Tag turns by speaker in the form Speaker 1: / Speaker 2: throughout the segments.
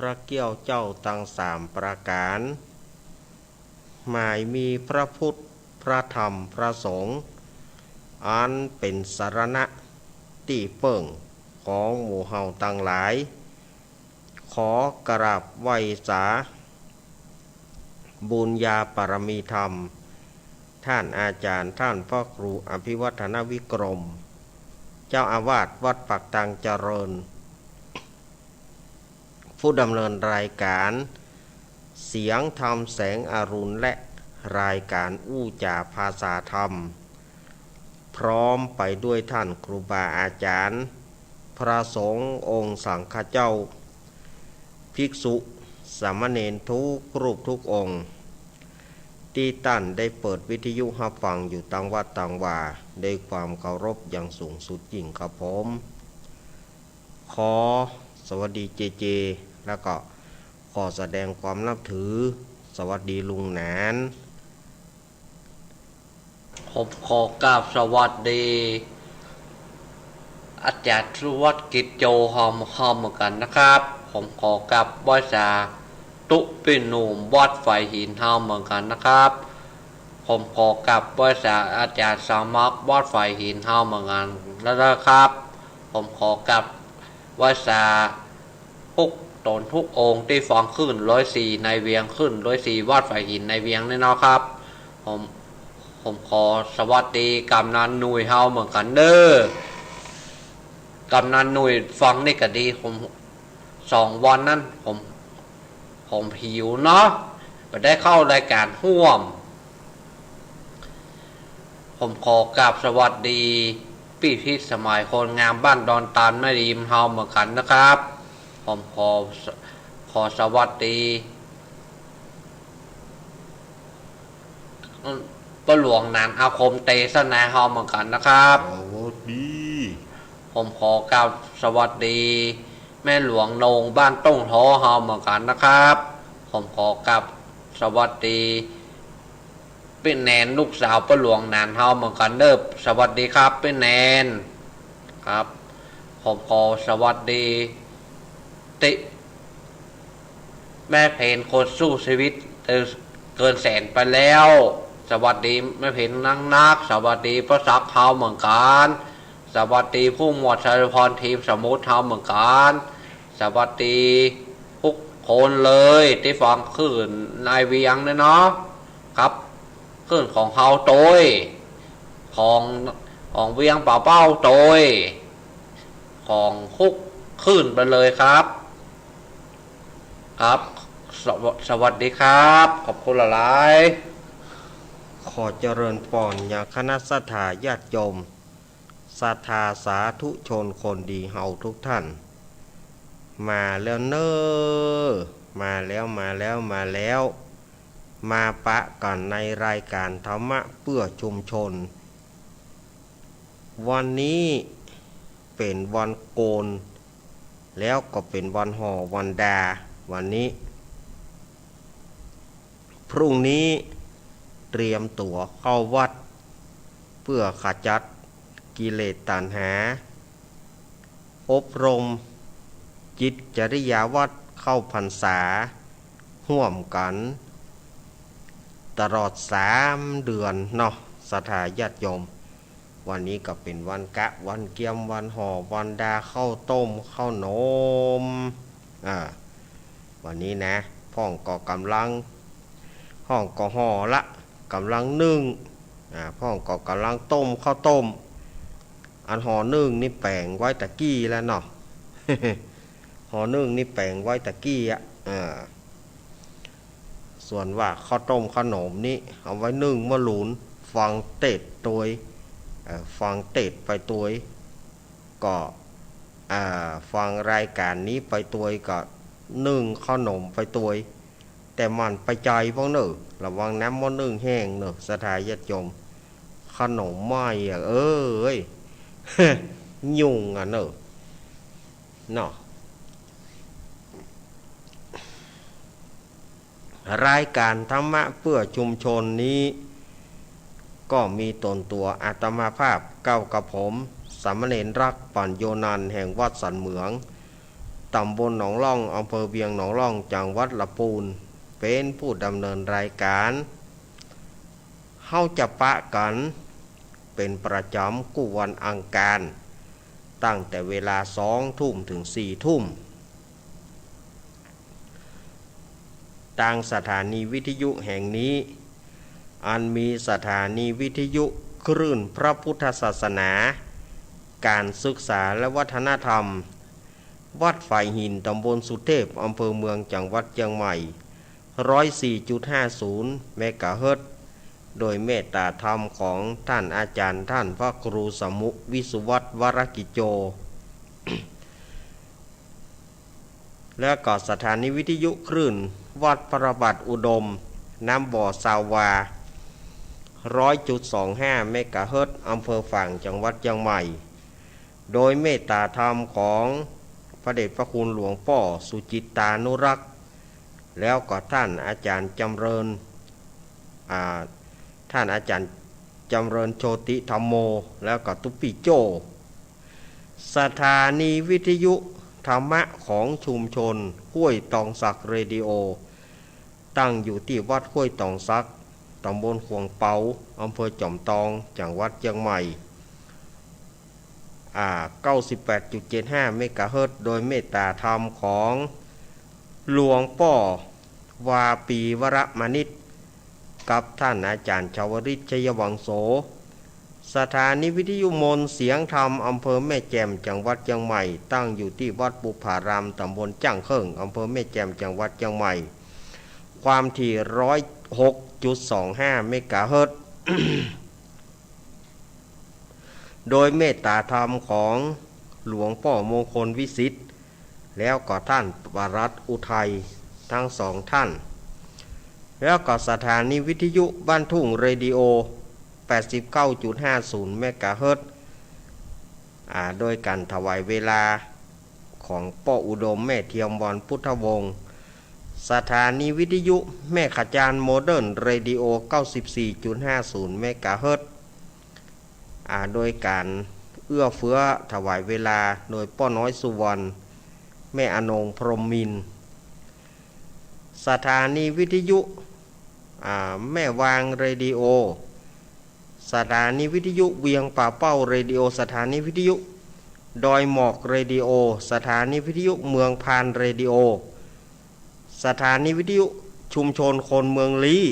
Speaker 1: ระเกี้ยวเจ้าตั้ง3 ประการหมายมีพระพุทธพระธรรมพระสงฆ์อันเป็นสรณะที่เปิ่งของหมู่เฮาตั้งหลายขอกราบไหว้สาบุญญาปรมีธรรมท่านอาจารย์ท่านพ่อครูอภิวัฒนวิกรมเจ้าอาวาสวัดปักตังเจริญผู้ดำเนินรายการเสียงธรรมแสงอรุณและรายการอู้จาภาษาธรรมพร้อมไปด้วยท่านครูบาอาจารย์พระสงฆ์องค์สังฆเจ้าภิกษุสามเณรทุกรูปทุกองค์ที่ท่านได้เปิดวิทยุรับฟังอยู่ต่างวัดต่างว่าด้วยความเคารพอย่างสูงสุดยิ่งครับผมขอสวัสดีเจแล้วก็ขอแสดงความนับถือสวัสดีลุงหนาน
Speaker 2: ผมขอกราบสวัสดีอาจารย์สุวัฒน์กิจโจหอมเหมือนกันนะครับผมขอกราบไหว้สาตุปิหนุ่มวัดไฟหินเฮาเหมือนกันนะครับผมขอกราบไหว้สาอาจารย์สามัควัดไฟหินเฮาเหมือนกันแล้วนะครับผมขอกราบไหว้สาทุกตนทุกองค์ที่ฟังขึ้น104ในเวียงขึ้น104วัดไฟหินในเวียงนี่นะครับผมขอสวัสดีกำนันหนุ่ยเฮาเหมือนกันเด้อกำนันหนุ่ยฟังนี่ก็ดีผม2 วันนั้นผมหิวเนาะไปได้เข้ารายการห่วมผมขอกราบสวัสดีพี่พิสมัยคนงามบ้านดอนตาลแม่ริมเฮาเหมือนกันนะครับผมขอสวัสดีป้าหลวงนานอาคมเตสนาเฮาเหมือนกันนะครับ
Speaker 1: สวัสดี
Speaker 2: ผมขอกราบสวัสดีแม่หลวงโนงบ้านต้งท้อเฮาเหมือนกันนะครับผมขอกราบสวัสดีเป็นแนนลูกสาวป้าหลวงนานเฮาเหมือนกันเด้อสวัสดีครับเป็นแนนครับผมขอสวัสดีติแม่เพนคนสู้ชีวิตเกินแสนไปแล้วสวัสดีแม่เพนนักสวัสดีพระศักดิ์เฮาเหมือนกันสวัสดีผู้หมวดชัยพรทีมสมุทรเฮาเหมือนกันสวัสดีทุกคนเลยที่ฟังขึ้นนายเวียงเนาะครับขึ้นของเฮาโตยของเวียงเป่าเป้าโตยของคุกขึ้นไปเลยครับครับสวัสดีครับขอบคุณหลาย
Speaker 1: ขอเจริญพรอย่างคณะสัทธาญาติโยมศรัทธาสาธุชนคนดีเฮาทุกท่านมาแล้วเนอมาแล้วมาปะกันในรายการธรรมะเพื่อชุมชนวันนี้เป็นวันโกนแล้วก็เป็นวันห่อวันดาวันนี้พรุ่งนี้เตรียมตัวเข้าวัดเพื่อขจัดกิเลสตัณหาอบรมจิตจริยวัดเข้าพรรษาห่วมกันตลอด3 เดือนเนาะศรัทธาญาติโยมวันนี้ก็เป็นวันกะวันเกียมวันห่อวันดาข้าวต้มข้าวนมวันนี้นะพ่องก็กำลังห้องก็ห่อละกำลังนึ่งพ่องก็กำลังต้มข้าวต้มอันห่อนึ่งนี่แปลงไว้ตะกี้แล้วเนาะ ห่อนึ่งนี่แปลงไว้ตะกี้ส่วนว่าข้าวต้มขนมนี่เอาไว้นึ่งมะหลุนฟังเตดตัวฟังเตดไปตัวก็ฟังรายการนี้ไปตัวก็นึ่งขนมไปตัวแต่มันไปใจพวกเนอะระวังน้ำมันนึ่งแห้งเนอะสถาญาติโยมขนมไหม้ยุ่งเนอะเนาะรายการธรรมะเพื่อชุมชนนี้ก็มีตนตัวอาตมาภาพเก้ากับผมสามเณรรักปัญโยนันท์แห่งวัดสันเหมือง ตำบลหนองล่องอำเภอเวียงหนองล่องจังหวัดลำพูนเป็นผู้ดำเนินรายการเฮาจะปะกันเป็นประจำกู้วันอังคารตั้งแต่เวลา2 ทุ่มถึง4 ทุ่มทางสถานีวิทยุแห่งนี้อันมีสถานีวิทยุคลื่นพระพุทธศาสนาการศึกษาและวัฒนธรรมวัดฝ่ายหินตำบลสุเทพอำเภอเมืองจังหวัดเชียงใหม่ 104.50 เมกะเฮิรตซ์โดยเมตตาธรรมของท่านอาจารย์ท่านพระครูสมุวิสุวัตวรกิจโจ และก็สถานีวิทยุคลื่นวัดพระบาทอุดมน้ำบ่อสาวา 100.25 เมกะเฮิรตซ์อำเภอฝางจังหวัดเชียงใหม่โดยเมตตาธรรมของพระเดชพระคุณหลวงพ่อสุจิตตานุรักษ์แล้วก็ท่านอาจารย์จำเริญท่านอาจารย์จำเริญโชติธรรมโมแล้วก็ตุปิโจสถานีวิทยุธรรมะของชุมชนห้วยตองสักเรดิโอตั้งอยู่ที่วัดห้วยตองสักตำบลขวงเปาอำเภอจอมตองจังหวัดเชียงใหม่98.75 เมกะเฮิรตซ์โดยเมตตาธรรมของหลวงพ่อวาปีวรมณิตกับท่านอาจารย์ชวริตชัยวังโสสถานีวิทยุมนเสียงธรรมอำเภอแม่แจ่มจังหวัดเชียงใหม่ตั้งอยู่ที่วัดบุพารามตำบลจ้างเคิงอำเภอแม่แจ่มจังหวัดเชียงใหม่ความถี่ 106.25 เมกะเฮิรตซ์ โดยเมตตาธรรมของหลวงพ่อมงคลวิสิทธิ์แล้วก็ท่านปรัตน์อุทัยทั้งสองท่านแล้วก็สถานีวิทยุบ้านทุ่งเรดิโอ 89.50 เมกะเฮิรตซ์โดยการถวายเวลาของป้ออุดมแม่เทียมวันพุทธวงศ์สถานีวิทยุแม่ขจารโมเดิร์นเรดิโอ 94.50 เมกะเฮิรตซ์โดยการเอื้อเฟื้อถวายเวลาโดยป้อน้อยสุวรรณแม่อนงพรหมมินทร์สถานีวิทยุแม่วางเรดิโอสถานีวิทยุเวียงป่าเป้าเรดิโอสถานีวิทยุดอยหมอกเรดิโอสถานีวิทยุเมืองพานเรดิโอสถานีวิทยุชุมชนคนเมืองลี้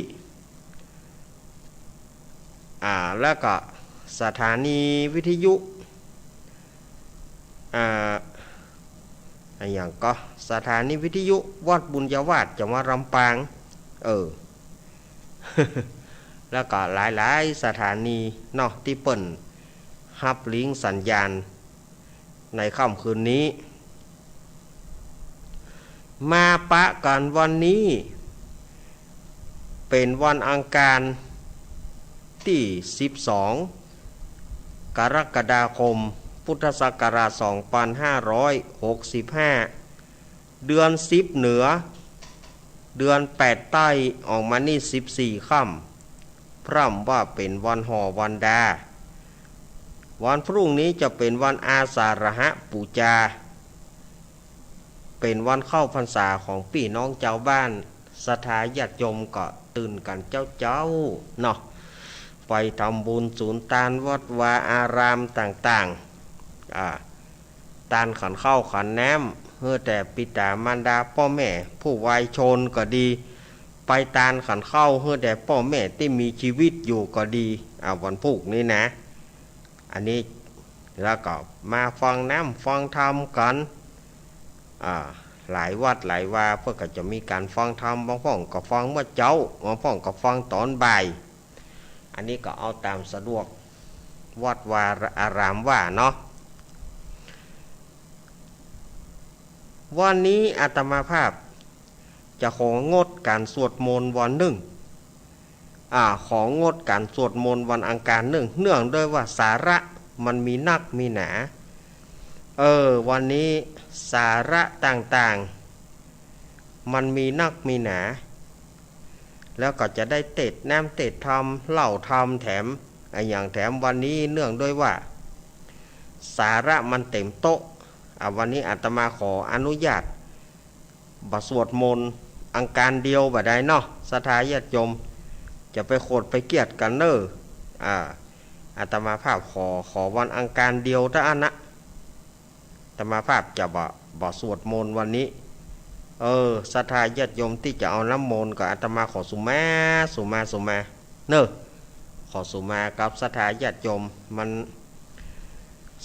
Speaker 1: แล้วก็สถานีวิทยุอย่างก็สถานีวิทยุวัดบุญยวาสจังหวัดลำปางแล้วก็หลายๆสถานีเนาะที่เปิ่นฮับลิงก์สัญญาณในค่ำคืนนี้มาปะกันวันนี้เป็นวันอังคารที่12 กรกฎาคมพุทธศักราช 2565 เดือน10เหนือเดือน8ใต้ออกมานี่14ค่ำพร่ำว่าเป็นวันห่อวันดาวันพรุ่งนี้จะเป็นวันอาสาฬหปูจาเป็นวันเข้าพรรษาของพี่น้องเจ้าบ้านศรัทธาญาติโยมก็ตื่นกันเจ้าเนาะไปทำบุญศูนย์ตานวัดวาอารามต่างๆตานขันเข้าขันแนมเพื่อแต่ปิตามารดาพ่อแม่ผู้วัยชนก็ดีไปตานขันเข้าเพื่อแต่พ่อแม่ที่มีชีวิตอยู่ก็ดีวันพุธนี้นะอันนี้แล้วก็มาฟังน้ำฟังธรรมกันหลายวัดหลายวาเพื่อก็จะมีการฟังธรรมบางพ่องก็ฟังเมื่อเจ้าบางพ่องก็ฟังตอนบ่ายอันนี้ก็เอาตามสะดวกวัดวาอารามว่าเนาะวันนี้อาตมาภาพจะของดการสวดมนต์วันหนึ่งของงดการสวดมนต์วันอังคารหนึ่งเนื่องด้วยว่าสาระมันมีนักมีหนาวันนี้สาระต่างๆมันมีนักมีหนาแล้วก็จะได้เตดน้ำเตดทำเล่าทำแถมอย่างแถมวันนี้เนื่องด้วยว่าสาระมันเต็มโต๊ะ วันนี้อาตมาขออนุญาตสวดมนต์อังการเดียวบ่ได้เนาะศรัทธาญาติโยมจะไปโคดไปเกียดกันเนอะอาตมาภาพขอวันอังการเดียวถ้าอันนะอาตมาภาพจะบ่สวดมนต์วันนี้ศรัทธาญาติโยมที่จะเอาน้ำมนต์กับอาตมาขอสุมาเนอะขอสุมากับศรัทธาญาติโยมมัน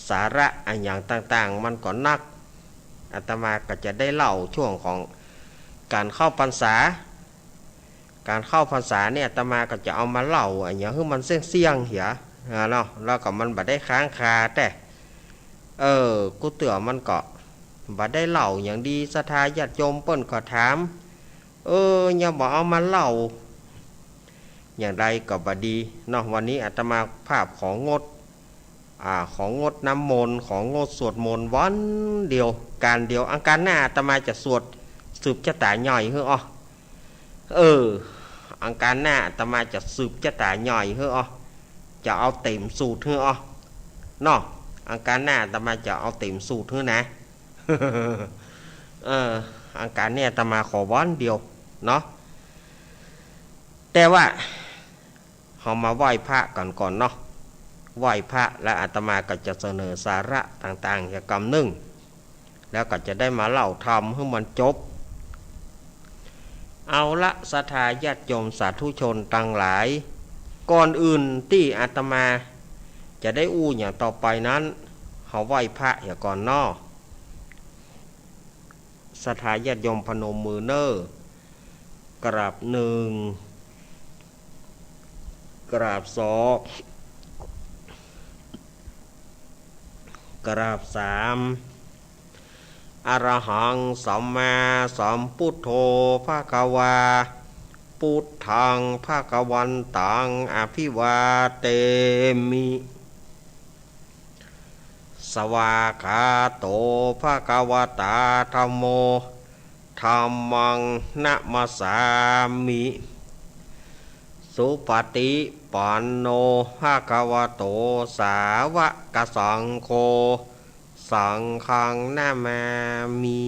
Speaker 1: สาระอันอย่างต่างๆมันก็นักอาตมาก็จะได้เล่าช่วงของการเข้าพรรษาเนี่ยอาตมาก็จะเอามาเล่าอันอย่างคือมันเสี่ยงเหียเนาะแล้วก็มันบ่ได้ค้างคาแต่กูเตือมันก็บ่ได้เล่าอย่างดีศรัทธาญาติโยมเปิ้นก็ถามอย่าบอกเอามาเล่าอย่างไรก็บ่ดีเนาะวันนี้อาตมาภาพของงดน้ำมนต์ของงดสวดมนต์วันเดียวการเดียวอังการหน้าอาตมาจะสวดสืบชะตาย่อยเฮ้ออังการหน้าอาตมาจะสืบชะตาย่อยเฮ้อจะเอาเต็มสูตรเฮ้อเนาะอังการหน้าอาตมาจะเอาเต็มสูตรเฮ้อนะ อังการเนี่ยอาตมาขอวันเดียวเนาะแต่ว่าเรามาไหว้พระก่อนเนาะไหว้พระและอาตมาก็จะเสนอสาระต่างๆเกี่ยวกับหนึ่งแล้วก็จะได้มาเล่าธรรมให้มันจบเอาละศรัทธาญาติโยมสาธุชนทั้งหลายก่อนอื่นที่อาตมาจะได้อู้อย่างต่อไปนั้นเขาไหว้พระอย่างก่อนเนาะศรัทธาญาติโยมพนมมือเนอกราบหนึ่งกราบสองกราบสามอรหังสัมมาสัมพุทโธภะคะวาพุทธังภะคะวันตังอภิวาเตมิสวากขาโตภะคะวะตาธัมโมธัมมังนะมัสสามิสุปฏิปันโนภะคะวะโตสาวกสังโฆสังฆังนามามิ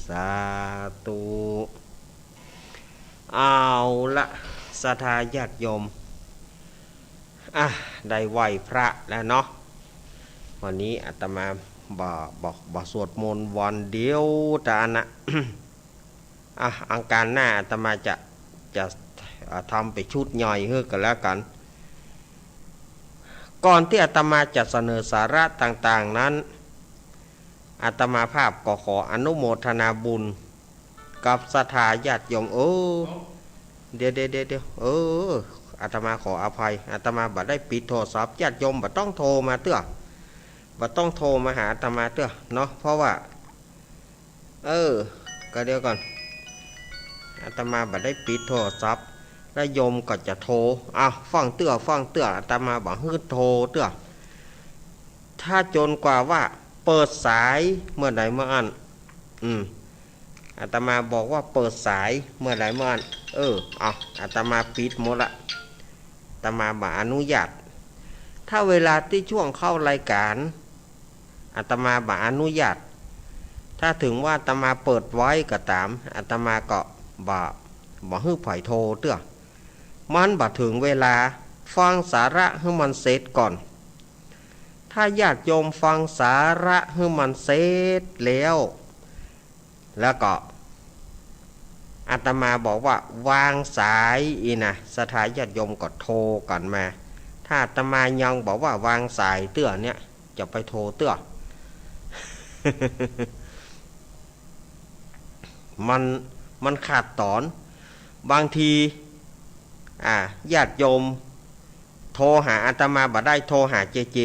Speaker 1: สาธุเอาละศรัทธาญาติโยมได้ไหว้พระแล้วเนาะวันนี้อาตมาบ่สวดมนต์วันเดียวแต่นะ อังการหน้าอาตมาจะทำไปชุดย่อยเฮือกันแล้วกันก่อนที่อาตมาจะเสนอสาระต่างๆนั้นอาตมาภาพก็ขออนุโมทนาบุญกับศรัทธาญาติโยมเดี๋ยวอาตมาขออภัยอาตมาบ่ได้ปิดโทรศัพท์ญาติโยมบ่ต้องโทรมาเตื้อบ่ต้องโทรมาหาอาตมาเตื้อเนาะเพราะว่าก็เดี๋ยวก่อนอาตมาบ่ได้ปิดโทรศัพท์แล้วโยมก็จะโทรฟังเตื้ออาตมาบ่ฮื้อโทรเตื้อถ้าจนกว่าว่าเปิดสายเมื่อใดเมื่ออันอาตมาบอกว่าเปิดสายเมื่อใดเมื่ออันอาตมาปิดหมดละอาตมาบ่อนุญาตถ้าเวลาที่ช่วงเข้ารายการอาตมาบ่อนุญาตถ้าถึงว่าอาตมาเปิดไว้ก็ตามอาตมาก็บ่ฮื้อไผโทรเตื้อมันบ่ถึงเวลาฟังสาระให้มันเสร็จก่อนถ้าญาติโยมฟังสาระให้มันเสร็จแล้วก็อาตมาบอกว่าวางสายศรัทธาญาติโยมก็โทรกันมาถ้าอาตมายังบอกว่าวางสายเตื้อเนี่ยจะไปโทรเตื้อ มันขาดตอนบางทีญาติโยมโทรหาอาตมาบ่ได้โทรหาเจ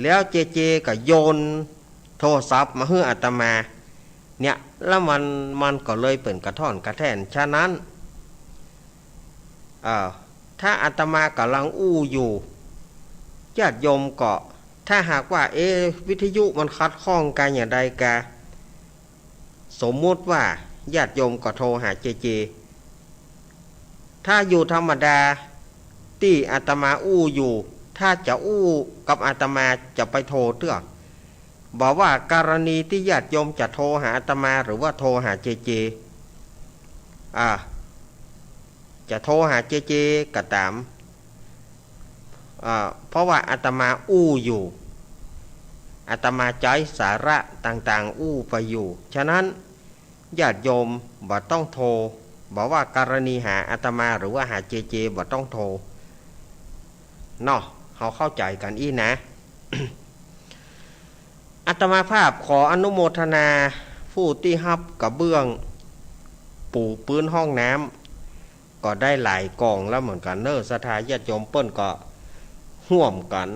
Speaker 1: แล้วเจก็โยนโทรศัพท์มาให้อาตมาเนี่ยแล้วมันก็เลยเป็นกระท่อนกระแท่นฉะนั้นถ้าอาตมากำลังอู้อยู่ญาติโยมก็ถ้าหากว่าวิทยุมันคัดข้องกันอย่างใดกะสมมุติว่าญาติโยมก็โทรหาเจถ้าอยู่ธรรมดาที่อาตมาอู้อยู่ถ้าจะอู้กับอาตมาจะไปโทรเตื้อ บอกว่ากรณีที่ญาติโยมจะโทรหาอาตมาหรือว่าโทรหาเจเจจะโทรหาเจเจก็ตามเพราะว่าอาตมาอู้อยู่อาตมาใจสาระต่างๆอู้ไปอยู่ฉะนั้นญาติโยมบ่ต้องโทรบอกว่ากรณีหาอาตมาหรือว่าหาเจเจบ่ต้องโทรเนาะเขาเข้าใจกันอีนะ อาตมาภาพขออนุโมทนาผู้ที่ฮับกระเบื้องปูพื้นห้องน้ำก็ได้หลายกองแล้วเหมือนกันเนอะศรัทธาญาติโยมเปิ้นก็ห่วมกัน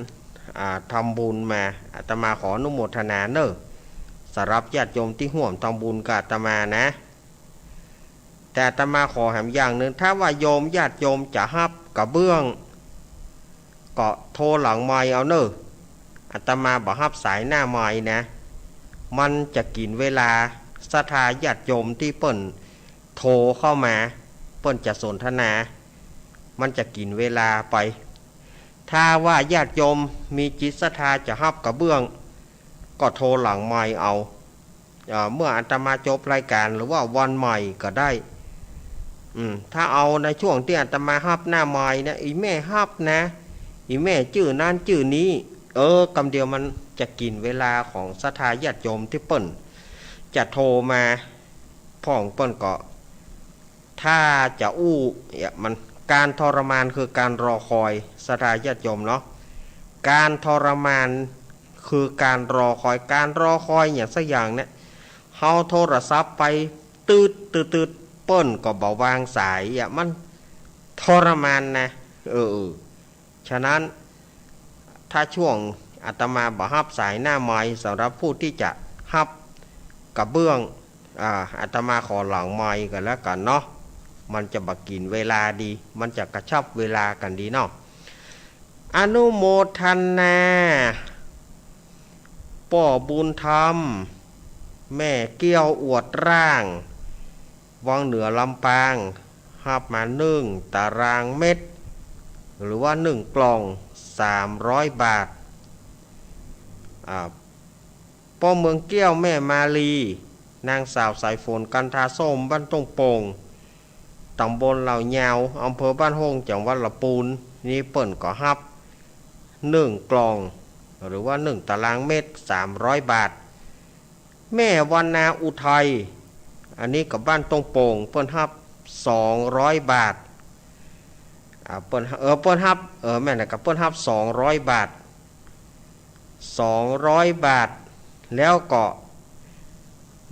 Speaker 1: ทำบุญมาอาตมาขออนุโมทนาเนอะสำหรับญาติโยมที่ห่วมทำบุญกับอาตมานะแต่อาตมาขอแหมอย่างหนึ่งถ้าว่าโยมญาติโยมจะฮับกระเบื้องก็โทรหลังไมค์เอาเนอะอาตมาบอกฮับสายหน้าไม้นะมันจะกินเวลาศรัทธาญาติโยมที่เปิ้นโทรเข้ามาเปิ้นจะสนทนามันจะกินเวลาไปถ้าว่าญาติโยมมีจิตศรัทธาจะฮับกระเบื้องก็โทรหลังไม้เอาเมื่ออาตมาจบรายการหรือว่าวันใหม่ก็ได้ถ้าเอาในช่วงที่อาตมาฮับหน้าไม้นะอีแม่ฮับนะอีแม่ชื่อนั้นชื่อนี้กำเดียวมันจะกินเวลาของศรัทธาญาติโยมที่เปิ้นจะโทรมาพ่องเปิ้นก็ถ้าจะมันการทรมานคือการรอคอยศรัทธาญาติโยมเนาะการทรมานคือการรอคอยอย่างสักอย่างเนี่ยเฮาโทรศัพท์ไปตืดเปิ้นก็บ่วางสายมันทรมานนะฉะนั้นถ้าช่วงอาตมาบ่ฮับสายหน้าไม้สำหรับผู้ที่จะฮับกระเบื้องอาตมาขอหลังไม้กันแล้วกันเนาะมันจะบักกินเวลาดีมันจะกระชับเวลากันดีเนาะอนุโมทนาป่อบุญธรรมแม่เกี้ยวอวดร่างวังเหนือลำปางฮับมา1 ตารางเมตรหรือว่า1 กล่อง300 บาทป้อเมืองเกี้ยวแม่มาลีนางสาวสายฝนกันทาส้มบ้านตงโป่งตำบลเหล่ายาวอำเภอบ้านโฮงจังหวัดลำพูนนี่เปิ่นก็ฮับ1 กล่องหรือว่า1 ตารางเมตร300 บาทแม่วันนาอุทัยอันนี้กับบ้านตงโป่งเปิ่นฮับ200 บาทเปิ้นฮับแม่น่ะกับเปิ้นฮับ200 บาท200 บาทแล้วก็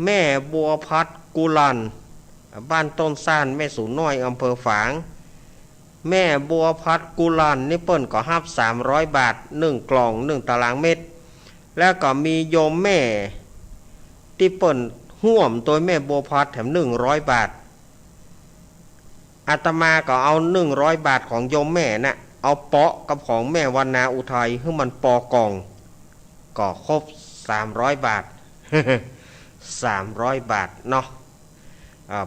Speaker 1: แม่บัวพัดกุลันบ้านต้นซ่านแม่สูน้อยอำเภอฝางแม่บัวพัดกุลันนี่เปิ้นก็ฮับ300 บาท1 กล่อง1 ตารางเมตรแล้วก็มีโยมแม่ที่เปิ้นห่วมตัวแม่บัวพัดแถม100 บาทอาตมาก็เอา100 บาทของโยมแม่น่ะเอาเปาะกับของแม่วันนาอุทัยให้มันปอกล่องก็ครบ300 บาท 300 บาทเนาะ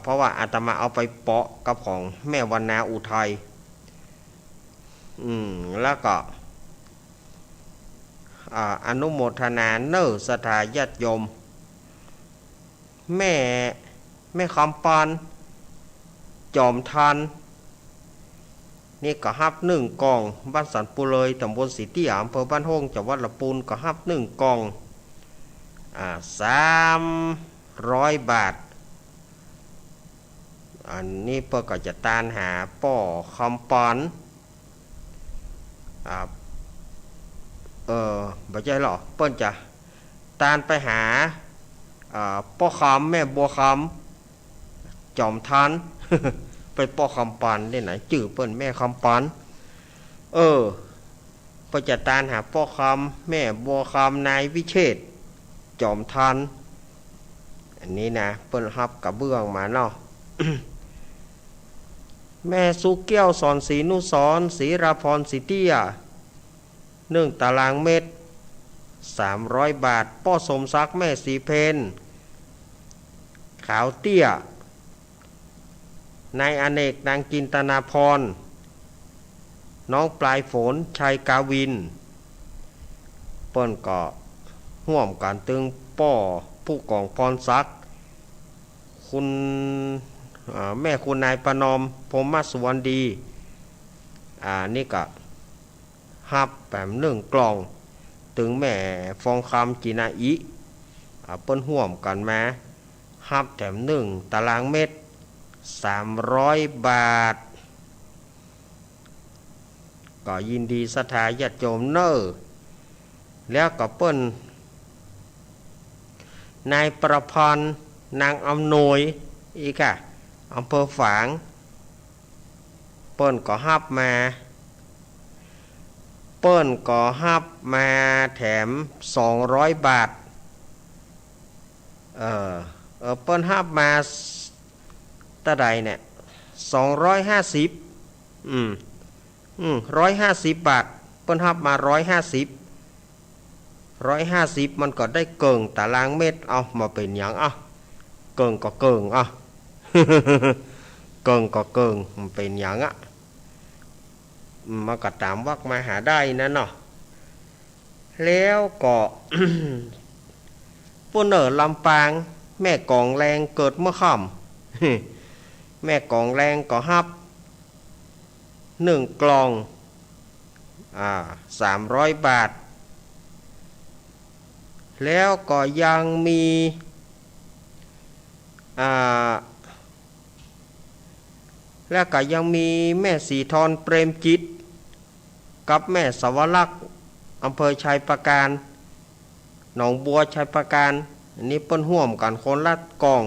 Speaker 1: เพราะว่าอาตมาเอาไปเปาะกับของแม่วันนาอุทัยแล้วก็อนุโมทนาเนอศรัทธาญาติโยมแม่คำปานจอมทันนี่ก็ฮับ1 กล่องบ้านสันปุเลยตำบลสีเตี้ยอำเภอบ้านโฮงจังหวัดลำพูนก็ฮับ1 กล่อง300 บาทอันนี้เพื่อก็จะตานหาป่อคำปอนบ่ใช่หรอเปิ้นจะตานไปหาป่อคำแม่บัวคำจอมทัน ไปป่อคำปอนได้ไหนจื่อเปิ้นแม่คำปอนเพื่อจะตานหาป่อคำแม่บัวคำนายวิเชษจอมทันอันนี้นะเปิ้นฮับกระเบื้องมาเนาะ แม่สุเกี้ยวสอนศรีนุสรศรีราพรศรีเตี้ย1 ตารางเมตร300 บาทป้อสมศักดิ์แม่สีเพนขาวเตี้ยนายอเนกนางจินตนาพรน้องปลายฝนชัยกาวินเปิ้นก็ ห่วมกันตึงป้อผู้กองพรศักดิ์คุณแม่คุณนายประนอมพรหมสุวรรณดีนี่ก็ฮับแปม1 กล่องถึงแม่ฟองคำจีนาอิเปิ้นห่วมกันมาฮับแถม1 ตารางเมตร300 บาทก็ยินดีศรัทธาญาติโยมเนอแล้วก็เปิ้นนายประพันธ์นางอำนวยอีกอะอำเภอฝางเปิ้นก็ฮับมาเปิ้นก็ฮับมาแถม200 บาทเปิ้นฮับมาตะใดเนี่ย250150 บาทเปิ้นฮับมา150มันก็ได้เกิงตารางเมตรเอามาเป็นหยังเกิงก็เกิงเกิงก็เกิงมันเป็นหยังมาก็ตามวักมาหาได้นั่นเนาะแล้วก็ ปุ่นลำปางแม่กองแรงเกิดเมื่อค่ำ แม่กองแรงก็ฮับ1 กล่อง300 บาทแล้วก็ยังมีแล้วก็ยังมีแม่สีทรเปรมจิตกับแม่สวรักษ์อำเภอชัยปราการหนองบัวชัยปราการอันนี้เปิ้นห่วมกันคนละกอง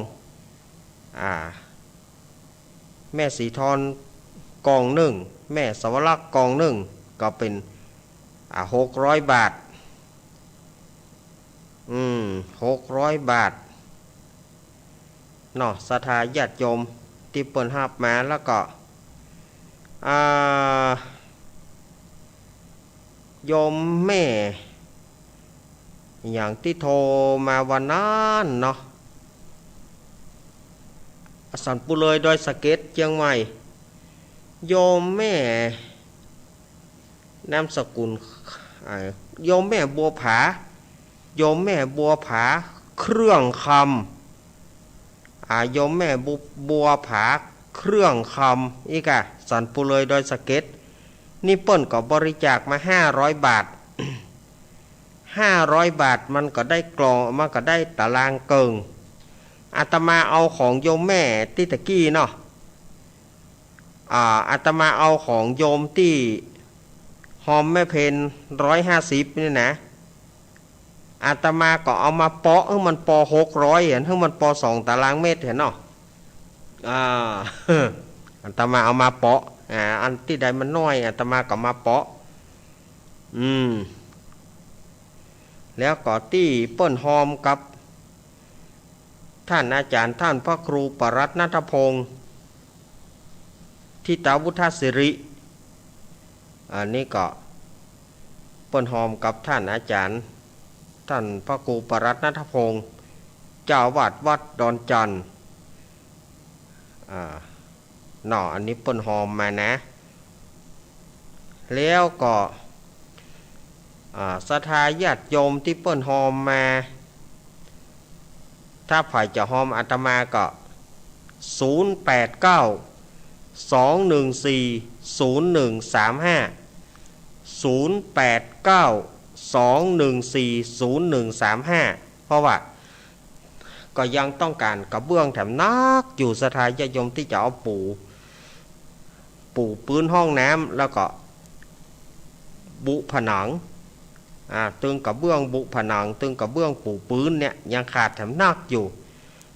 Speaker 1: แม่สีทรกอง1แม่สวรักษ์กอง1ก็เป็น600 บาท600 บาทเนาะศรัทธาญาติโยมที่เปิ้นฮับมาแล้วก็โยมแม่อย่างที่โทรมาวันนั้นเนาะสันปุเลยดอยสะเก็ดเชียงใหม่โยมแม่นามสกุลโยมแม่บัวผาโยมแม่บัวผาเครื่องคำโยมแม่บัวผาเครื่องคำอีกสันปุเลยดอยสะเก็ดนี่เปิ้นก็บริจาคมา500 บาท500 บาทมันก็ได้กล่องมันก็ได้ตารางเกิงอาตมาเอาของโยมแม่ที่ตะกี้เนาะอาตมาเอาของโยมที่หอมแม่เพน150นี่นะอาตมาก็เอามาเปาะให้มันปอ600เห็นให้มันปอ2 ตารางเมตรเห็นเนาะอาตมาเอามาเปาะอันที่ใดมันน้อยอาตมาก็มาเปาะแล้วก็ที่เปิ้นหอมกับท่านอาจารย์ท่านพระครูปรัตน์ณัฐพงศ์ทิตาวุฒศิริอันนี้ก็เปิ้นหอมกับท่านอาจารย์ท่านพระครูปรัตน์ณัฐพงศ์เจ้าวาดวัดดอนจันทร์อันนี้เปิ้นหอมมานะแล้วก็ศรัทธาญาติโยมที่เปิ้นหอมมาถ้าฝ่ายจะหอมอาตมาก็089-214-0135 เพราะว่าก็ยังต้องการกระเบื้องแถมนักอยู่ศรัทธาญาติโยมที่จะเอาปูพื้นห้องน้ำแล้วก็บุผนังตึงกระเบื้องบุผนังตึงกระเบื้องปูพื้นเนี่ยยังขาดแถมนักอยู่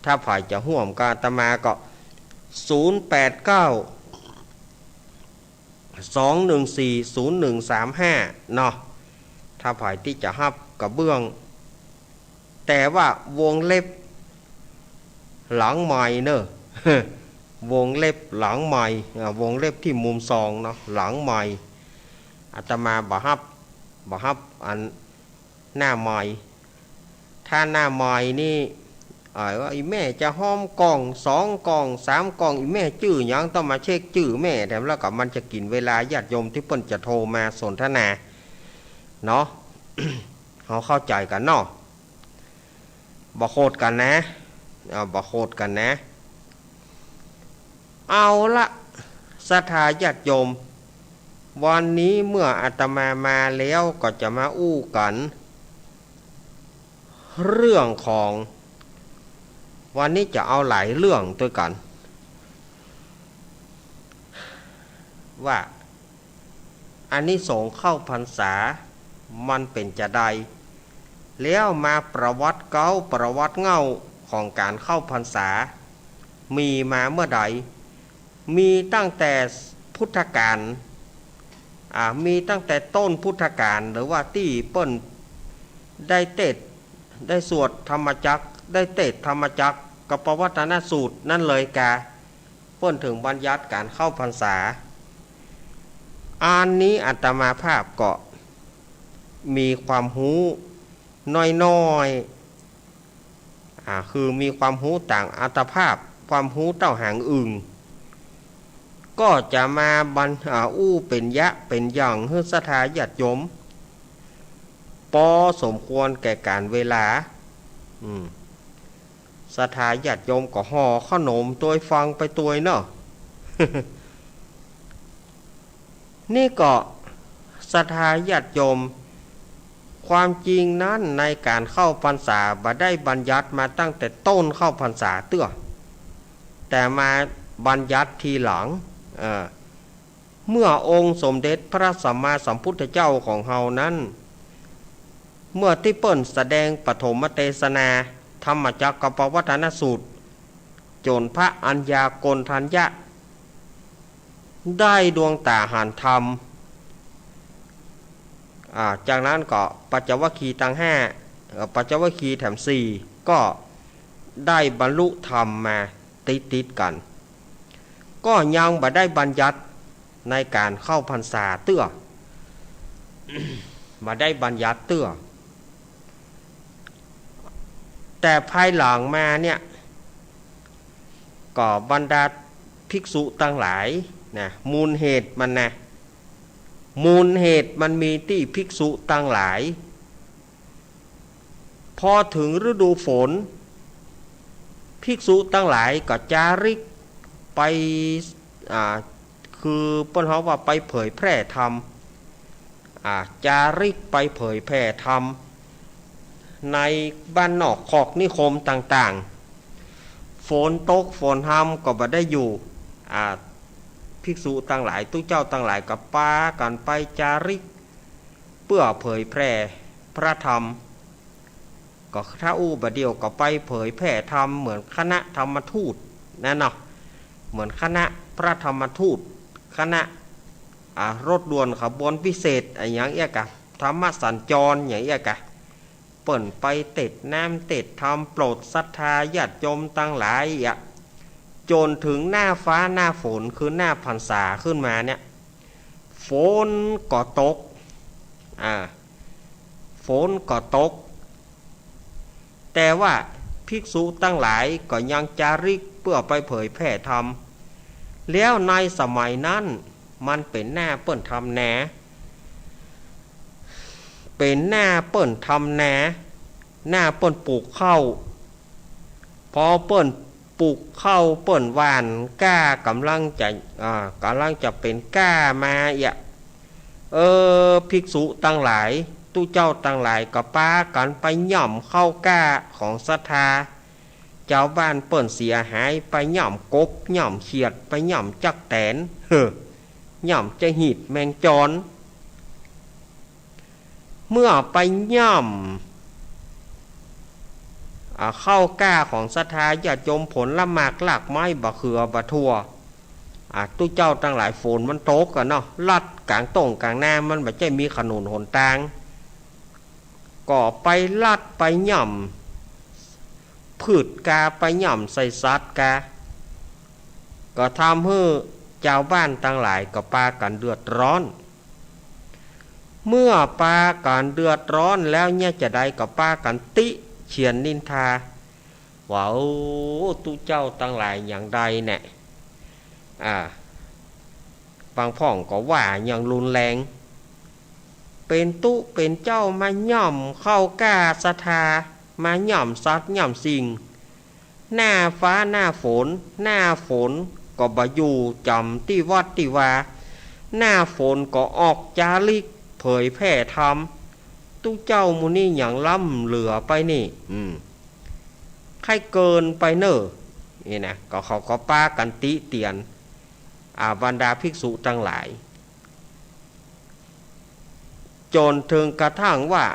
Speaker 1: ถ้าฝ่ายจะห่วมกาตมาก็089-214-0135เนาะถ้าฝ่ายที่จะฮับกระเบื้องแต่ว่าวงเล็บหลังใหม่เนอะ วงเล็บหลังใหม่วงเล็บที่มุมซองเนาะหลังใหม่อาตมาบ่ฮับอันหน้าใหม่ถ้าหน้าใหม่นี่ว่าอีแม่จะห้อมกล่อง2 กล่อง3 กล่องอีแม่ชื่อหยังต้องมาเช็คชื่อแม่แถมแล้วก็มันจะกินเวลาญาติโยมที่เปิ้นจะโทรมาสนทนาเนาะ เขาเข้าใจกันเนาะ บ่โคตรกันนะบ่โคตรกันนะเอาละศรัทธาญาติโยมวันนี้เมื่ออาตมามาแล้วก็จะมาอู้กันเรื่องของวันนี้จะเอาหลายเรื่องด้วยกันว่าอันนี้สงส์เข้าพรรษามันเป็นจะใดแล้วมาประวัติเก่าประวัติเงาของการเข้าพรรษามีมาเมื่อใดมีตั้งแต่พุทธกาลมีตั้งแต่ต้นพุทธกาลหรือว่าที่เปิ้นได้เทศได้สวดธรรมจักรได้เทศธรรมจักรกับปวัตตนสูตรนั่นเลยกาเปิ้นถึงบัญญัติการเข้าพรรษาอันนี้อาตมาภาพก็มีความรู้น้อยๆคือมีความรู้ต่างอัตภาพความรู้เต้าหางอึ่งก็จะมาบรรอู้เป็นยะเป็นอย่างให้ศรัทธาญาติโยมพอสมควรแก่การเวลาศรัทธาญาติโยมก็ห่อขนมตัวฟังไปตัวเนาะ นี่ก็ศรัทธาญาติโยมความจริงนั้นในการเข้าพรรษาบ่ได้บัญญัติมาตั้งแต่ต้นเข้าพรรษาเตื้อแต่มาบัญญัติทีหลังเมื่อองค์สมเด็จพระสัมมาสัมพุทธเจ้าของเฮานั้นเมื่อที่เปิ้นแสดงปฐมเทศนาธรรมจักรปวัตตนสูตรจนพระอัญญาโกณทัญญะได้ดวงตาหานธรรมจากนั้นก็ปัจจวัคคีย์ทั้งปัจจวัคคีย์แถม4ก็ได้บรรลุธรรมมาติดกันก็ยังบ่ได้บัญญัติในการเข้าพรรษาเตื้อ บ่ได้บัญญัติเตื้อแต่ภายหลังมาเนี่ยก็บรรดาภิกษุทั้งหลายนะมูลเหตุมันนะมูลเหตุมันมีที่ภิกษุทั้งหลายพอถึงฤดูฝนภิกษุทั้งหลายก็จาริกไปคือเปิ้นเฮาว่าไปเผยแพร่ธรรมจาริกไปเผยแพร่ธรรมในบ้านนอกขอกนิคมต่างๆฝนตกฝนห้ำก็บ่ได้อยู่ภิกษุทั้งหลายทุกเจ้าทั้งหลายก็พากันไปจาริกเพื่อเผยแพร่พระธรรมก็ถ้าบัดเดียวก็ไปเผยแพร่ธรรมเหมือนคณะธรรมทูตนั่นเนาะเหมือนคณะพระธรรมทูตคณะรถด่วนขบวนพิเศษอย่างเอี้ยกะธรรมสัญจรอย่างเอี้ยกะเปิ่นไปเต็ดน้ำเต็ดธรรมโปรดศรัทธาญาติโยมตั้งหลายจนถึงหน้าฟ้าหน้าฝนคือหน้าพรรษาขึ้นมาเนี่ยฝนก็ตกฝนก็ตกแต่ว่าภิกษุตั้งหลายก็ยังจาริกเพื่อไปเผยแพร่ธรรมแล้วในสมัยนั้นมันเป็นหน้าเปิ้นทำแหนเป็นหน้าเปิ้นทำแหนหน้าเปิ้นปลูกข้าวพอเปิ้นปลูกข้าวเปิ้นหว่านก้ากำลังจะเป็นก้ามาภิกษุตั้งหลายตู้เจ้าตั้งหลายก็ปากันไปย่อมเข้าก้าของศรัทธาเจ้าบ้านเปิ้นเสียหายไปย่อมกบย่อมเขียดไปย่อมจักแตนย่อมจะหีดแมงจรเมื่อไปย่อมเข้าก้าของศรัทธาญาติโยมผลละหมากหลากไม้บะเขือบะทั่วตู้เจ้าตั้งหลายฝนมันตกกันเนาะลัดกลางตรงกลางหน้ามันไม่ใช่มีขนุนหนทางก็ไปลัดไปย่ำพืชกาไปย่ำใส่สัตว์กาก็ทำให้เจ้าบ้านตั้งหลายก็ปากันเดือดร้อนเมื่อปากันเดือดร้อนแล้วเนี่ยจะได้ก็ปากันติเฉียนนินทาว่าตู้เจ้าตั้งหลายอย่างใดเนี่ยบางพ่องก็ว่าอย่างรุนแรงเป็นตุเป็นเจ้ามาย่อมเข้าก้าศรัทธา มาย่ำซัดย่ำสิ่งหน้าฟ้าหน้าฝนหน้าฝนก็บ่อยู่จำที่วัดที่วาหน้าฝนก็ออกจาริกเผยแผ่ธรรมตู้เจ้ามูนี่อย่างล้ำเหลือไปนี่ใครเกินไปเนอะนี่นะก็เขาก็ป้ากันติเตียนบรรดาภิกษุทั้งหลายจนถึงกระทั่งว่า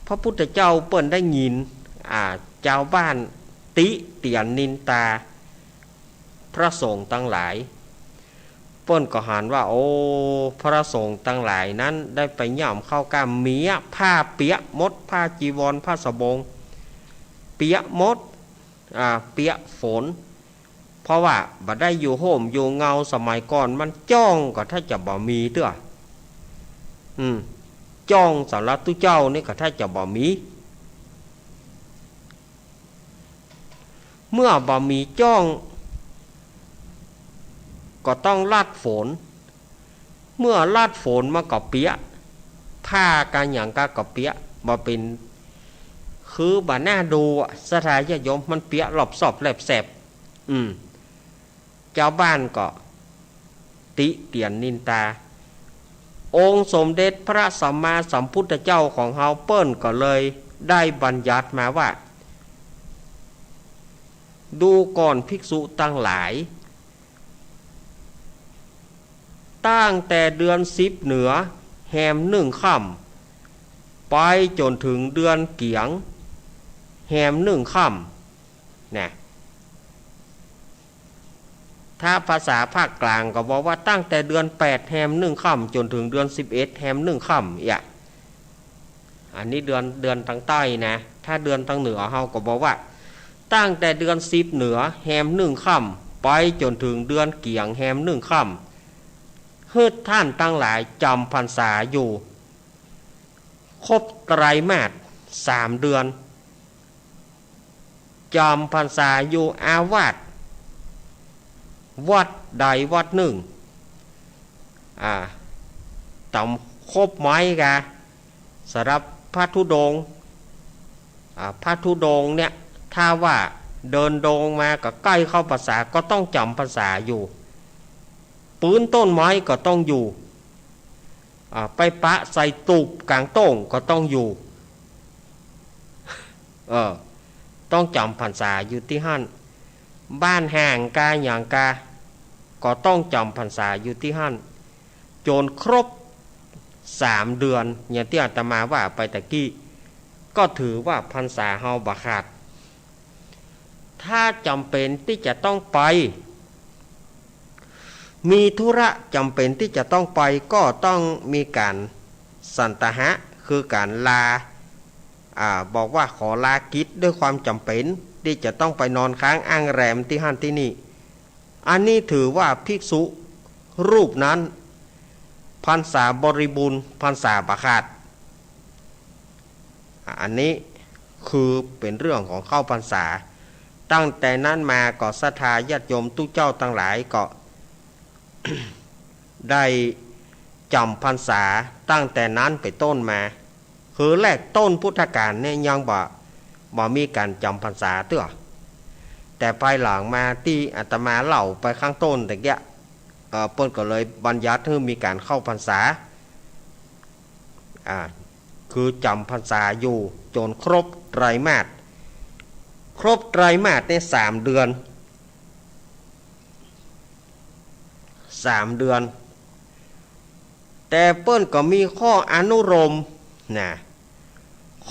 Speaker 1: พระพุทธเจ้าเปิ้นได้ยินเจ้าบ้านติเตียนนินตาพระสงฆ์ทั้งหลายเปิ้นก็หันว่าโอ้พระสงฆ์ทั้งหลายนั้นได้ไปย่ำเข้ากามเมียผ้าเปียมดผ้าจีวรผ้าสบงเปียมดเปียฝนเพราะว่าบัดได้อยู่โฮมอยู่เงาสมัยก่อนมันจ้องก็ถ้าจะบ่มีเด้อจ้องสำหรับตู้เจ้านี่ก็ถ้าจะบ่มีเมื่อบ่มีจ้องก็ต้องลาดฝนเมื่อลาดฝนมาก็เปียผ้ากันอย่างก็เปียบ่เป็นคือบ่หน้าดูสถานญาติโยมมันเปียหลบสอบแหลบแสบเจ้าบ้านก็ติเตียนนินตาองค์สมเด็จพระสัมมาสัมพุทธเจ้าของเฮาเปิ้นก็เลยได้บัญญัติมาว่าดูก่อนภิกษุตั้งหลายตั้งแต่เดือน10เหนือแหม1ค่ำไปจนถึงเดือนเกียงแหม1ค่ำนะถ้าภาษาภาคกลางก็บอกว่าตั้งแต่เดือน8แหม1ค่ำจนถึงเดือน11แหม1ค่ำอันนี้เดือนทางใต้นะถ้าเดือนทางเหนือเฮาก็บอกว่าตั้งแต่เดือน10เหนือแหม1ค่ำไปจนถึงเดือนเกียงแหม1ค่ำเฮือท่านตั้งหลายจำพรรษาอยู่ครบไตรมาส3เดือนจำพรรษาอยู่อาวาสวัดใดวัดหนึ่งต่ำครบไม้กะสำหรับพระธุดงค์พระธุดงค์เนี่ยถ้าว่าเดินดงมาก็ใกล้เข้าพรรษาก็ต้องจำพรรษาอยู่ปืนต้นไม้ก็ต้องอยู่ไปปะใส่ตูบกลางโต้งก็ต้องอยู่ต้องจำพรรษาอยู่ที่หั่นบ้านห่างกาอย่างกาก็ต้องจำพรรษาอยู่ที่หั่นจนครบ3เดือนอย่างที่อาตมาว่าไปตะกี้ก็ถือว่าพรรษาเฮาบ่ขาดถ้าจำเป็นที่จะต้องไปมีธุระจำเป็นที่จะต้องไปก็ต้องมีการสันตหะคือการลาบอกว่าขอลากิจด้วยความจำเป็นที่จะต้องไปนอนค้างอ้างแรมที่หั่นที่นี่อันนี้ถือว่าภิกษุรูปนั้นพรรษาบริบูรณ์พรรษาบ่ขาดอันนี้คือเป็นเรื่องของเข้าพรรษาตั้งแต่นั้นมาก็ศรัทธาญาติโยมทุกเจ้าทั้งหลายก็ ได้จำพรรษาตั้งแต่นั้นไปต้นมาคือแรกต้นพุทธกาลเนี่ยยังบ่มีการจำพรรษาเตื้อแต่ภายหลังมาที่อาตมาเล่าไปข้างต้นแต่เกี้ยเปิ้นก็เลยบัญญัติให้มีการเข้าพรรษาคือจำพรรษาอยู่จนครบไตรมาสใน3เดือนแต่เปิ้นก็มีข้ออนุโลมนะ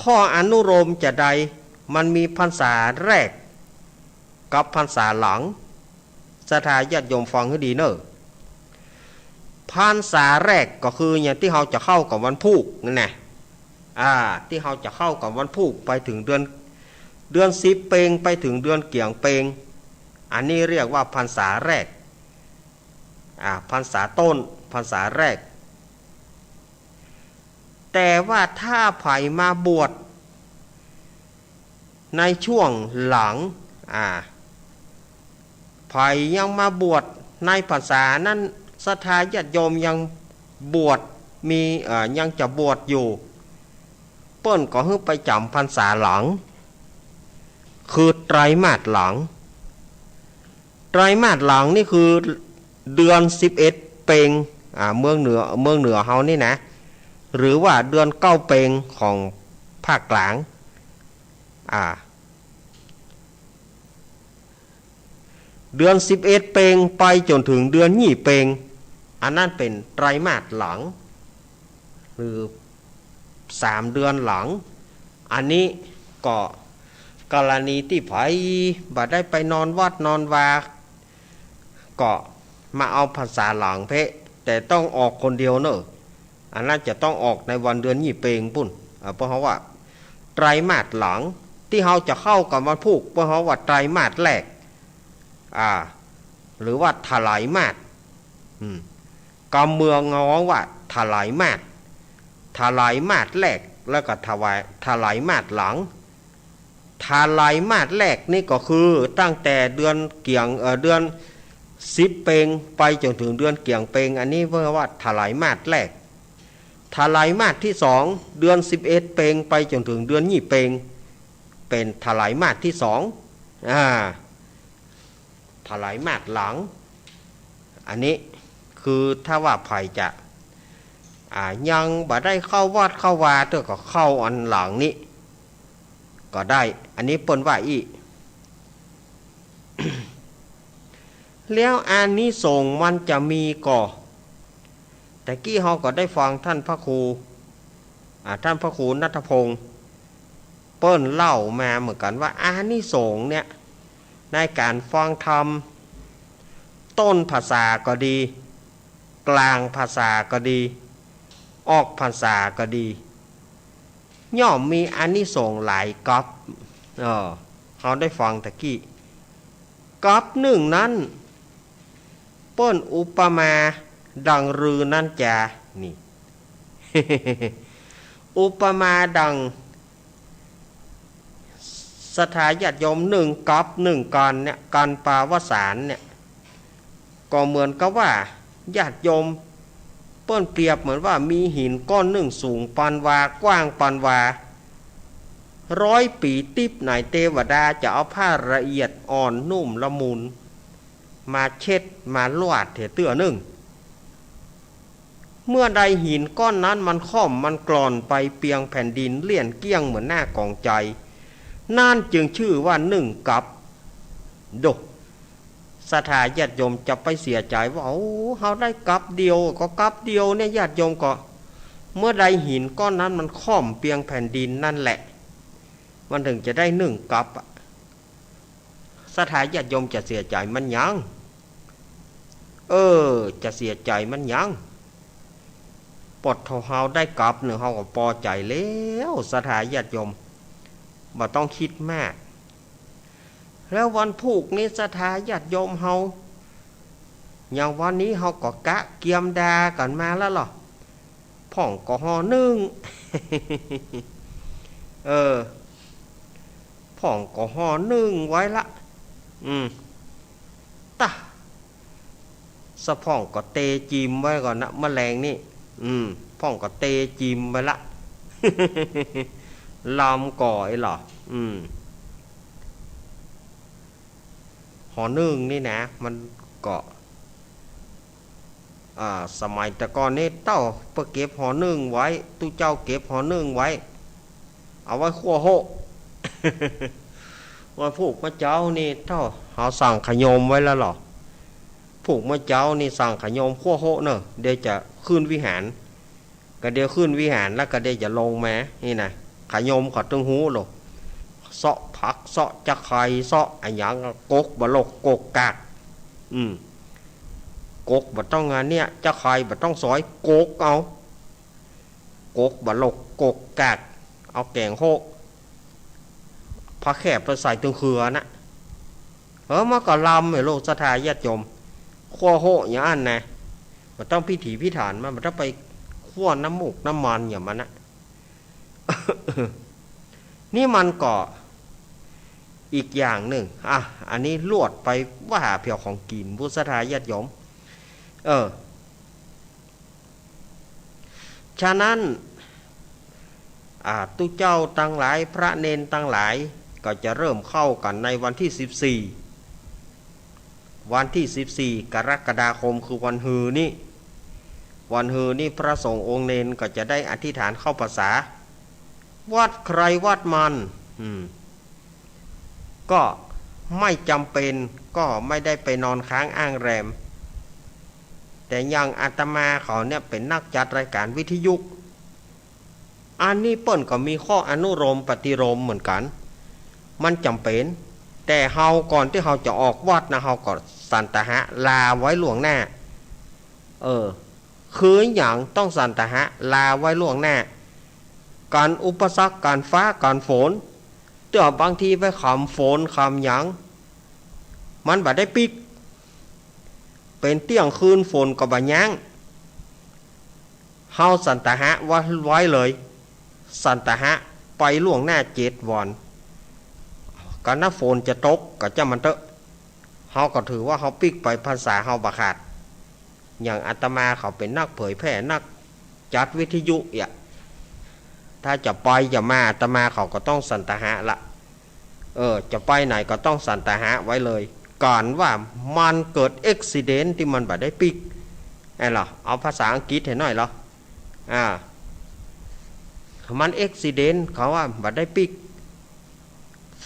Speaker 1: ข้ออนุโลมจะใดมันมีพรรษาแรกกับพรรษาหลังศรัทธาญาติโยมฟังให้ดีเนอะพรรษาแรกก็คืออย่างที่เราจะเข้ากับวันพุธนั่นแหละที่เราจะเข้ากับวันพุธไปถึงเดือน10เปงไปถึงเดือนเกี่ยงเปงอันนี้เรียกว่าพรรษาแรกพรรษาต้นพรรษาแรกแต่ว่าถ้าไผมาบวชในช่วงหลังไผยังมาบวชในพรรษานั้นศรัทธาญาติโยมยังบวชมียังจะบวชอยู่ เปิ้นก็ฮึไปจำพรรษาหลังคือไตรมาสหลังไตรมาสหลังนี่คือเดือน11เพ็งเมืองเหนือเฮานี่นะหรือว่าเดือน9เพ็งของภาคกลางเดือน11เพ็งไปจนถึงเดือน2เพ็งอันนั้นเป็นไตรมาสหลังหรือ3เดือนหลังอันนี้ก็กรณีที่ไผบ่ได้ไปนอนวัดนอนวาก็มาเอาภาษาหลังเพะแต่ต้องออกคนเดียวเนอะอันนั้นจะต้องออกในวันเดือน2เพ็งปุ่นเพราะว่าไตรมาสหลังที่เราจะเข้ากับวันพุธเพราะว่าไตรมาสแรกหรือว่าถลายมาสกำเมืองง้องว่าถลายมาสถลายมาสแรกแล้วก็ถลายมาสหลังถลายมาสแรกนี่ก็คือตั้งแต่เดือนเกี่ยงเดือน10เพ็งไปจนถึงเดือนเกี่ยงเพ็งอันนี้เรียกว่าถลายมาสแรกถลายมาสที่2เดือน11เพ็งไปจนถึงเดือน2เพ็งเป็นถลายมาสที่2ถลายมาสหลังอันนี้คือถ้าว่าไผจะยังบ่ได้เข้าวัดเข้าวาเตอก็เข้าอันหลังนี้ก็ได้อันนี้เปิ้นว่าอี แล้วอานิสงส์มันจะมีก่อแต่กี้เฮาก็ได้ฟังท่านพระครูณัฐพงศ์เปิ้นเล่ามาเหมือนกันว่าอานิสงส์เนี่ยในการฟังธรรมต้นภาษาก็ดีกลางภาษาก็ดีออกภาษาก็ดีย่อมมีอานิสงส์หลายก๊อบเขาได้ฟังตะกี้ก๊อบหนึ่งนั้นเปิ้นอุปมาดังรือนั่นจานี่ อุปมาดังสถาญาติโยม1ก๊อบ1กรเนี่ยการปาวสารเนี่ยก็เหมือนกับว่าญาติโยมเปิ้นเปรียบเหมือนว่ามีหินก้อนหนึ่งสูงปานวากว้างปานวา100 ปีติบไหนเทวดาจะเอาผ้าละเอียดอ่อนนุ่มละมุนมาเช็ดมาลวดเถเตื้อหนึ่งเมื่อใดหินก้อนนั้นมันค่อมมันกร่อนไปเปียงแผ่นดินเลี่ยนเกี้ยงเหมือนหน้ากองใจนั่นจึงชื่อว่า1กับดกสถาญาติโยมจะไปเสียใจว่าเขาได้กับเดียวก็กับเดียวเนี่ยญาติโยมก็เมื่อใดหินก้อนนั้นมันค่อมเปียงแผ่นดินนั่นแหละมันถึงจะได้1กับสถาญาติโยมจะเสียใจมันยังจะเสียใจมันยังปลดเฮาได้กับหนึ่งเฮาก็พอใจแล้วสถาญาติโยมบ่ต้องคิดมากแล้ววันพุธนี้สถาญาติโยมเฮาอย่างวันนี้เฮาก็กะเกียมดากันมาแล้วหรอพ่องก็ห่อนึ่ง พ่องก็ห่อนึ่งไว้ละตะสะพ่องก็เตจิมไว้ก่อนนะแมลงนี่พ่องก็เตจิมไว้ละ ลำก่อยหรอหอนึ่งนี่นะมันก็สมัยแต่ก่อนนี่เต้าไปเก็บหอนึ่งไว้ตู้เจ้าเก็บหอนึ่งไว้เอาไว้คั่วโห ว่าพวกพระเจ้านี่เท่าเขาสั่งขยมไว้แล้วหรอพวกพระเจ้านี่สั่งขยมคั่วโหเนอะเดี๋ยวจะขึ้นวิหารก็เดี๋ยวขึ้นวิหารแล้วก็เดี๋ยวจะลงมานี่นะขยมขอตึงหูหรอเสาะผักเสาะจะไข่เสาะอันยังกกบะลกกกกากกกบะต้องงานเนี้ยจะไข่บะต้องซอยกกเอากกบะลกกกกากเอาแกงโหพระแคบไปใส่ตึงเขือนะมาก็ลำไอ้โลกสถาญาติโยมขั้วโหอย่างนั้นนะมันต้องพิถีพิถันมันต้องไปขั้วน้ำมูกน้ำมันอย่างมันนะ นี่มันก็อีกอย่างหนึ่งอันนี้ลวดไปว่าเพียวของกินพุทธทาญาติโยมฉะนั้น ตุเจ้าตั้งหลายพระเนนตั้งหลายก็จะเริ่มเข้ากันในวันที่14วันที่14กรกฎาคมคือวันฮือนี่วันฮือนี่พระสงฆ์องค์เนนก็จะได้อธิษฐานเข้าภาษาวัดใครวัดมันก็ไม่จำเป็นก็ไม่ได้ไปนอนค้างอ้างแรมแต่อย่างอาตมาเขาเนี่ยเป็นนักจัดรายการวิทยุอันนี้เปิ้นก็มีข้ออนุโลมปฏิโลมเหมือนกันมันจำเป็นแต่เฮาก่อนที่เฮาจะออกวัดนะเฮาก็สันตหะลาไว้ล่วงหน้าคืออย่างต้องสันตหะลาไว้ล่วงหน้าการอุปสรรคการฟ้าการฝนเดี๋ยวบางทีไปคำฝนคำหยังมันบ่ได้ปิกเป็นเตี้ยงคืนฝนก็บ่ยั้งเฮาสันตหะไว้เลยสันตหะไปล่วงหน้า7 วันกันน้าฝนจะตกก็จะมันเตอะเฮาก็ถือว่าเฮาปิกไปภาษาเฮาบ่ขาดอย่างอาตมาเขาเป็นนักเผยแพร่นักจัดวิทยุถ้าจะไปจะมาอาตมาเขาก็ต้องสันตหะละจะไปไหนก็ต้องสันตหะไว้เลยก่อนว่ามันเกิดอุบัติเหตุที่มันบ่ได้ปิกไอ้ล่ะเอาภาษาอังกฤษให้หน่อยเหรอมันอุบัติเหตุเขาว่าบ่ได้ปิก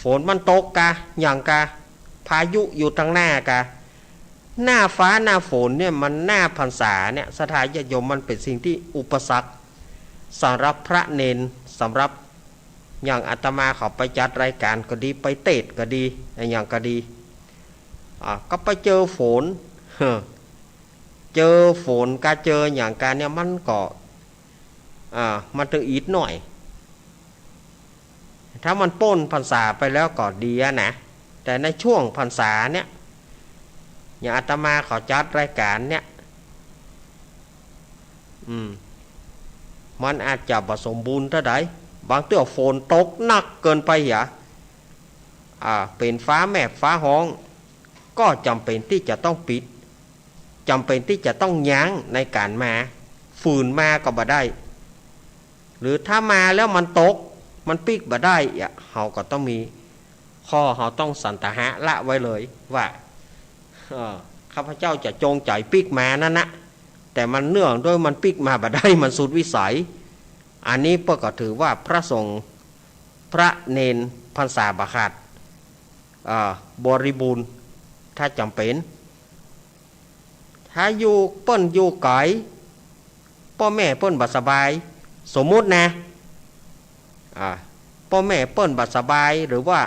Speaker 1: ฝนมันตกกะอย่างกะพายุอยู่ทางหน้ากะหน้าฟ้าหน้าฝนเนี่ยมันหน้าพรรษาเนี่ยสถานญาติโยมมันเป็นสิ่งที่อุปสรรคสำหรับพระเนนสำหรับอย่างอาตมาเขาไปจัดรายการก็ดีไปเทศก็ดีอย่างก็ดีก็ไปเจอฝนเจอฝนก็เจออย่างการเนี่ยมันก็มันจะอีดหน่อยถ้ามันป้นพรรษาไปแล้วก็ดีนะแต่ในช่วงพรรษาเนี่ยอย่างอาตมาเขาจัดรายการเนี่ยมันอาจจะผสมบูรณ์เท่าใดบางเตื้อฝนตกหนักเกินไปเป็นฟ้าแมบฟ้าห้องก็จำเป็นที่จะต้องปิดจำเป็นที่จะต้องยั้งในการมาฝืนมาก็บ่ได้หรือถ้ามาแล้วมันตกมันปิกบ่ได้เขาก็ต้องมีข้อเขาต้องสันตหะละไว้เลยว่าข้าพเจ้าจะจงใจปิกมานั่นนะแต่มันเนื่องด้วยมันปิกมาบ่ได้มันสุดวิสัยอันนี้เพื่อก็ถือว่าพระสงฆ์พระเนนพรรษาบ่ขาดบริบูรณ์ถ้าจำเป็นถ้าอยู่เปิ้นอยู่ไกลพ่อแม่เปิ้นบ่สบายสมมุตินะพ่อแม่เปิ้นบ่สบายหรือว่า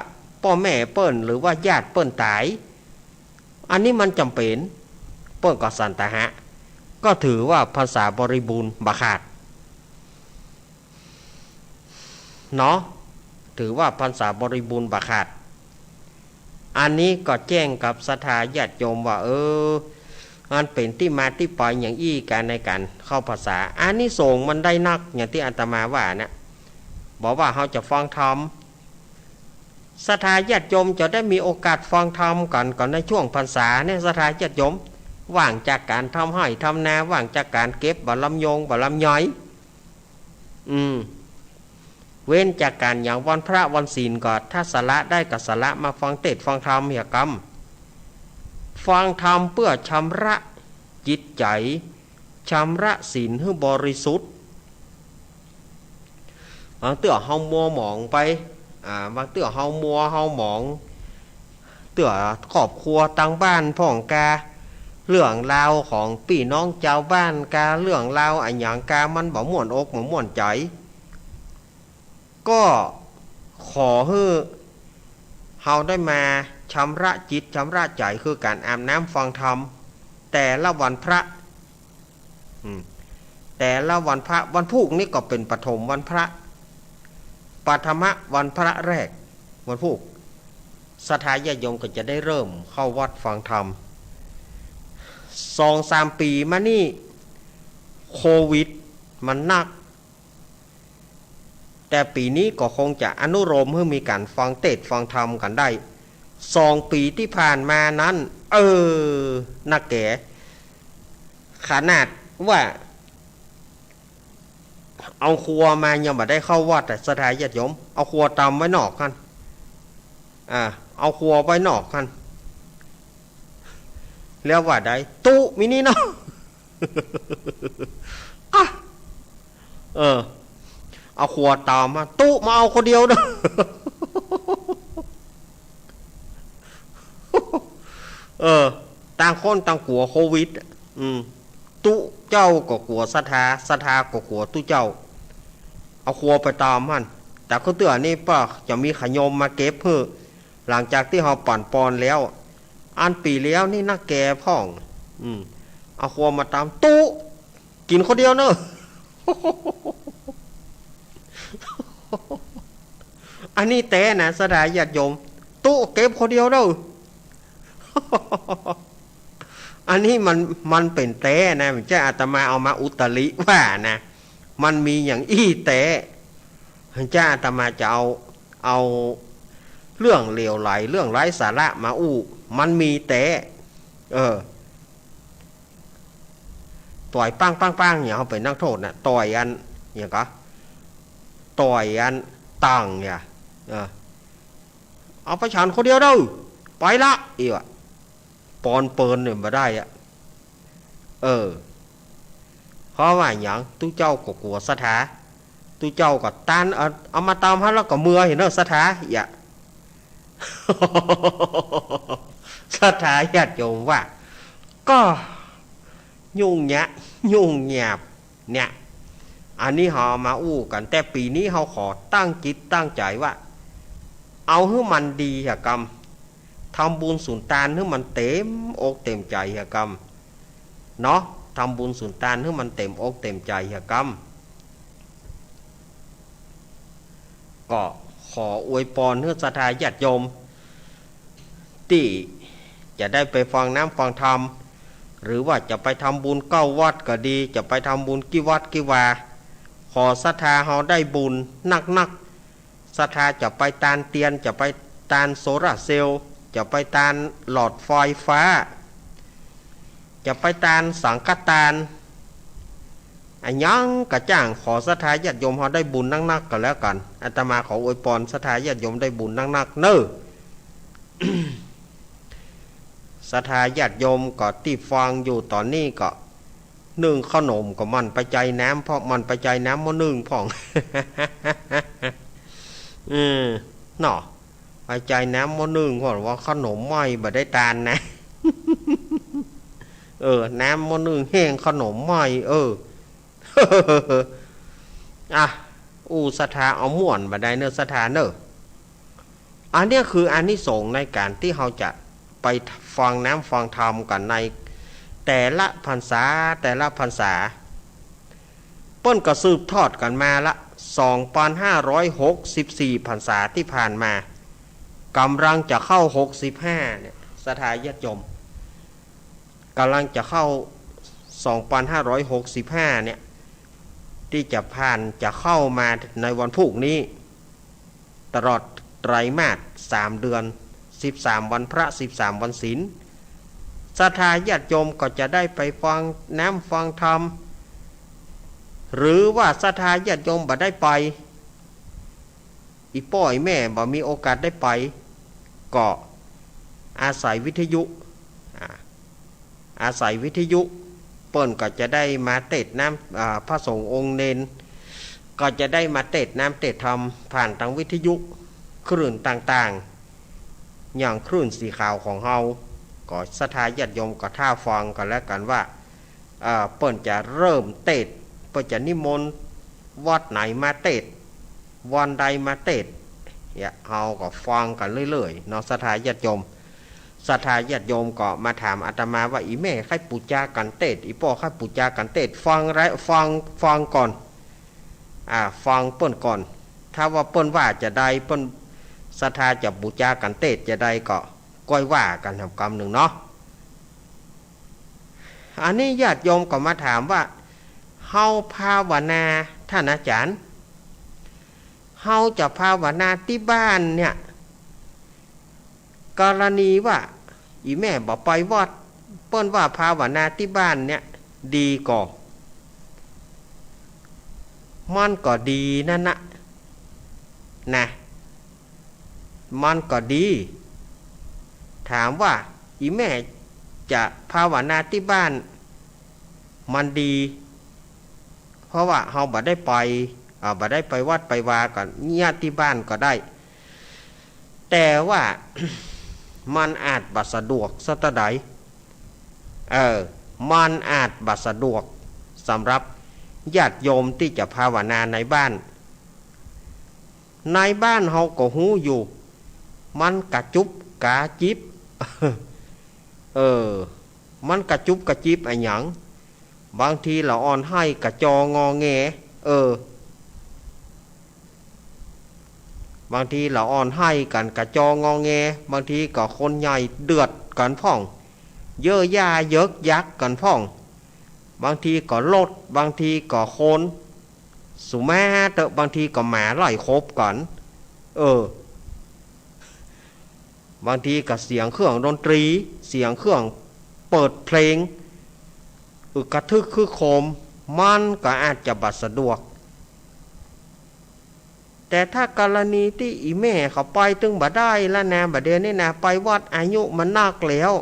Speaker 1: พ่อแม่เปิ้นหรือว่าญาติเปิ้นตายอันนี้มันจำเป็นเปิ้นก็สันตหะก็ถือว่าภาษาบริบูรณ์บ่ขาดเนาะถือว่าภาษาบริบูรณ์บ่ขาดอันนี้ก็แจ้งกับศรัทธาญาติโยมว่ามันเป็นที่มาที่ไปอย่างอี้การในการเข้าภาษาอันนี้ส่งมันได้นักอย่างที่อาตมาว่านะบอกว่าเขาจะฟังธรรมศรัทธาญาติโยมจะได้มีโอกาสฟังธรรมก่อนในช่วงพรรษาเนี่ยศรัทธาญาติโยมว่างจากการทำไร่ทำนาว่างจากการเก็บบะลำยงบะลำย้อยเว้นจากการอย่างวันพระวันศีลก่อนถ้าสละได้กับสละมาฟังเทศน์ฟังธรรมเหี่ยกรรมฟังธรรมเพื่อชำระจิตใจชำระศีลให้บริสุทธิ์บางเตื้อเฮามัวหมองไปบางเตื้อเฮามัวเฮาหมองเตื้อครอบครัวตั้งบ้านพ่องกาเรื่องราวของพี่น้องเจ้าบ้านกาเรื่องราวอันหยังกามันบ่ม่วนอกบ่ม่วนใจก็ขอให้เฮาได้มาชำระจิตชำระใจคือการอาบน้ำฟังธรรมแต่ละวันพระแต่ละวันพระวันพุธนี่ก็เป็นปฐมวันพระปฐมวันพระแรกวันพุธศรัทธาญาติโยมก็จะได้เริ่มเข้าวัดฟังธรรม2-3 ปีมานี่โควิดมันหนักแต่ปีนี้ก็คงจะอนุโลมให้มีการฟังเทศน์ฟังธรรมกันได้2 ปีที่ผ่านมานั้นนักแก่ขนาดว่า เอาครัวมายังบ่ได้เข้าวัดแต่สถานญาติโยมเอาครัวตำไว้นอกกันเอาครัวไว้นอกกันแล้วว่าได้ตู้มินี่เนาะ อ่ะเอาครัวตามมาตู้มาเอาคนเดียวเด้อ ต่างคนต่างกลัวโควิดตู้เจ้าก็กลัวศรัทธาก็กลัวตู้เจ้าเอาครัวไปตามมันแต่เขาเตือนนี่ป่ะจะมีขยมมาเก็บเพื่อหลังจากที่เขาปั่นปอนแล้วอันปีแล้วนี่นักแก่พ่องเอาครัวมาตามตู้กินคนเดียวเนอะ อันนี้แต่นะสดายญาติโยมตู้เก็บคนเดียวเนอะ อันนี้มันเป็นแต่นะมันจะอาตมาเอามาอุตริว่านะมันมีอย่างอี้แต่จะอาตมาจะเอาเรื่องเลวไหลเรื่องไร้สาระมาอู้มันมีแต่ต่อยปังเนี่ยเขาเป็นนักโทษนะต่อยอันอย่างก็ต่อยอันตังเนี่ยเอาไปฉันคนเดียวเด้อไปละอีกอ่ะปอนเปินเนี่ยมาได้อ่ะเพราะว่าอย่างตู้เจ้าก็กลัวสถาตู้เจ้าก็ต้านเอามาตามให้แล้วก็มือเห็นเนอะสถาอย่า สถาญาติโยมว่าก็ยุ่งหยาบเนี่ยอันนี้เขามาอู้กันแต่ปีนี้เขาขอตั้งจิตตั้งใจว่าเอาให้มันดีอะกรรมทำบุญสุนทานให้มันเต็มอกเต็มใจอะกรรมเนาะทำบุญสุนทานให้มันเต็มอกเต็มใจอะกรรมก็ขออวยพรให้ศรัทธาญาติโยมที่จะได้ไปฟังน้ำฟังธรรมหรือว่าจะไปทำบุญ9 วัดก็ดีจะไปทำบุญกี่วัดกี่วาขอศรัทธาเขาได้บุญนักศรัทธาจะไปตานเตียนจะไปตานโซลาร์เซลล์จะไปตานหลอดไฟฟ้าจะไปตานสังฆทานอันยังกระจ่างขอศรัทธาญาติโยมเขาได้บุญนักก็แล้วกันอาตมาขออวยพรศรัทธาญาติโยมได้บุญนักเน้อ ศรัทธาญาติโยมก็ที่ฟังอยู่ตอนนี้ก็นึ่งขนมก็มันไปใจน้ำเพราะมันไปใจน้ำมันนึ่งพ่อง เนาะไปใจน้ำมันนึ่งเพราะว่าขนมไม่บ่ได้ตานนะ น้ำมันนึ่งแห้งขนมไม่อ่ะศรัทธาเอาม่วนบ่ได้เนอะศรัทธาเนอะอันนี้คืออานิสงส์ในการที่เราจะไปฟังน้ำฟังธรรมกันในแต่ละพรรษาเปิ้นก็สืบทอดกันมาละ 2,564 พรรษาที่ผ่านมากำลังจะเข้า65เนี่ยศรัทธาญาติโยมกำลังจะเข้า 2,565 เนี่ยที่จะผ่านจะเข้ามาในวันพรุ่งนี้ตลอดไตรมาส3 เดือน13 วันพระ13 วันศีลศรัทธาญาติโยมก็จะได้ไปฟังน้ำฟังธรรมหรือว่าศรัทธาญาติโยมบ่ได้ไปอีป้อยแม่บ่มีโอกาสได้ไปก็อาศัยวิทยุเปิ้นก็จะได้มาเทศน้ำพระสงฆ์องค์เนนก็จะได้มาเทศน้ำเทศธรรมผ่านทางวิทยุคลื่นต่างๆอย่างคลื่นสีขาวของเฮาก็ศรัทธาญาติโยมก็ท่าฟังกันแล้วกันว่าเปิ้นจะเริ่มเทศเปิ้นจะนิมนต์วัดไหนมาเทศวันใดมาเทศเฮาก็ฟังกันเรื่อยๆเนาะศรัทธาญาติโยมก็มาถามอาตมาว่าอีแม่ใครปูจากันเทศอีพ่อใครปูจากันเทศฟังก่อนฟังเปิ้นก่อนถ้าว่าเปิ้นว่าจะได้เปิ้นศรัทธาจะบูชากันเทศจะได้ก็ก้อยว่ากันทำกรรมหนึ่งเนาะอันนี้ญาติโยมก็มาถามว่าเฮาภาวนาท่านอาจารย์เฮาจะภาวนาที่บ้านเนี่ยกรณีว่าอีแม่บอกไปวัดเปิ้นว่าภาวนาที่บ้านเนี่ยดีก่อ มันก็ดีนั่นนะมันก็ดีถามว่าอีแม่จะภาวนาที่บ้านมันดีเพราะว่าเราบ่ได้ไปวัดไปวากันเงียที่บ้านก็ได้แต่ว่า มันอาจบ่สะดวกสักใดมันอาจบ่สะดวกสำหรับญาติโยมที่จะภาวนาในบ้านเราก็หูอยู่มันกระจุบกระจิบ มันกระจุบกระจิบอะไรหยังบางทีเราอ่อนให้กระจองอแงบางทีเราอ่อนให้กันกระจองอแงบางทีก็คนใหญ่เดือดกันพ่องเยอะย่าเยิกยักกันพ่องบางทีก็ลดบางทีก็โคนสุแม่เตอะบางทีก็หมาไล่คบกันบางทีก็เสียงเครื่องดนตรีเสียงเครื่องเปิดเพลงกระทึกคือโคมมันก็อาจจะบัดสะดวกแต่ถ้ากรณีที่อีแม่เขาไปตึงบ่ได้แล้วนะบ่เดือนนี่นะไปวัดอายุมันนักแล้ว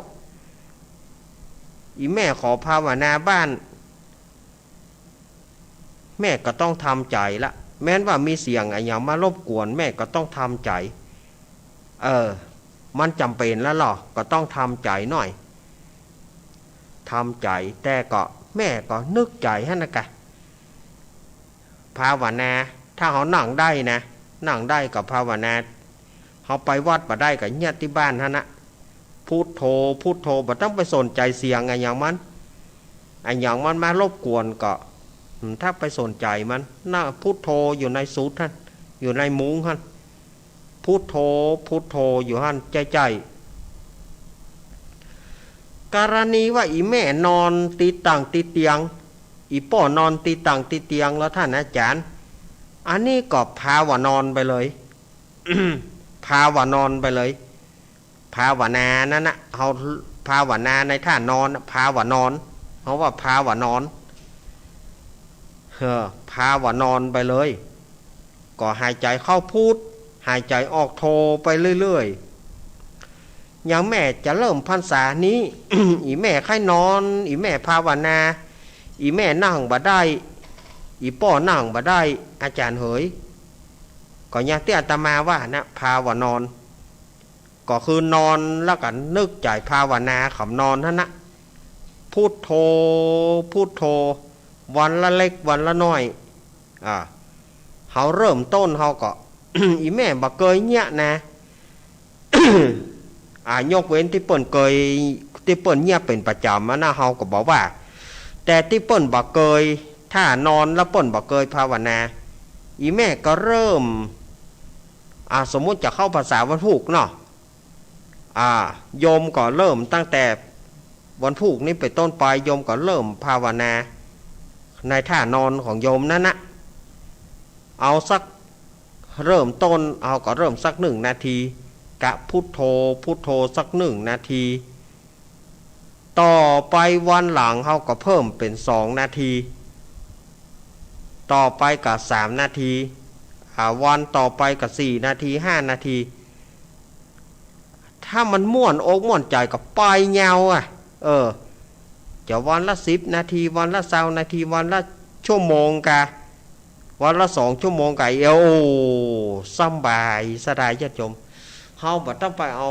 Speaker 1: อีแม่ขอภาวนาบ้านแม่ก็ต้องทำใจละแม้นว่ามีเสียงอะไรอย่างมารบกวนแม่ก็ต้องทำใจมันจำเป็นแล้วหรอก็ต้องทำใจหน่อยทำใจแต่ก็แม่ก็นึกใจให้นะกะภาวนาถ้าเขานั่งได้นะนั่งได้กับภาวนาเขาไปวัดมาได้กับเงียบที่บ้านฮะนะพุทโธพุทโธบ่ต้องไปสนใจเสียงอะไรอย่างมันมารบกวนก็ถ้าไปสนใจมันน่าพุทโธอยู่ในสูตรท่านอยู่ในมุ้งท่านพุทโธพุทโธอยู่ท่านใจกรณีว่าอีแม่นอนตีต่างตีเตียงอีป่อนอนตีต่างตีเตียงแล้วท่านอาจารย์อันนี้ก็ภาวนอนไปเลย ภาวนอนไปเลยภาวนานั่นนะเขาภาวนาในท่านอนภาวนอนเขาว่าภาวนอนภาวนอนไปเลยก็หายใจเข้าพุทหายใจออกโทไปเรื่อยๆอย่างแม่จะเริ่มพรรษานี้ อีแม่ค่อยนอนอีแม่ภาวนาอีแม่นั่งบ่ได้อีป้อนั่งบ่ได้อาจารย์เหยก็อย่างที่อาตมาว่านะภาวนอนก็คือนอนแล้วก็นึกใจภาวนาขำนอนท่านนะพุทโธพุทโธวันละเล็กวันละน้อยเขาเริ่มต้นเขาก็ อีแม่บ่เคยเนี่ยนะ ยกเว้นที่เปิ้นเคยที่เปิ้นเนี่ยเป็นประจำนะเขาก็บอกว่าแต่ที่เปิ้นบ่เคยถ้านอนแล้วเปิ้นบ่เคยภาวนาอีแม่ก็เริ่มสมมุติจะเข้าภาษาวันพุธเนาะโยมก็เริ่มตั้งแต่วันพุธนี้ไปต้นไปโยมก็เริ่มภาวนาในท่านอนของโยมนั่นนะเอาสักเริ่มต้นเอาก็เริ่มสัก1 นาทีกะพุทโธพุทโธสัก1 นาทีต่อไปวันหลังเขาก็เพิ่มเป็น2 นาทีต่อไปกับ3 นาทีวันต่อไปกับ4 นาที5 นาทีถ้ามันม่วนอกม่วนใจกับไปเงาจะวันละ10 นาทีวันละ20 นาทีวันละชั่วโมงกะวันละ2 ชั่วโมงกะสบายสบายญาติโยมเฮาบ่ต้องไปเอา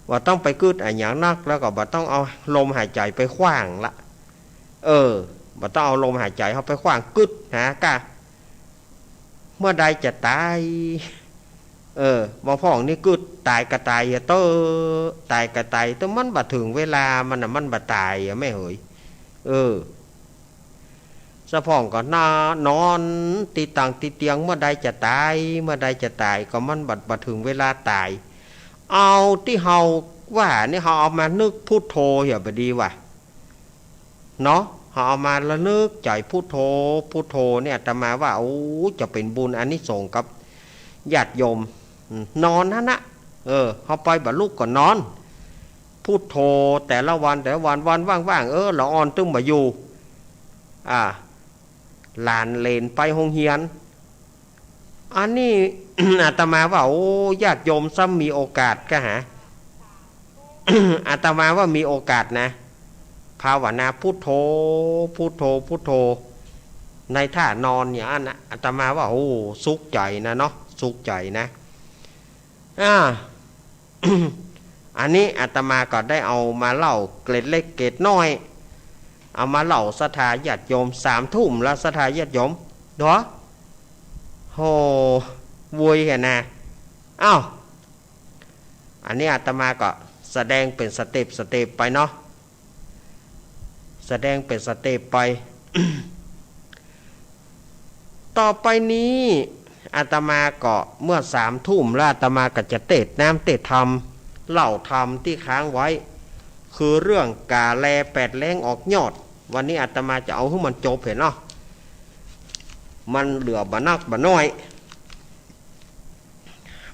Speaker 1: ว่าต้องไปกึดอย่างนักแล้วก็บ่ต้องเอาลมหายใจไปขว้างละบ่ต้องเอาลมหายใจเขาไปขว้างกึดกะเมื่อใดจะตายบ่พ้องนี่กึดตายก็ตายตายก็ตายแต่มันบ่ถึงเวลามันบ่ตายไม่เหยสะพ้องก็นอนตีต่างตีเตียงเมื่อใดจะตายเมื่อใดจะตายก็มันบ่ถึงเวลาตายเอาที่เฮาว่านี่เฮาเอามานึกพุทโธอย่าบ่ดีว่ะเนาะเฮาเอามาระลึกใจพุทโธพุทโธเนี่ยอาตมาว่าจะเป็นบุญอานิสงส์กับญาติโยมนอนนะเฮาไปบรรลุก็นอนพุทโธแต่ละวันว่างๆเราอ่อนตึ้งมาอยู่ หลานเลนไปโรงเรียนอันนี้ อาตมาว่าโอ้ญาติโยมซ้ำมีโอกาสก็หา อาตมาว่ามีโอกาสนะภาวนาพุทโธพุทโธพุทโธในท่านอนอย่างนั้นนะอาตมาว่าโอ้สุขใจนะเนาะสุขใจนะอ่า อันนี้อาตมาก็ได้เอามาเล่าเกร็ดเล็กเกร็ดน้อยเอามาเล่าศรัทธาญาติโยม3 ทุ่มแล้วศรัทธาญาติโยมเนาะโหวุยแค่นะอ้าวอันนี้อาตมาก็แสดงเป็นสเต็ปไปเนาะแสดงเป็นสเต็ปไป ต่อไปนี้อาตมาก็เมื่อ3 ทุ่มแล้วอาตมาก็จะเตะน้ำเตะธรรมเล่าธรรมที่ค้างไว้คือเรื่องกาแล8 แรงออกยอดวันนี้อาตมาจะเอาให้มันจบเห็นเนาะมันเหลือบะนักบะน้อย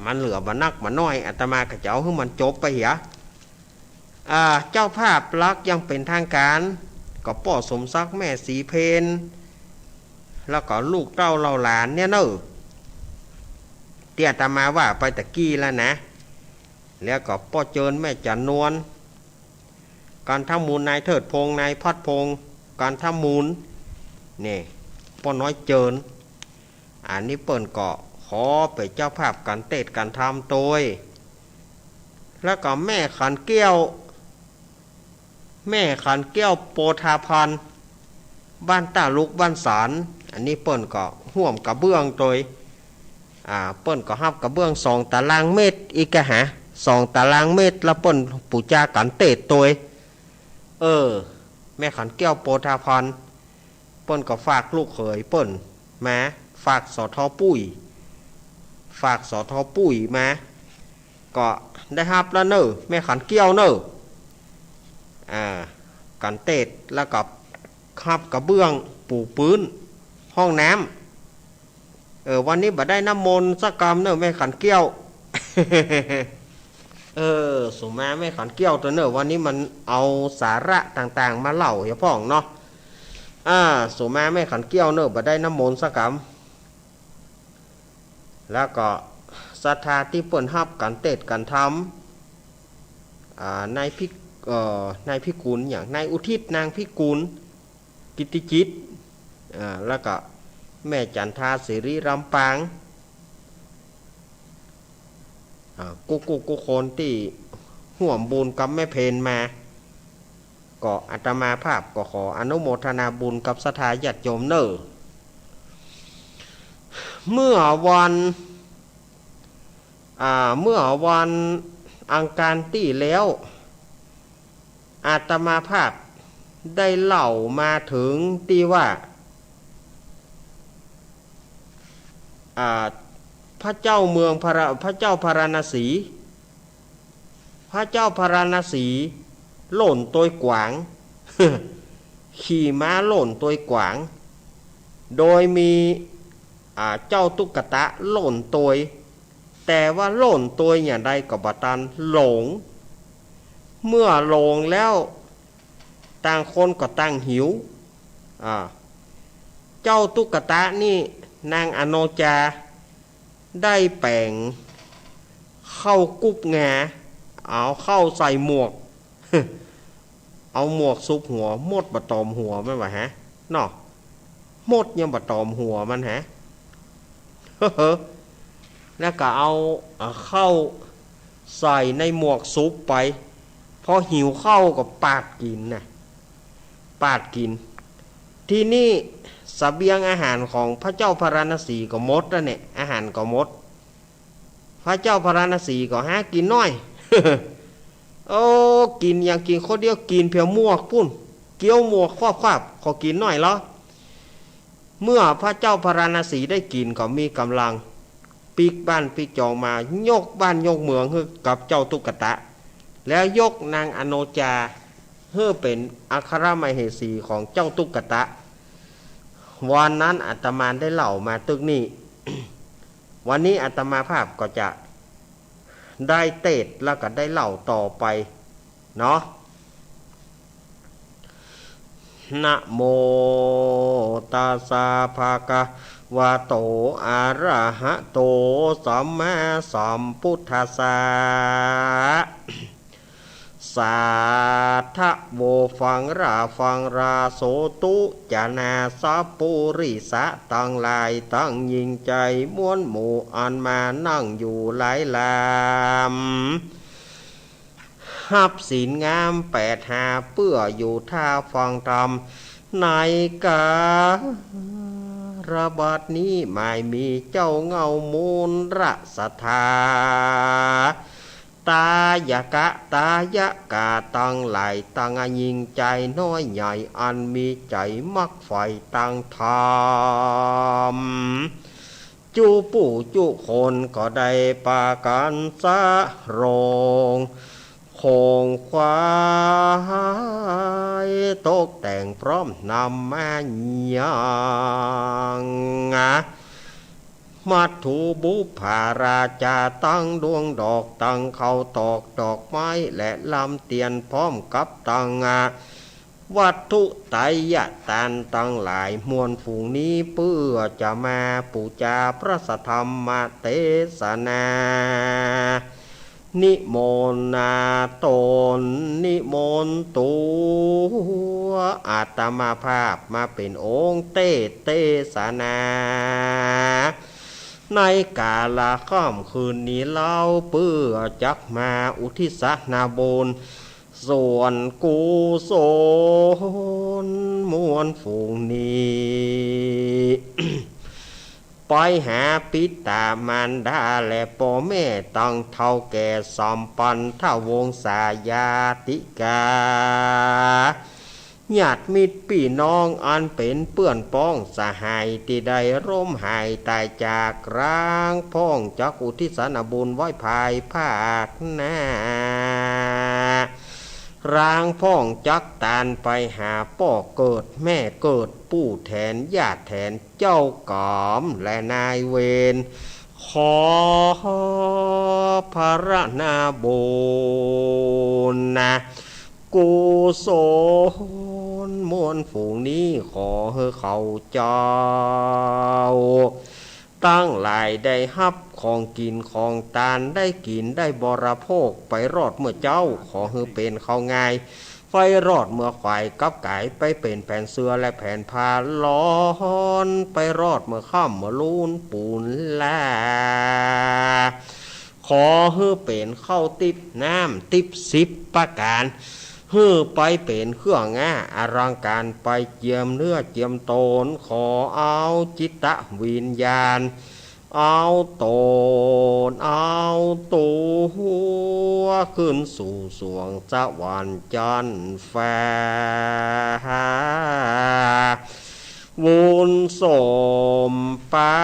Speaker 1: มันเหลือบะนักบะน้อยอาตมาก็จะเอาให้มันจบไปเหียเจ้าภาพลักษ์ยังเป็นทางการก็ป่อสมศักดิ์แม่สีเพนแล้วก็ลูกเต้าเราหลานเนี่ยเนอะเตี้ยตามาว่าไปตะกี้แล้วนะแล้วก็ป่อเจิญแม่จันนวลการทำมูลนายเถิดพงนายพัดพงการทำมูลนี่ป่อน้อยเจิญอันนี้เปิ่นก็ขอไปเจ้าภาพการเตะการทำโดยแล้วก็แม่ขันเกี้ยวโปธาพันธ์บ้านตาลุกบ้านสารอันนี้เปิ้นก็ห่วมกระเบื้องโดยเปิ้นก็ฮับกระเบื้อง2 ตารางเมตรอีกกะหา2 ตารางเมตรแล้วเปิ้นปูจากันเตะโดยแม่ขันแก้วโปธาพันธ์เปิ้นก็ฝากลูกเขยเปิ้นมาฝากสทปุ้ยมาก็ได้ฮับแล้วเนอะแม่ขันเกี้ยวเนอะกันเตะแล้วก็ขับกระเบื้องปูพื้นห้องน้ำวันนี้บ่ได้น้ำมนต์สักกรรมเนอะแม่ขันเกี้ยว สุมาแม่ขันเกี้ยวตัวเนอะวันนี้มันเอาสาระต่างๆมาเล่าอย่าพ้องเนาะสุมาแม่ขันเกี้ยวเนอะบ่ได้น้ำมนต์สักกรรมแล้วก็ศรัทธาที่เปิ้นฮับกันเตะกันทำนายพิกุลอย่างนายอุทิศนางพิกุลกิติจิตแล้วก็แม่จันทาสิริรำปางกุคนที่ห่วมบุญกับแม่เพนมาก็อาตมาภาพก็ขออนุโมทนาบุญกับศรัทธาญาติโยมเนอเมื่อวันอังคารที่แล้วอาตมาภาพได้เล่ามาถึงที่ว่าพระเจ้าเมืองพระเจ้าพาราณสีหล่นตัวกวาง ขี่ม้าหล่นตัวกวางโดยมีเจ้าตุ๊กตาหล่นตัวแต่ว่าหล่นตัวอย่างใดก็บ่ตันหลงเมื่อหลงแล้วต่างคนก็ต่างหิวเจ้าตุ๊กตานี่นางอโนจาได้แปลงเข้ากุบงาเอาเข้าใส่หมวก เอาหมวกซุบหัวมดบะตอมหัวมันวะฮะเนาะมดยังบะตอมหัวมันฮะ แล้วก็เอาเข้าใส่ในหมวกซุปไปพอหิวเข้าก็ปาดกินที่นี่เสบียงอาหารของพระเจ้าพาราณสีก็หมดแล้วเนี่ยอาหารก็หมดพระเจ้าพาราณสีก็หากินน้อย โอ้กินอย่างกินคนเดียวกินเพียงหมวกพุ่นเกี้ยวหมวกครอบขอกินน้อยแล้วเมื่อพระเจ้าพาราณสีได้กินก็มีกำลังปีกบ้านปีกจองมายกบ้านยกเมืองให้กับเจ้าตุ๊กตาแล้วยกนางอโนจาเพื่อเป็นอัครมเหสีของเจ้าตุ๊กตาวันนั้นอาตมาได้เล่ามาตึกนี้ วันนี้อาตมาภาพก็จะได้เตศแล้วก็ได้เล่าต่อไปเนาะ นะโมตัสสะภะคะวะโตอะระหะโตสัมมาสัมพุทธัสสะสาธะโวฟังราโสตุจานาสัพปุริสะตั้งหลายตั้งยิ่งใจม้วนหมู่อันมานั่งอยู่หลายลามหับศีลงาม8 หาเพื่ออยู่ท่าฟังธรรมในการะบัดนี้ไม่มีเจ้าเงามูลรัศธาตายกะตายกาตั้งหลายตั้งยิ่งใจน้อยใหญ่อันมีใจมักไฟตั้งธรรมจูปู่จูคนก็ได้ปากันสะโรงคงควายตกแต่งพร้อมนำมาอย่างมัตถุบุพาราชาตั้งดวงดอกตั้งเขาตอกดอกไม้และลำเตียนพร้อมกับตั้งวัตถุไตรยทานตั้งหลายมวลฝูงนี้เพื่อจะมาปูชาพระสัทธรรมเทศนานิมนต์ตนนิมนต์ตัวอาตมาภาพมาเป็นองค์เทศนาในกาลค่ำคืนนี้เล่าเพื่อจักมาอุทิศนาบุญส่วนกุศลมวลฝูงนี้ ไปหาปิตามารดาและพ่อแม่ตั้งเท่าแก่สัมปันทวงศายาติกาญาติมิตรพี่น้องอันเป็นเปื้อนป้องสหายที่ได้ร่มหายตายจากร่างพ้องจักอุทิศนาบุญไว้ภายภาคหน้าร่างพ้องจักตานไปหาพ่อเกิดแม่เกิดปู่แทนญาติแทนเจ้ากอมและนายเวรขอพระนาบุญนะกุศลมวลฝูงนี้ขอให้เขาเจ้าตั้งหลายได้ฮับของกินของตานได้กินได้บริโภคไปรอดเมื่อเจ้าขอให้เป็นเขาง่ายไฟรอดเมื่อควายกับไก่ไปเป็นแผ่นเสือและแผ่นผ้าล้อนไปรอดเมื่อข้ามเมื่อลูนปูนลาขอให้เป็นเข้าติบน้ำติบ10 ประการเฮือไปเป็นเครื่องง่าอลังการไปเจียมเนื้อเจียมโตนขอเอาจิตวิญญาณเอาโตนเอาตัวขึ้นสู่สวงสวรรค์จันทร์ฟ้าวุญสมปา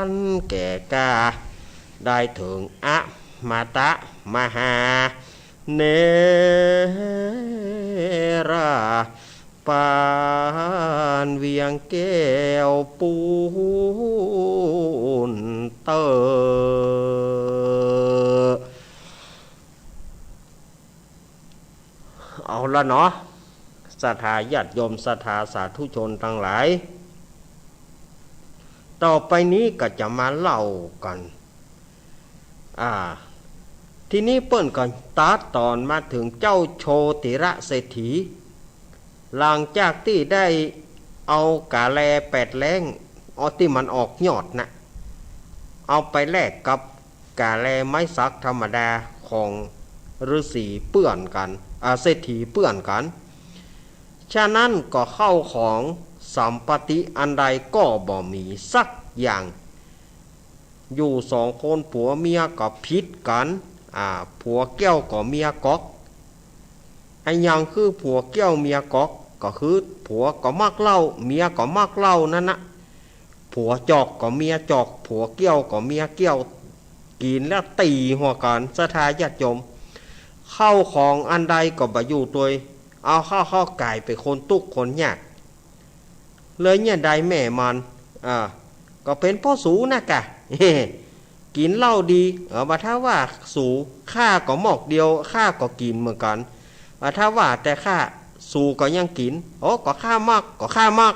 Speaker 1: นแก่กาได้ถึงอะมาตะมหาเนราปานเวียงแก้วปูนเตอเอาละเนาะศรัทธาญาติโยมศรัทธาสาธุชนทั้งหลายต่อไปนี้ก็จะมาเล่ากันทีนี้เปิ้นก่อนตัดตอนมาถึงเจ้าโชติระเศรษฐีหลังจากที่ได้เอากาแล8 แล้งที่มันออกยอดนะเอาไปแลกกับกาแลไม้สักธรรมดาของฤาษีเปื้อนกันเศรษฐีเปื้อนกันฉะนั้นก็เข้าของสัมปติอันใดก็บ่มีสักอย่างอยู่2 คนผัวเมียก็ผิดกันผัวแก้วก็เมียก๊อกไอ้ยังคือผัวแก้วเมียก๊อกก็คือผัวก็มักเหล้าเมียก็มักเหล้านั่นนะผัวจอกก็เมียจอกผัวแก้วก็เมียแก้วกินแล้วตีหัวกันศรัทธาญาติโยมเข้าของอันใดก็บ่อยู่ตัวเอาเข้ากลายไปคนทุกข์คนยากเลยเนี่ยใดแม่มันก็เป็นพ่อสูนะกะ กินเหล้าดีมาถ้าว่าสูข้าก็หมอกเดียวข้าก็กินเหมือนกันถ้าว่าแต่ข้า สู่ก็ยังกินโอ้ก็ข้ามากก็ข้ามาก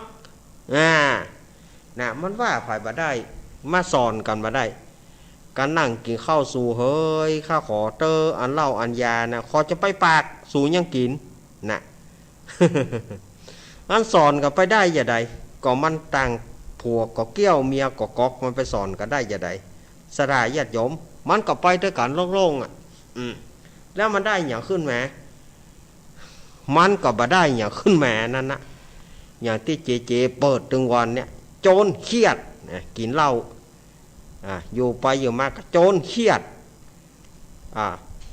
Speaker 1: น่ะมันว่าภายบ่ได้มาสอนกันมาได้การนั่งกินข้าวสู่เฮ้ยข้าขอเตออันเหล้าอันยานะขอจะไปปากสู่ยังกินน่ะ อันสอนกันไปได้อย่าใดก็มันต่างผัวก็เกี้ยวเมียก็กอกมันไปสอนกันได้อย่าใดสลายญาติโยมมันก็ไปด้วยกันโล่งๆแล้วมันได้อย่างขึ้นแหมมันก็บ่ได้อย่างขึ้นแหมนั่นนะอย่างที่เจเปิดตึงวันเนี่ยโจรเครียดกินเหล้าอยู่ไปอยู่มาก็โจรเครียด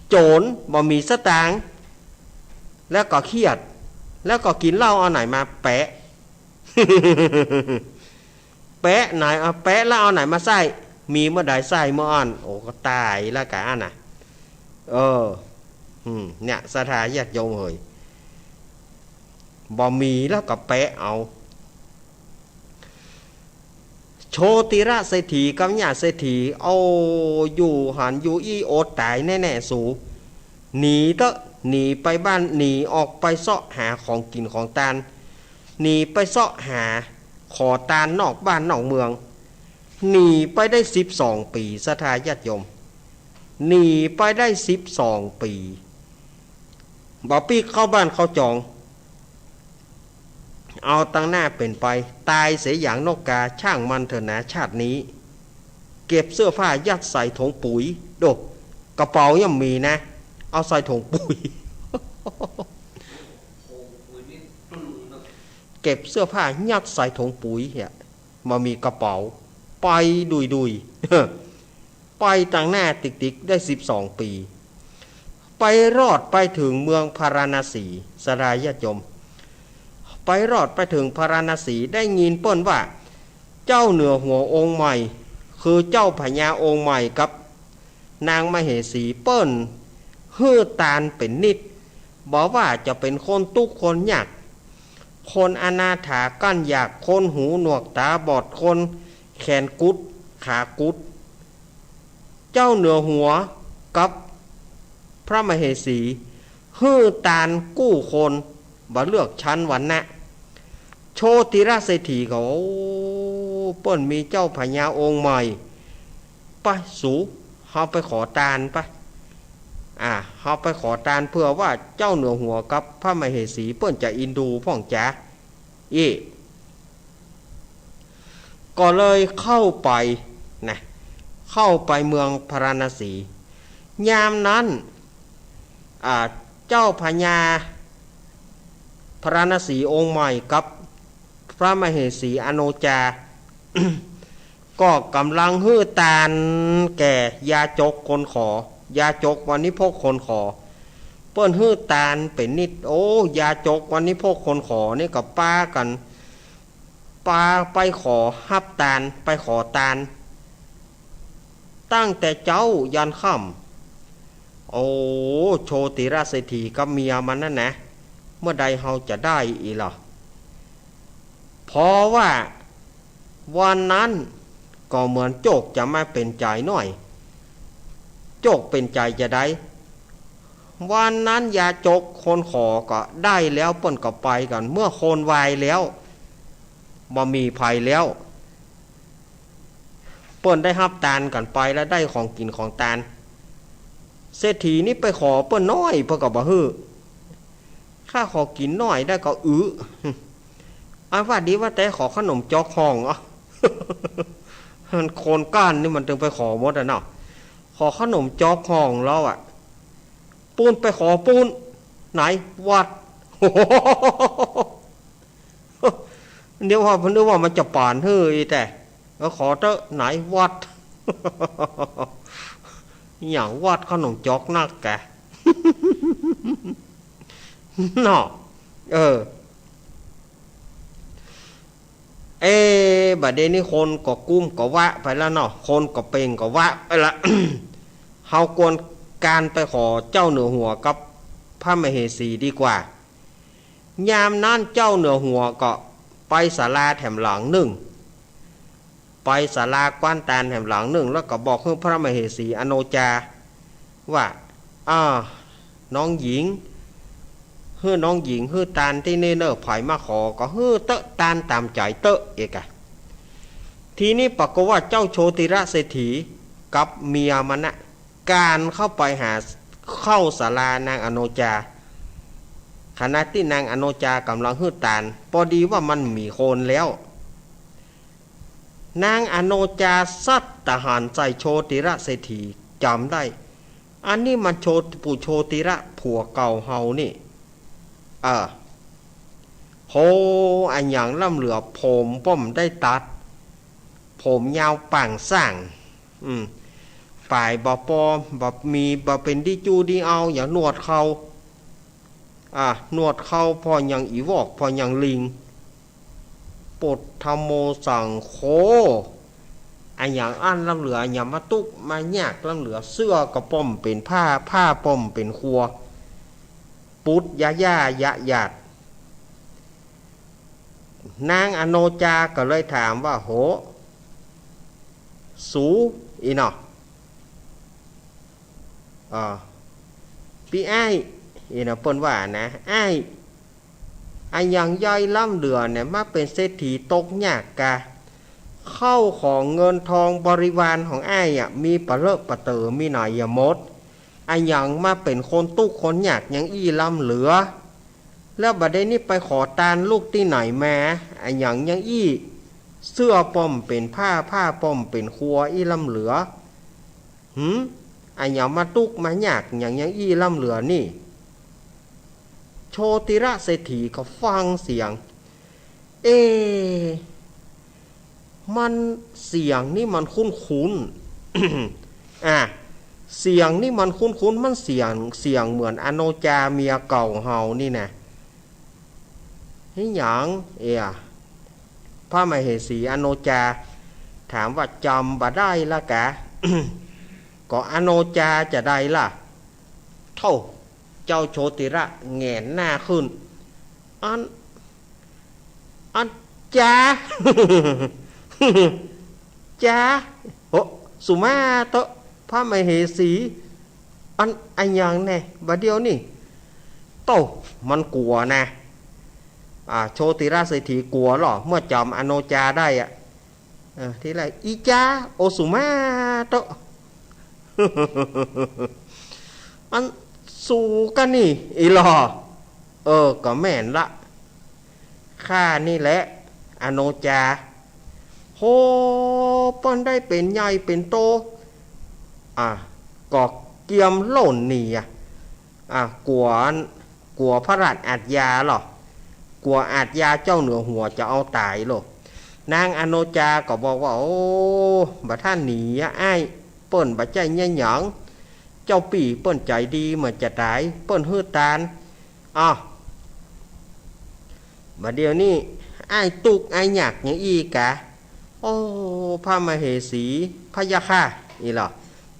Speaker 1: โจรบ่มีสตางค์แล้วก็เครียดแล้วก็กินเหล้าเอาไหนมาแปะ แปะไหนเอาแปะแล้วเอาไหนมาใส่มีเมื่อใดใส่เมื่ออ่อนโอ้ก็ตายแล้วกะน่ะเนี่ยสถาญาติโยมเฮ้ยบ่มีแล้วก็แปะเอาโชติระเศรษฐีกับญาเศรษฐีเอาอยู่หันอยู่อีโอดตายแน่ๆสูหนีเตอะหนีไปบ้านหนีออกไปเสาะหาของกินของตานหนีไปเสาะหาขอตานนอกบ้านนอกเมืองหนีไปได้12 ปีสถาญาติโยมหนีไปได้12 ปีบ่ปีเข้าบ้านเข้าจองเอาตั้งหน้าเป็นไปตายเสียอย่างนกกาช่างมันเถอะนะชาตินี้เก็บเสื้อผ้ายัดใส่ถุงปุ๋ยโดกระเป๋ายังมีนะเอาใส่ถุงปุ๋ย เก็บเสื้อผ้ายัดใส่ถุงปุ๋ยเหี้ยมามีกระเป๋าไปดุย ไปตั้งหน้าติ๊กได้12 ปีไปรอดไปถึงเมืองพาราณสีสลายญาติโยมไปรอดไปถึงพาราณสีได้ยินเปิ้นว่าเจ้าเหนือหัวองค์ใหม่คือเจ้าพญาองค์ใหม่กับนางมเหสีเปิ้นฮื้อตาลเป็นนิดบอกว่าจะเป็นคนทุกข์คนยากคนอนาถากั้นอยากคนหูหนวกตาบอดคนแขนกุดขากุดเจ้าเหนือหัวกับพระมเหสีฮื้อตาลกู้คนบ่เลือกชั้นวันนะโชติราเศรษฐีเขาเปิ้นมีเจ้าพญาองค์ใหม่ไปสูเฮาไปขอตาลไปเฮาไปขอตาลเพื่อว่าเจ้าเหนือหัวกับพระมเหสีเปิ้นจะอินดูพ่องจ๋าก็เลยเข้าไปนะเข้าไปเมืองพาราณสียามนั้นเจ้าพญาพระนศีองค์ใหม่กับพระมเหสีอโนจา ก็กำลังฮื้อตาลแก่ยาจกคนขอยาจกวันนี้พกคนขอเปิ้นฮื้อตาลเป็นนิดโอ้ยาจกวันนี้พกคนขอนี่กับป้ากันป้าไปขอฮับตาลไปขอตาลตั้งแต่เจ้ายันค่ำโอ้โชติราเศรษฐีกับเมียมันนั่นนะเมื่อใดเราจะได้อีหรอเพราะว่าวันนั้นก็เหมือนโจกจะไม่เป็นใจหน่อยโจกเป็นใจจะได้วันนั้นยาจกคนขอก็ได้แล้วเปิ้นก็ไปกันเมื่อโคนวายแล้วบ่มีภัยแล้วเปิ้นได้รับตาลกันไปแล้วได้ของกินของตาลเศรษฐีนี่ไปขอเปิ้นน้อยเพิ่นก็บ่ฮื้อข้าขอกินน้อยได้ก็ว่าดีว่าแต่ขอขนมจอกห้องโคนก้านนี่มันถึงไปขอหมดเนาะขอขนมจอกห้องแล้วปูนไปขอปูนไหนวัด เดี๋ยวว่าเพิ่นนึกว่ามันจะป่านเฮ้ยแต่ก็ขอเตอะไหนวัด อย่างวัดขนมจอกนักแก เนาะบัดเดี๋ยวนี้คนก็กุ้มก็วะไปแล้วเนาะคนก็เป่งก็วะไปละ เฮาควรการไปขอเจ้าเหนือหัวกับพระมเหสีดีกว่ายามนั้นเจ้าเหนือหัวก็ไปศาลาแถมหลังหนึ่งไปศาลากว้านตาลแถมหลังหนึ่งแล้วก็บอกให้พระมเหสีอโนจาว่าน้องหญิง ฮื้อน้องหญิงฮื้อตานที่เนอไผมาขอก็ฮื้อเตอะตานตามใจเตอะเอกะทีนี้ปรากฏว่าเจ้าโชติระเศรษฐีกับเมียมันนะการเข้าไปหาเข้าศาลานางอโนจาขณะที่นางอโนจากำลังฮื้อตานพอดีว่ามันมีโคนแล้วนางอโนจาซัดทหารใส่โชติระเศรษฐีจำได้อันนี้มันปู่โชติระผัวเก่าเฮานี่โหอันอย่างล่ำเหลือผมป้อมได้ตัดผมยาวป่างสร้างฝ่ายบ่ปอบ่มีบ่เป็นดิจูดีเอาอย่างนวดเขานวดเขาพออย่างอีวอกพออย่างลิงปดธรรมโมสั่งโคอันอย่างอันล่ำเหลืออันอย่างมาตุกมาแยกล่ำเหลือเสื้อกระป้อมเป็นผ้าป้อมเป็นครัวปุดยะหยาดนางอโนจาก็เลยถามว่าโหสูอีเนาะพี่ไอ้อีเนาะเปิ้นว่านะไอ้อันอย่างย่อยล่ำเหลือเนี่ยมาเป็นเศรษฐีตกยากกะเข้าของเงินทองบริวารของไอ้มีปะเลอะปะเตอมีหน่อยอย่ามดอันอย่างมาเป็นคนตุกคนยากอย่างอี้ล่ำเหลือแล้วบัดนี้ไปขอตานลูกที่ไหนมาอันอย่างยังอี้เสื้อป้อมเป็นผ้าป้อมเป็นครัวอี้ล่ำเหลืออันอย่างมาตุกมาหยากอย่างยังอี้ล่ำเหลือนี่โชติระเศรษฐีก็ฟังเสียงมันเสียงนี่มันคุ้นเสียงนี่มันคุ้นมันเสียงเหมือนอโนจาเมียเก่าเฮานี่นะนี่หยังพระมเหสีอโนจาถามว่าจำบ่ได้ละกะ ก็อโนจาจะได้ล่ะเท่าเจ้าโชติระแงนหน้าขึ้นอันจ้า จ้าโอ้สุมาเตะพระมเหสีอันยังแน่บัดเดียวนี่โตมันกลัวนะโชติราเศรษฐีกลัวหรอเมื่อจำอโนจาได้ทีไรอีจ้าโอสุมาโต อันสู้กันนี่อีหลอก็แม่นละข้านี่แหละอโนจาโหป้อนได้เป็นใหญ่เป็นโตก็เกียมโล่นนี่กลัวพระราชอาทยาหรอกลัวอาทยาเจ้าเหนือหัวจะเอาตายหรอนางอโนจาก็บอกว่าโอ้บัดท่านหนีไอ้เปิ้นบัดใจเงี้ยหยังเจ้าปี่เปิ้นใจดีเหมือนจะตายเปิ้นฮื้อตานบัดเดี๋ยวนี้ไอ้ตุกไอ้หยักอย่างอีกะโอ้พระมเหสีพะยะค่ะอีหรอ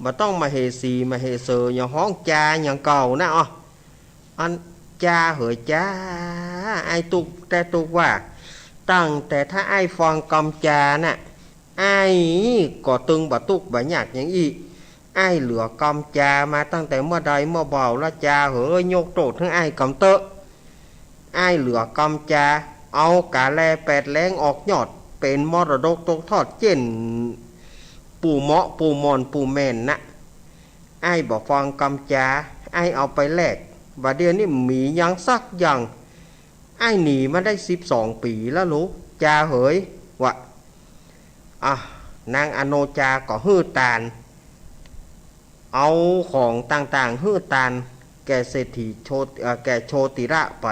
Speaker 1: บ่ต้องมเหสีมเหเสออย่างห้องจาอย่างเก่านะอันจาเหยจ้าไอ้ตุกแต่ตุกว่าตั้งแต่ถ้าไอ้ฟังกำจาน่ะไอ้ก็ตึงบ่ตุกบ่หยักอย่างอีไอ้เหลือกำจามาตั้งแต่เมื่อใดเมื่อเบาละจาเหยยกโตดทั้งไอ้กำเตอะไอ้เหลือกำจาเอากาแลแปดแรงออกยอดเป็นมรดกตกทอดเจนปู่เมาะปู่มอนปู่แม่นนะไอ้บอกฟังกำจาไอ้เอาไปแลกบัดเดี๋ยวนี้มียังสักอย่างไอ้หนีมาได้12 ปีแล้วลูกจาเหยวะนางอโนจาก็ฮื้อตานเอาของต่างๆฮื้อตานแก่เศรษฐีแก่โชติระไป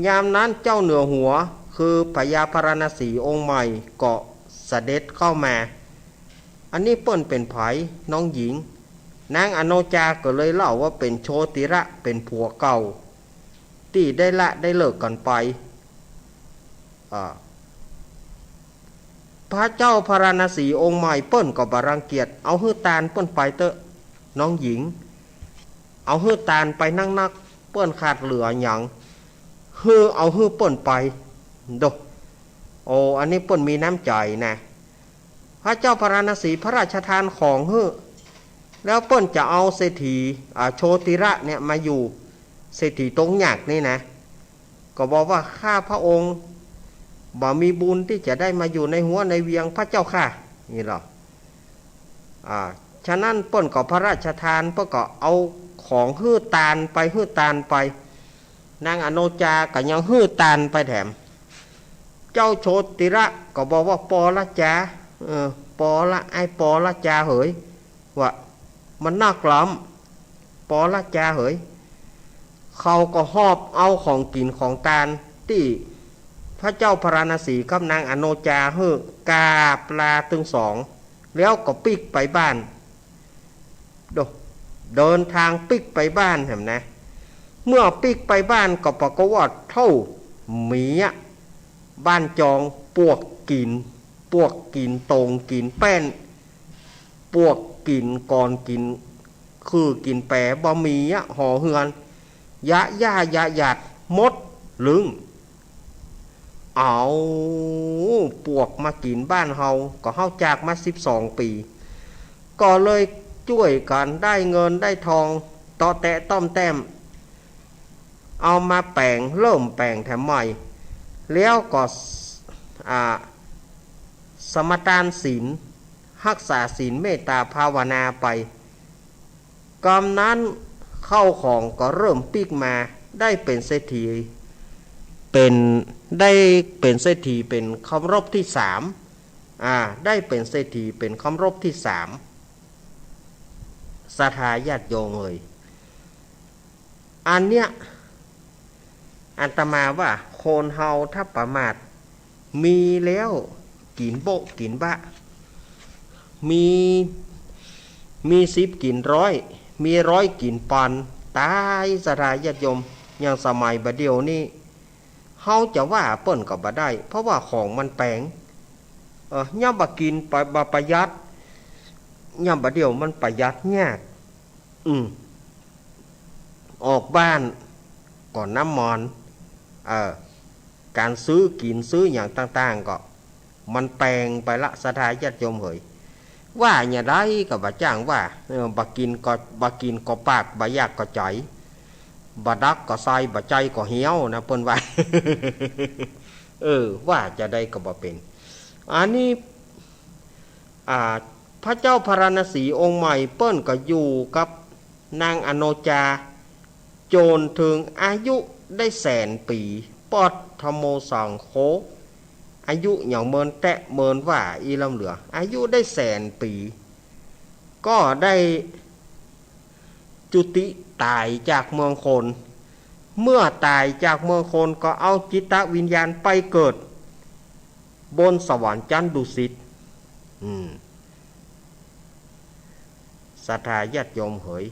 Speaker 1: ยามนั้นเจ้าเหนือหัวคือพญาพาราณสีองค์ใหม่ก็เสด็จเข้ามาอันนี้เปิ้นเป็นไผน้องหญิงนางอโนจาก็เลยเล่าว่าเป็นโชติระเป็นผัวเก่าที่ได้เลิกกันไปพระเจ้าพาราณสีองค์ใหม่เปิ้นก็บรังเกียจเอาฮื้อตานเปิ้นไปเตอะน้องหญิงเอาฮื้อตานไปนั่งนักเปิ้นขาดเหลืออย่างเอาฮื้อเปิ้นไปดกอันนี้เปิ้นมีน้ำใจนะพระเจ้าพาราณสีพระราชทานของฮื้อแล้วเปิ้นจะเอาเศรษฐีโชติระเนี่ยมาอยู่ เศรษฐีตรงหยักนี่นะก็บอกว่าข้าพระองค์บ่มีบุญที่จะได้มาอยู่ในหัวในเวียงพระเจ้าค่ะนี่หรอฉะนั้นเปิ้นก็พระราชทานเปิ้นก็เอาของฮื้อตาลไปนางอโนจาก็ยังฮื้อตาลไปแถมเจ้าโชติระก็บอกว่าปอละจ้าปอละไอปอละจ้าเหยว่ามันน่ากล้ำปอละจ้าเหยเขาก็หอบเอาของกินของตาลที่พระเจ้าพระนศีกับนางอโนจาฮื้อกาปลาตึงสองแล้วก็ปิกไปบ้านเดินทางปิกไปบ้านเห็นนะเมื่อปิกไปบ้านก็ปรากฏว่าเท่าหมีบ้านจองปวกกินตรงกินแป้นปวกกินก่อนกินคือกินแปรบะหมี่ห่อเฮือนยะย่ายะหยัดมดลึงเอาปวกมากินบ้านเฮาก็เฮาจากมา12 ปีก็เลยช่วยกันได้เงินได้ทองต่อแตะต้อมแต้มเอามาแปลงเริ่มแปลงแถมใหม่แล้วก็สมทานศีลรักษาศีลเมตตาภาวนาไปกรรมนั้นเข้าของก็เริ่มปีกมาได้เป็นเศรษฐีเป็นคำรบที่3ได้เป็นเศรษฐีเป็นคำรบที่3ศรัทธาญาติโยมเลยอันเนี้ยอาตมาว่าคนเฮาถ้าประมาทมีแล้วกินโบกกินบะมี10กิน100มี100กินปันตายศรัทธาญาติโยมอย่างสมัยบัดเดียวนี้เฮาจะว่าเปิ้นก็บ่ได้เพราะว่าของมันแปลงย่ำบ่กินบ่ประหยัดย่ำบัดเดียวมันประหยัดยากออกบ้านก่อนน้ำมอนการซื้อกินซื้ออย่างต่างๆก็มันแปลงไปละศรัทธาญาติโยมเฮยว่าอย่าได้ก็บ่จ้างว่าบ่กินก็ปากบ่อยากก็ใจบ่ดักก็ใส่บ่ใจก็เหี่ยวนะเปิ้นว่า ว่าจะได้ก็บ่เป็นอันนี้พระเจ้าพระนศีองค์ใหม่เปิ้นก็อยู่กับนางอโนจาโจนถึงอายุได้100,000 ปีปอดธโมสังโฆอายุอย่างเมินแตะเมินว่าอีลำเหลืออายุได้100,000 ปีก็ได้จุติตายจากเมืองคนเมื่อตายจากเมืองคนก็เอาจิตวิญญาณไปเกิดบนสวรรค์ชั้นดุสิตศรัทธาญาติโยมเฮย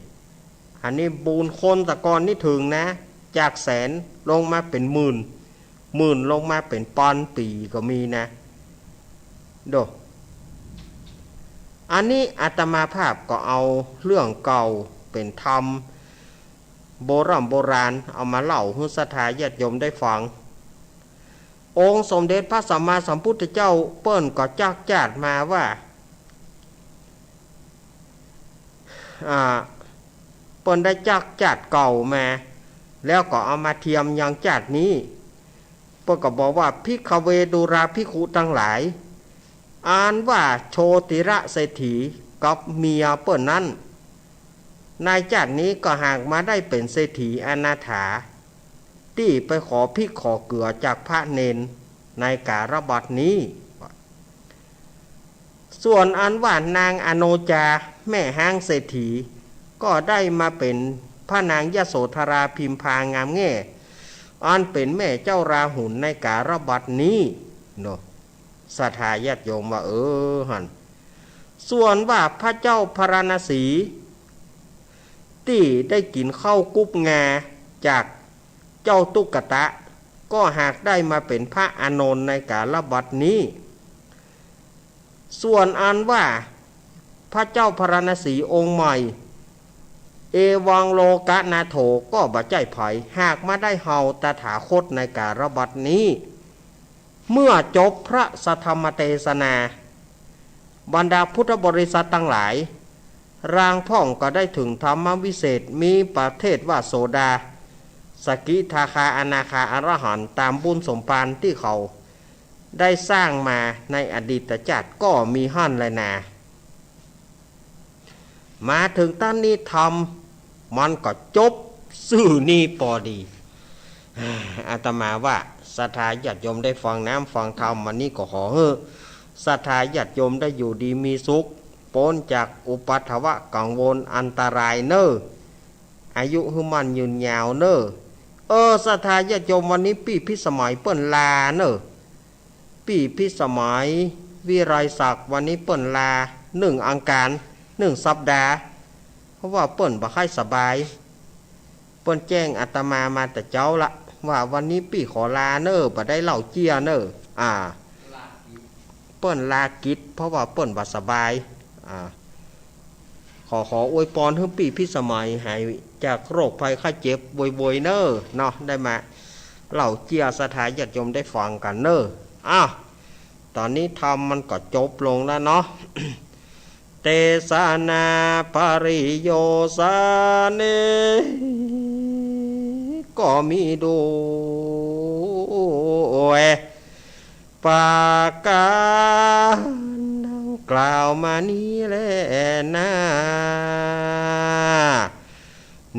Speaker 1: อันนี้บุญคนตะกอนนี่ถึงนะจาก100,000ลงมาเป็นหมื่นลงมาเป็นพันปีก็มีนะอันนี้อาตมาภาพก็เอาเรื่องเก่าเป็นธรรมโบราณเอามาเล่าให้ศรัทธาญาติโยมได้ฟังองค์สมเด็จพระสัมมาสัมพุทธเจ้าเปิ้นก็จักจาดมาว่าเปิ้นได้จักจาดเก่ามาแล้วก็เอามาเทียมยังจาดนี้เปิ้นก็บอกว่าภิกขเวดุราภิกขุทั้งหลายอ่านว่าโชติระเศรษฐีกับเมียเปิ้นนั้นนายจาดนี้ก็หากมาได้เป็นเศรษฐีอนาถาที่ไปขอพริกขอเกลือจากพระเนนในการบัดนี้ส่วนอันว่านางอโนจาแม่ห้างเศรษฐีก็ได้มาเป็นพระนางยโสธราพิมพางามแง่อันเป็นแม่เจ้าราหุลในการบัดนี้ศรัทธาญาติโยมว่าหันส่วนว่าพระเจ้าพระนศีที่ได้กินข้าวกุบงาจากเจ้าตุกตะก็หากได้มาเป็นพระอานนท์ในกาลบัดนี้ส่วนอันว่าพระเจ้าพระนศีองค์ใหม่เอวังโลกะนาโถก็บ่ใจไผหากมาได้เฮาตถาคตในกาลบัดนี้เมื่อจบพระสัทธรรมเทศนาบรรดาพุทธบริษัททั้งหลายร่างพ่องก็ได้ถึงธรรมวิเศษมีประเทศว่าโสดา สกิทาคาอนาคาอรหันต์ตามบุญสมภารที่เขาได้สร้างมาในอดีตชาติก็มีหั่นเลยนะมาถึงต้นนี้ทำมันก็จบสื่อนี่พอดีอาตมาว่าศรัทธาญาติโยมได้ฟังน้ำฟังธรรมวันนี้ก็ขอเฮ้อศรัทธาญาติโยมได้อยู่ดีมีสุขพ้นจากอุปัฏฐวะกังวลอันตรายเนออายุให้มันยืนยาวเนอศรัทธาญาติโยมวันนี้ปีพิสมัยเปิ้นลาเนอปีพิสมัยวิไรศักดิ์วันนี้เปิ้นลา1 อังคาร1 สัปดาห์เพราะว่าเปิ้นบ่ค่อยสบายเปิ้นแจ้งอาตมาแต่เจ้าละว่าวันนี้ปีขอลาเนอบ่ได้เหล่าเจียเนอเปิ้นลากิจเพราะว่าเปิ้นบ่สบายขออวยพรให้ปีพิสมัยหายจากโรคภัยไข้เจ็บบ่อยๆเนอเนาะได้มาเหล่าเจียสถานญาติโยมได้ฟังกันเนอตอนนี้ธรรมมันก็จบลงแล้วเนาะ เตสานาปริโยสาเนก็มีด้วยปากกาดังกล่าวมานี้แลนะ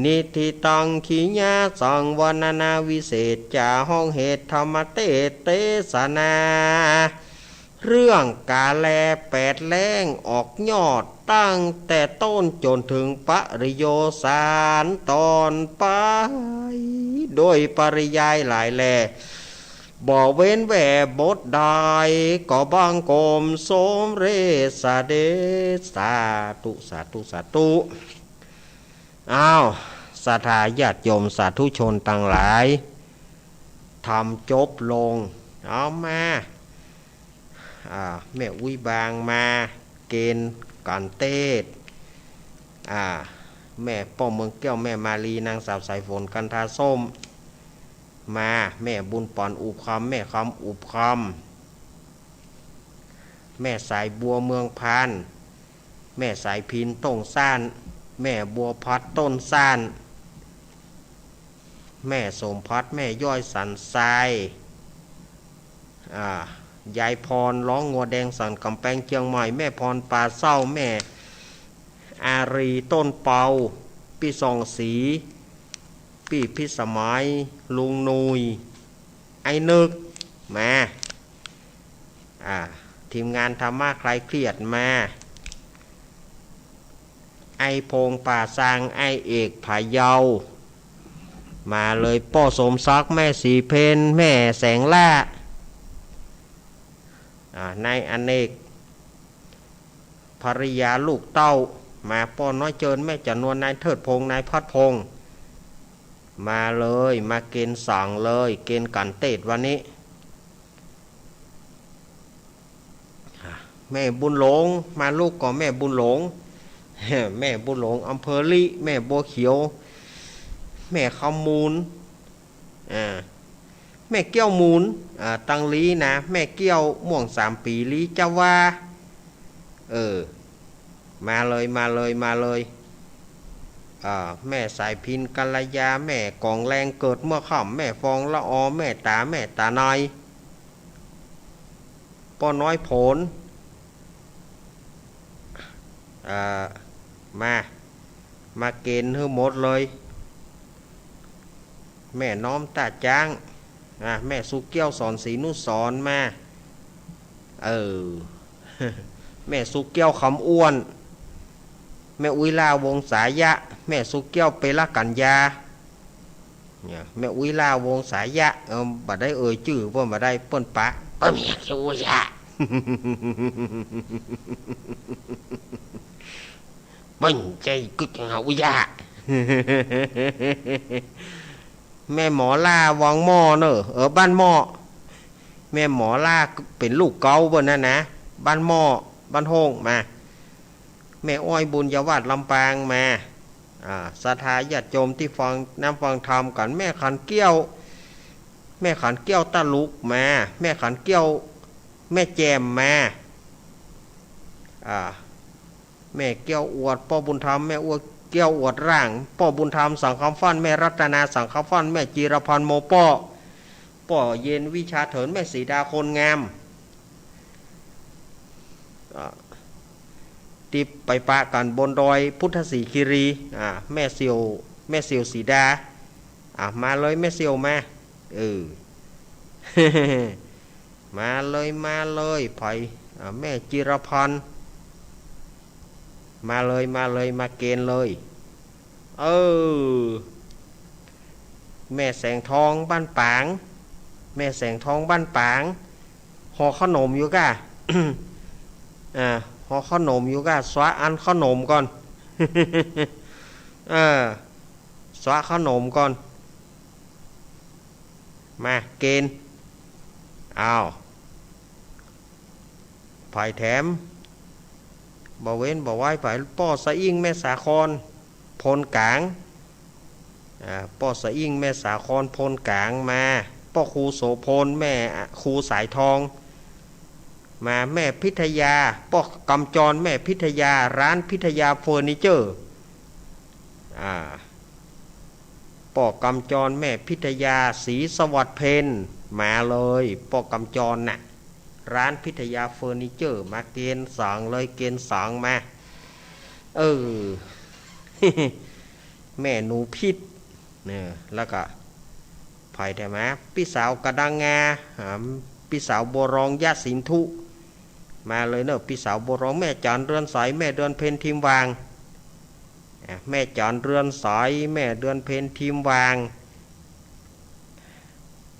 Speaker 1: นิธิตังขีญาสังวรณนาวิเศษจาห้องเหตุธรรมเตสนาเรื่องกาแล8 แล้งออกยอดตั้งแต่ต้นจนถึงปริโยสารตอนไปโดยปริยายหลายแลบ่เว้นแหวบทใดก็บังกรมสมเรสเดสาธุอ้าวศรัทธาญาติโยมสาธุชนต่างหลายทำจบลงเอามาแม่อุ้ยบางมาเกณฑ์กันเทศแม่ป้อมเมืองแก้วแม่มาลีนางสาวสายฝนกันทาส้มมาแม่บุญปอนอุบคำแม่คำอุบคำแม่สายบัวเมืองพานแม่สายพินต้งซ่านแม่บัวพัดต้นซ่านแม่สมพัดแม่ย่อยสันทรายยายพรร้องงัวแดงสันกำแพงเชียงใหม่แม่พรป่าเศร้าแม่อารีต้นเปาพี่สองสีพี่พิสมัยลุงนุยไอ้นึกมาทีมงานธรรมะใครเครียดมาไอพงป่าซางไอเอกผาเยามาเลยป้อสมศักดิ์แม่สีเพนแม่แสงล่านายอเนกภริยาลูกเต้ามาป้อน้อยเจินแม่จำนวนนายเทิดพงษ์นายพัดพงษ์มาเลยมาเกณฑ์สั่งเลยเกณฑ์กันเตดวันนี้แม่บุญหลงมาลูกก็แม่บุญหลงแม่บุญหลงอำเภอลิแม่บัวเขียวแม่คำมูลแม่เกี้ยวมูลตังลีนะแม่เกี้ยวม่วง3 ปีลีเจ้าว่ามาเลยแม่สายพินกัลยาแม่กองแรงเกิดเมื่อค่ำแม่ฟองละอแม่ตาน้อยป้อน้อยผลมาเกณฑ์ให้หมดเลยแม่น้อมตาจ้างแม่สุเกี้ยวสอนศรีนุสรมาแม่สุเกี้ยวคำอ้วนแม่อุ้ยลาวงสายะแม่สุเกี้ยวเปละกัญญาเนี่ยแม่อุ้ยลาวงสายะบัดได้ชื่อเพิ่นบัดได้เปิ้นปะเปิ้นแม่สุยะเปิ้นใจกึกเฮายะแม่หมอล่าวังหม้อเนอะบ้านหม้อแม่หมอล่าเป็นลูกเกาบนนั่นนะบ้านหม้อบ้านโฮงมาแม่อ้อยบุญยวาดลำปางมาศรัทธาญาติโยมที่ฟังน้ำฟังธรรมกันแม่ขันเกี้ยวตะลุกมาแม่ขันเกี้ยวแม่แจมมาแม่เกี้ยวอวดพ่อบุญธรรมแม่ เกี่ยวอวดร่างพ่อบุญธรรมสังคำฟันแม่รัตนาสังคำฟันแม่จีรพันธ์โมป่อเย็นวิชาเถินแม่สีดาคนงามติบไปปะกันบนดอยพุทธศรีคีรีแม่เสียวสีดามาเลยแม่เสียวมามาเลยไผ่แม่จิรพันธ์มาเลยมาเกณฑ์เลยแม่แสงทองบ้านปางแม่แสงทองบ้านปางห่อขนมอยู่ก่ะ ห่อขนมอยู่ก่ะสวะอันขนมก่อน สวะขนมก่อนมาเกณฑ์ไผ่แถมบ่เว้นบ่ไว้ไผ่ป้อสะอิ่งแม่สาครพลกลางป้อสะอิ่งแม่สาครพลกลางมาป้อครูโสพลแม่ครูสายทองมาแม่พิทยาป้อกำจรแม่พิทยาร้านพิทยาเฟอร์นิเจอร์ป้อกำจรแม่พิทยาศรีสวัสดิ์เพนมาเลยป้อกำจรน่ะร้านพิทยาเฟอร์นิเจอร์มาเกณฑ์สองเลยเกณฑ์สองมาแม่หนูพิษเนี่ยแล้วก็ไผ่แท้ไหมพี่สาวกระดังงาพี่สาวบัวรองญาติสินธุมาเลยเนอะพี่สาวบัวรองแม่จานเรือนสายแม่เดือนเพนทีมวางแม่จานเรือนสายแม่เดือนเพนทีมวาง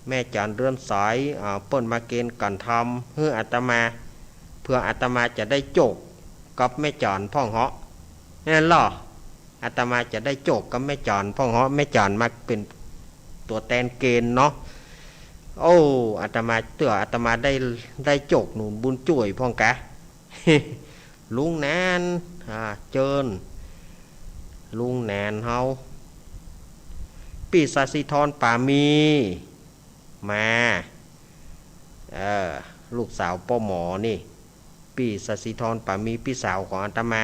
Speaker 1: แม่จานเรือนสายเปิ้นมาเกณฑ์กันทำเพื่ออาตมาเพื่ออาตมาจะได้โจกกับแม่จานพ่องเหาะนั่นหรออาตมาจะได้โจกกับแม่จานพ่องเหาะแม่จานมาเป็นตัวแทนเกณฑ์เนาะอาตมาอาตมาได้โจกหนุนบุญจ่วยพ่องกะ ลุงแนนเจิญลุงแนนเฮาปีศาสิธรป่ามีมาลูกสาวป้อหมอนี่ปีศาสิธรป่ามีพี่สาวของอาตมา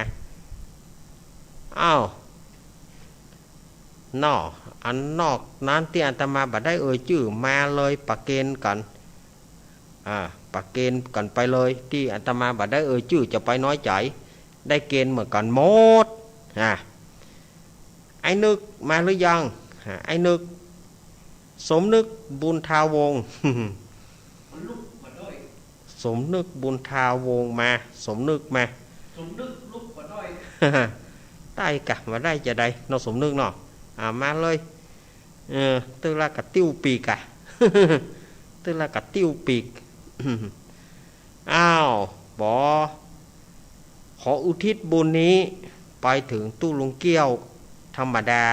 Speaker 1: อันนอกนั้นที่อาตมาบัดได้ชื่อมาเลยปักเกณฑ์กันปักเกณฑ์กันไปเลยที่อาตมาบัดได้ชื่อจะไปน้อยใจได้เกณฑ์เหมือนกันหมดไอ้นึกมาหรือยังไอ้นึกสมนึกบุญทาวง สมนึกบุญทาวงมาสมนึกมาสมนึกลุกมาด้อยได้กะมาได้จะได้เนาะสมนึกเนาะมาเลยtức là cả tiêuปีก tức là cả tiêuปีก บอขออุทิศบุญนี้ไปถึงตู้ลุงเกี้ยวธรรมดา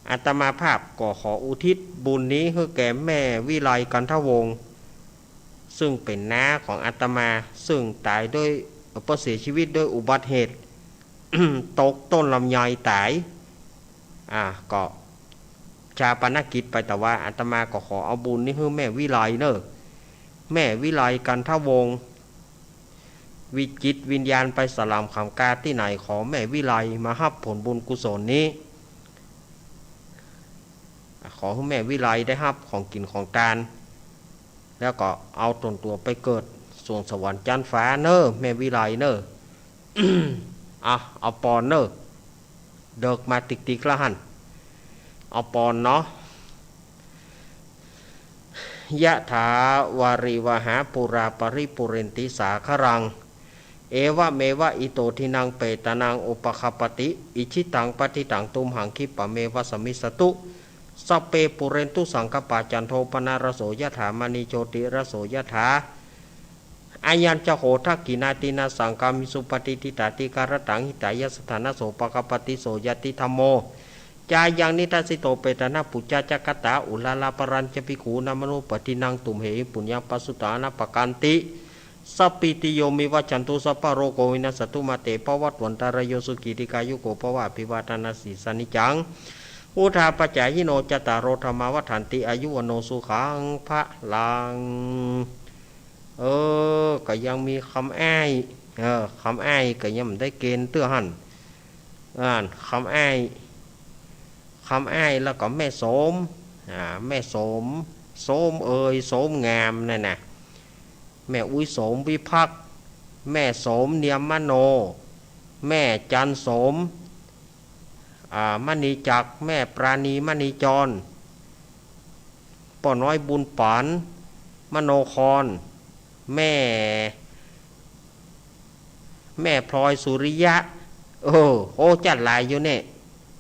Speaker 1: อาตมาภาพก็ขออุทิศบุญนี้ให้แก่แม่วิไลกันทวงศ์ซึ่งเป็นน้าของอาตมาซึ่งตายด้วยเสียชีวิตด้วยอุบัติเหตุ ตกต้นลำไยตายก็ชาปนกิจไปแต่ว่าอาตมาก็ขอเอาบุญนี้ให้แม่วิไลเนอะแม่วิไลกันทวงศ์วิจิตวิญญาณไปสลามคำกาที่ไหนขอแม่วิไลมารับผลบุญกุศลนี้ขอให้แม่วิไลได้รับของกินของทานแล้วก็เอาตนตัวไปเกิดสวงสวรรค์จันฟ้าเนอะแม่วิไลเนอะ เอาปอนเนอะเดิกมาติกละหันเอาปอนเนาะยะถาวาริวหาปุราปริปุเรนติสาครังเอวะเมวะอิโตทินังเปตานังอุปคปติอิชิตังปฏิตังตุมหังคิปะเมวะสมิสตุสัพเปปุเรนตุสังกปาจันโทปนารโสยถามณีโชติรโสยถาอายัญจะโหทักกินาตินาสังกามิสุปฏิทิตาติการตังหิตายสถานะโสปกปติโสยติธรรมโมจายังนิทัสสิโตเปตนะปุจจาจักตาอุลาลาปรัญจปิขูนามโนปฏินังตุมเหปุญญปัสสุตานะปกันติสัพพิติโยมิวัจันตุสัพพโรโกวินัสตุมาเตปวัตวันตารโยสุกิติกายุโกปวะภิวาทนาสีสนิจังอุทาปัจจายโนจตารโรธรรมวัฏันติอายุวโนสุขังพระลังก็ยังมีคำอ้ายก็ยังไม่ได้เกณฑ์เตื้อหัน คำอ้ายแล้วก็แม่โสมแม่โสมโสมงามนั่นน่ะแม่อุ้ยโสมวิภักษ์แม่โสมเนียมมโนแม่จันโสมมณีจักรแม่ปราณีมณีจรป่อน้อยบุญปานมโนครแม่พลอยสุริยะโอ้จัดหลายอยู่เนี่ย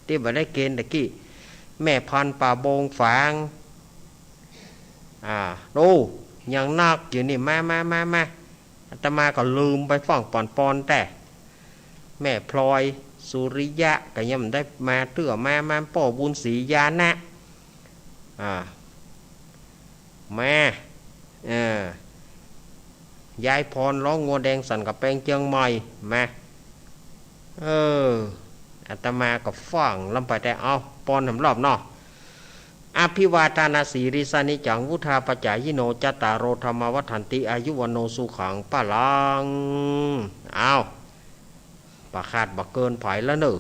Speaker 1: ที่บ่ได้เกณฑ์ตะกี้แม่พันป่าโบงฝางดูยังนักอยู่นี่มาอาตมาก็ลืมไปฟังปอนแต่แม่พลอยสุริยะก็ยังได้มาเตื้อมาป่อบุญศรียานะแม่ยายพรร้องงัวแดงสันกับแปงเจียงใหม่มาอาตมาก็ฟังลำไปแต่เอาปอนทำรอบเนาะอภิวาทานาสีริสานิจังวุธาปจายิโนจัตตารโรธรรมวัฏันติอายุวโนสุขังปะลังเอาปะขาดบักเกินไผแล้วเนอะ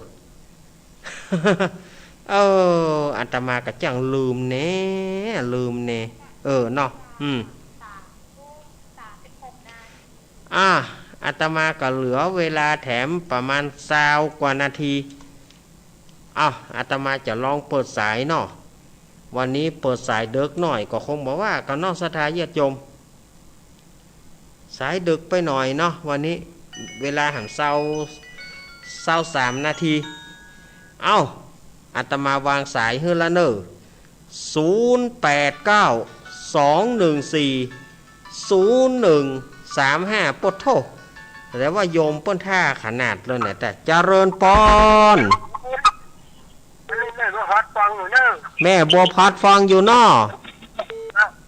Speaker 1: อาตมาก็จังลืมเน่เนาะอาตมาก็เหลือเวลาแถมประมาณ20 กว่านาทีอาตมาจะลองเปิดสายเนาะวันนี้เปิดสายดึกหน่อยก็คงบอกว่าก็นอกสถานญาติโยมสายดึกไปหน่อยเนาะวันนี้เวลาหัน23 นาทีอาตมาวางสายเฮือละเนอ0892140135ปดโทแต่ว่าโยมเปิ้นท่าขนาดเลยเนี่ยแต่เจริญปอนแม่บัวพัดฟังอยู่นอ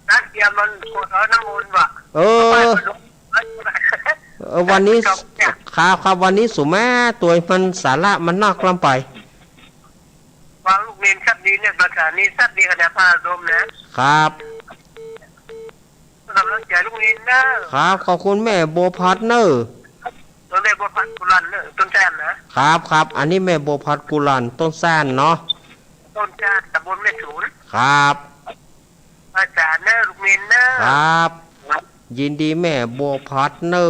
Speaker 3: นักเรียนมันกดน้ำมนต์ว่ะ
Speaker 1: วันนี้ครับวันนี้สุมาตัวมันสาระมันนอกลำไป
Speaker 3: วางลูกเรียนชัดดีเนี่ยประกาศนี้ชัดดีขนาดพาดม
Speaker 1: นะครับ
Speaker 3: กำลังใจลูกเรียนนะครับ
Speaker 1: ขอบคุณแม่บัวพัดเนอ
Speaker 3: ตัวแม่บัวพัดกุลันเนอต้นแซน
Speaker 1: นะครับอันนี้แม่บัวพัดกุลันต้นแซนเนาะ
Speaker 3: ต้นแซนตำบลแม่ศูนย์
Speaker 1: ครับ
Speaker 3: อาจารย์เนอลูกเรียนเนอ
Speaker 1: ครับยินดีแม่บัวพัดเนอ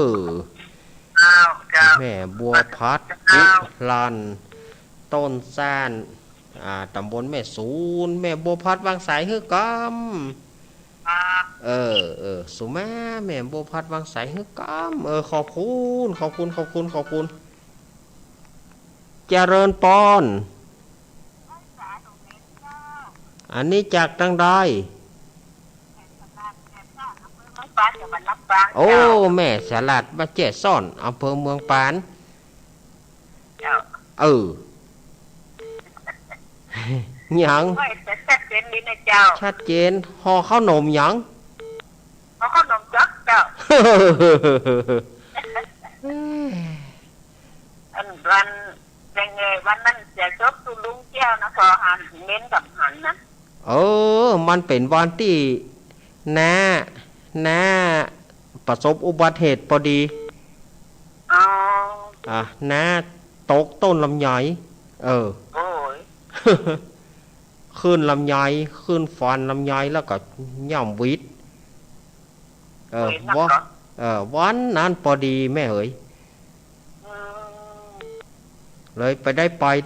Speaker 1: แม่บัวพัดกุลันต้นแซนตำบลแม่ศูนย์แม่บัวพัดวางสายฮือกสุมาแม่บัวพัดวางสายฮือกขอบคุณเจริญปอนอันนี้จากตังใดโอ้แม่สลัดมาเจ๊ซ่อนอำเภอเมืองปานหยัง
Speaker 3: ชัดเจนนี่นะเจ้า
Speaker 1: ชัดเจนห่อข้าวนมหยัง
Speaker 3: ห่อข้าวนมจักเจ้าวันยังไงวันนั้นจะชอบตุลุงแก้วนะพอหันเน้นกับหันนะ
Speaker 1: มันเป็นวันที่น้าประสบอุบัติเหตุพอดีน้าตกต้นลำไยขึ้นลำไยขึ้นฟันลำไยแล้วก็ย่อมวิทย์วันนั้นพอดีแม่เอ๋ยเลยไปได้เปย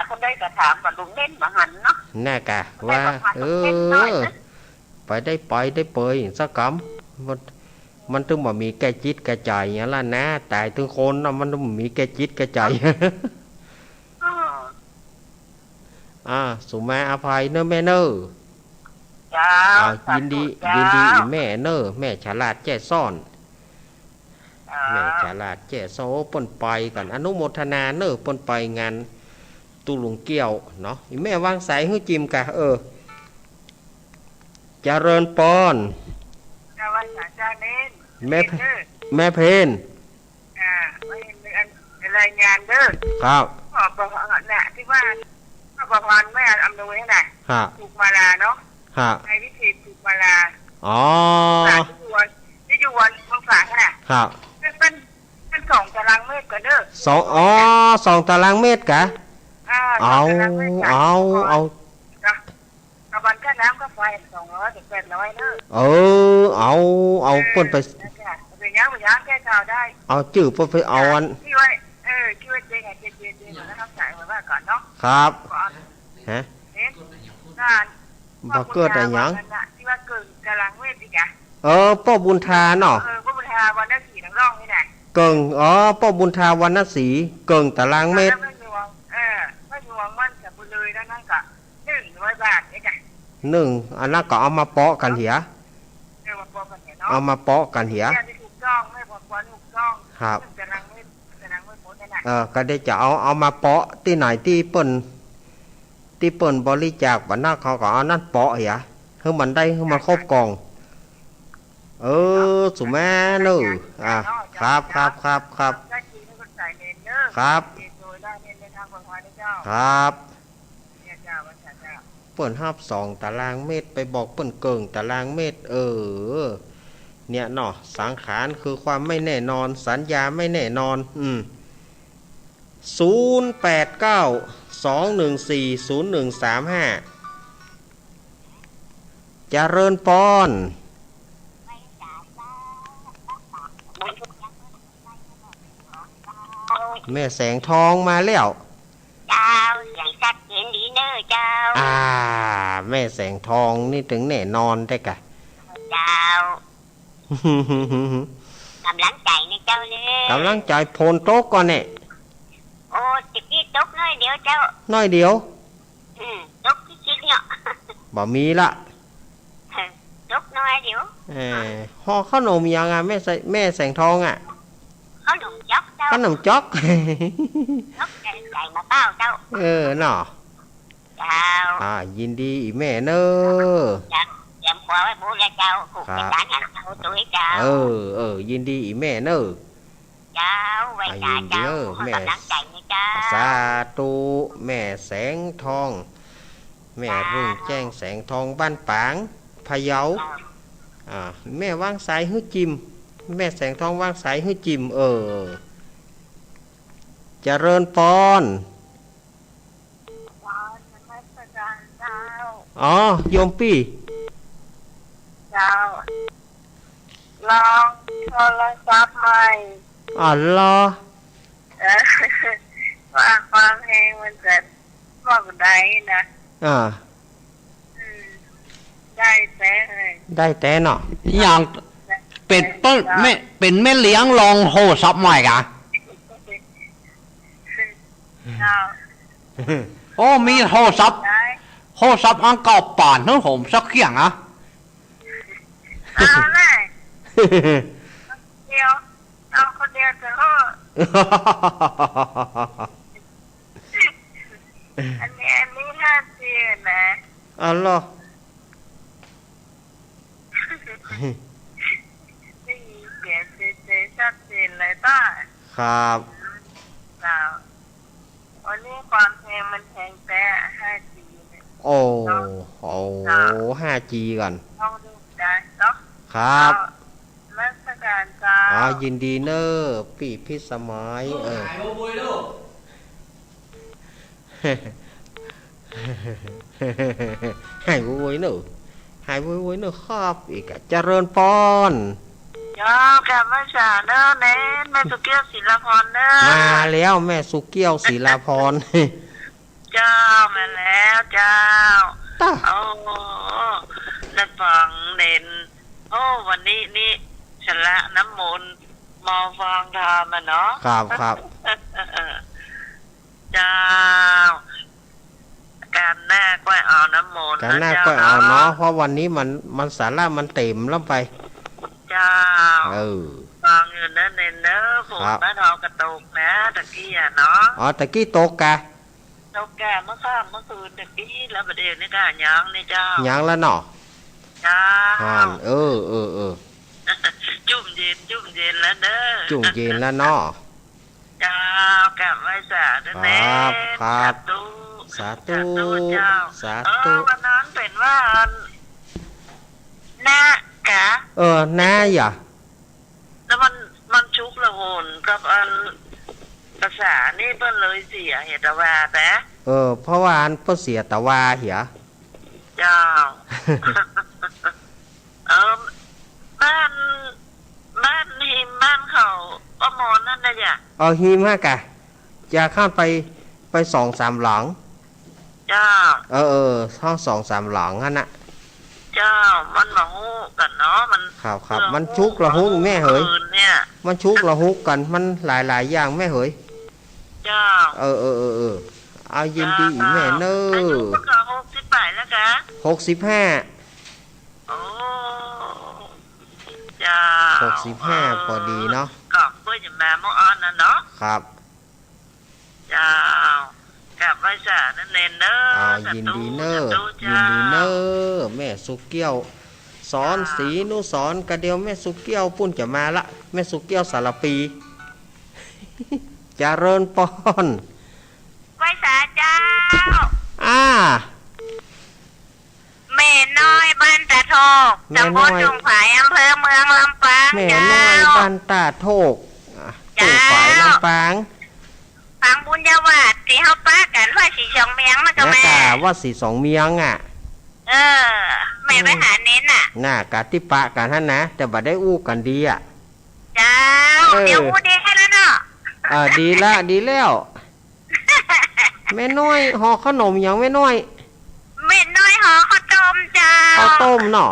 Speaker 3: คนได้กระถามกับลุงเน้นมาหันเนาะ
Speaker 1: แน่กะว่าไปได้เปยสักคำมันถึงบ่มีแก่จิตแก่ใจอย่างนั้นล่ะนะตายถึงคนนะมันต้องมีแก่จิตแก่ใจสุมาอภัยเนอะแม่เนอะยินดีแม่เนอะแม่ฉลาดแจ้ซ่อนแม่ฉลาดแจ้โซ่ปนไปกันอนุโมทนาเนอะปนไปงานตุลุงเกี้ยวเนาะแม่วางสายให้จิมกะเจริญปอนแม่เพน
Speaker 3: รายงานเด้อ
Speaker 1: ครับ
Speaker 3: บอกน่ะที่ว่าบอกวันแม่อำนวยน่ะถูกมาลาเนาะในวิธีถูกมาลาที่อยู่วันเมืองฝางน่ะ
Speaker 1: ครับ
Speaker 3: เป็น2 ตาร างเมตรก็เด้อ
Speaker 1: 2 ตารางเมตรกะเอา
Speaker 3: กระบันค่าน้ำก็ไฟ200 ถึง 800เด้อ
Speaker 1: เอาเปิ้นไป
Speaker 3: เป็นยังแก้ข่าวได้
Speaker 1: เอาจื้อเปิ้นไปเอาอัน
Speaker 3: ที่ว่าที่ว่าเจ๊งเจ๊งแล้วครับจ่ายมาว่าก่อนเนาะ
Speaker 1: ครับฮะบ่เกิดอะไรหยัง
Speaker 3: ที่ว่าเกินตารางเมตรอีกอ่ะ
Speaker 1: ป้อบุญทาเนาะ
Speaker 3: ป้อบุญทาวันนั้นสีน้ำร่องนี่แหละ
Speaker 1: เกิงป้อบุญทาวันนั้นสีเกิงตารางเมตร
Speaker 3: ไม่หวงมันกับบุญเลยแล้วนั่นก็100 บาทเองอ่ะ
Speaker 1: อันนั้นก็เอามาเปาะกันเหียเอามาเปาะกันเหีย
Speaker 3: ถูกต้องไม่บอกว่าถูกต้อง
Speaker 1: ครับ
Speaker 3: ตารางเมตรโพสต์นั่น
Speaker 1: น่ะก็ได้จะเอามาเปาะที่ไหนที่เปิ้นบริจาควันนั้นเขาก็เอานั่นเปาะเหียให้มันได้ให้มันครบกองสุแม่เนอะครับครับ
Speaker 3: ครับ
Speaker 1: เปิ้นฮับ2 ตารางเมตรไปบอกเปิ้นเกิงตารางเมตรเนี่ยเนาะสังขารคือความไม่แน่นอนสัญญาไม่แน่นอน0892140135เจริญปอนแม่แสงทองมาแล้ว
Speaker 3: เจ้าอย่างชัดเจนดีเนอะเจ้า
Speaker 1: แม่แสงทองนี่ถึงแน่นอนได้กะ
Speaker 3: เจ้ากำลังใจในเจ้าเลย
Speaker 1: กำลังใจโพนโต๊ะก่อนเนี่ย
Speaker 3: จิกกี้ตกน้อยเดียวเจ้า
Speaker 1: น้อยเดียว
Speaker 3: ตกจิ๊กเนาะ
Speaker 1: บ่มีละ
Speaker 3: ตกน้อยเดียว
Speaker 1: ห่อขนมยังแม่แสงทอง
Speaker 3: ขนมจ๊อกเจ้า
Speaker 1: ขนมจ๊อก
Speaker 3: จ๊อกใส่มาเป้าเจ้า
Speaker 1: เนาะ
Speaker 3: เจ้า
Speaker 1: ยินดีอีแม่เนอะ
Speaker 3: จำขวาไว้บูเลยเจ้าผูกเป็นการหันเอาตัวเจ้า
Speaker 1: ยินดีอีแม่เนอะ
Speaker 3: เจ้าไว้จ่าเจ้าแม่ตั้งใจนะเจ้า
Speaker 1: สาธุแม่แสงทองแม่รุ่งแจ้งแสงทองบ้านปางพะเยาแม่วางสายหื้อจิมแม่แสงทองวางสายหื้อจิมเจริญปอนโยมปี้
Speaker 3: เจ้าลองโทรศัพท์ใหม่
Speaker 1: รอ
Speaker 3: ว่าความเพลงมันจะบอกได้นะได้
Speaker 1: แต่เนาะ
Speaker 2: อย่างเป็นต้นเป็นแม่เลี้ยงลองโทรศัพท์ใหม่กะมีโทรศัพท์อังกอป่านทั้งผมสักเขียง
Speaker 3: เลยเดียวเอาคนเดียวจะโทษอันนี้5Gนะ
Speaker 1: เหรอ
Speaker 3: ได้ยินเสียงเจชัดเจนเลยป่ะ
Speaker 1: ครับ
Speaker 3: วันนี้ความเพลงมันแพงแต่ 5G
Speaker 1: 5G ก่อน
Speaker 3: ลองดูได้เนาะ
Speaker 1: ครับ
Speaker 3: รัชการเจ้า
Speaker 1: ยินดีเนอะปีพิสมัยให้วุ้ยเนอะให้วุ้ยเนอะครับอีกเจริญปอน
Speaker 3: กลับมาฉาเนอะเน้นแม่สุเกี้ยวศิลาพรเนอะ
Speaker 1: มาแล้วแม่สุเกี้ยวศิลาพร
Speaker 3: เจ้ามาแล้วเจ้าได้ฟังเด่นวันนี้นี่ฉละน้ำมนต์มอฟังธรรมเนาะ
Speaker 1: ครับ
Speaker 3: เจ้าการหน้าก็เอาน้ำมนต์
Speaker 1: การหน้าก็เอาเนาะเพราะวันนี้มันสาระมันเต็มแล้วไป
Speaker 3: เจ้าฟังอยู่นั่นเน้นเนอะผมบ้านทองกระตุกนะตะกี้เนาะ
Speaker 1: ตะกี้ตกกะ
Speaker 3: เมื่อคืนตะกี้แล้วประเดี๋ยวนี้ก็ยังนี่เจ้า
Speaker 1: ยังแล้วเนาะ
Speaker 3: เจ้าจุ่มเย็นแล้วเด้อ
Speaker 1: จุ่มเย็นแล้วเนาะ
Speaker 3: เจ้ากลับไว้สาธุแน่
Speaker 1: สาธุ
Speaker 3: เจ้าวันนั้นเป็นว่าหน้ากะ
Speaker 1: หน้าอย่า
Speaker 3: แล้วมันชุกละโหนกับ ภาษานี่เพิ่นเลยเสียเหตุว่าแต่
Speaker 1: เพราะว่าอันเพิ่นเสียตะวาเหีย
Speaker 3: เจ้า บ้านหิมบ้านเขาอมอนนั่นนะจ้ะ
Speaker 1: หิมฮะกะจะข้ามไป2-3หลัง
Speaker 3: เจ้า
Speaker 1: ห้อง2-3หลังนั่นน่ะ
Speaker 3: เจ้ามันมาฮู้กันเนาะมัน
Speaker 1: ครับมันชุกละฮุกแม่เหยมันชุกละฮุกกันมันหลายอย่างแม่เหย
Speaker 3: เจ้า
Speaker 1: เอายินดีแม่เนอ
Speaker 3: อายุพวกเขา68แล้วกะ
Speaker 1: 65
Speaker 3: โอ้เจ้า
Speaker 1: 65พอดีเนาะ
Speaker 3: ก็เพื่อจะมาหม้ออ้อนนะเนาะ
Speaker 1: ครับ
Speaker 3: เจ้ากลับไว้ซะนั่นเองเด้อ
Speaker 1: ยินดีเนอแม่สุเกี้ยวสอนศรีนุสรกระเดียวแม่สุเกี้ยวปุ้นจะมาละแม่สุเกี้ยวสารปีเจริญพร
Speaker 3: ไว้ซะเจ้าแม่น้อยบ้านตาโทกตำบลจุงผายอำเภอเมืองลำปาง
Speaker 1: แม่น้อยบ้านตาโทกจุงผายลำปาง
Speaker 3: ฟังบุญญาวาสที่เฮาป้ากันว่าสีสองเมียงมันก็แม่
Speaker 1: ว่าสีสองเมียง
Speaker 3: แม่ไปหาเน้น
Speaker 1: น่ะกะที่ปะกันท่านนะแต่บัดได้อู้กันดี
Speaker 3: เจ้าเดี๋ยวอู้ดีให้แล้วเนาะ
Speaker 1: ดีแล้วแม่น้อยห่อขนมอย่างแม่น้อย
Speaker 3: ห่อข้าวต้มเจ้า
Speaker 1: ข้าวต้มเนาะ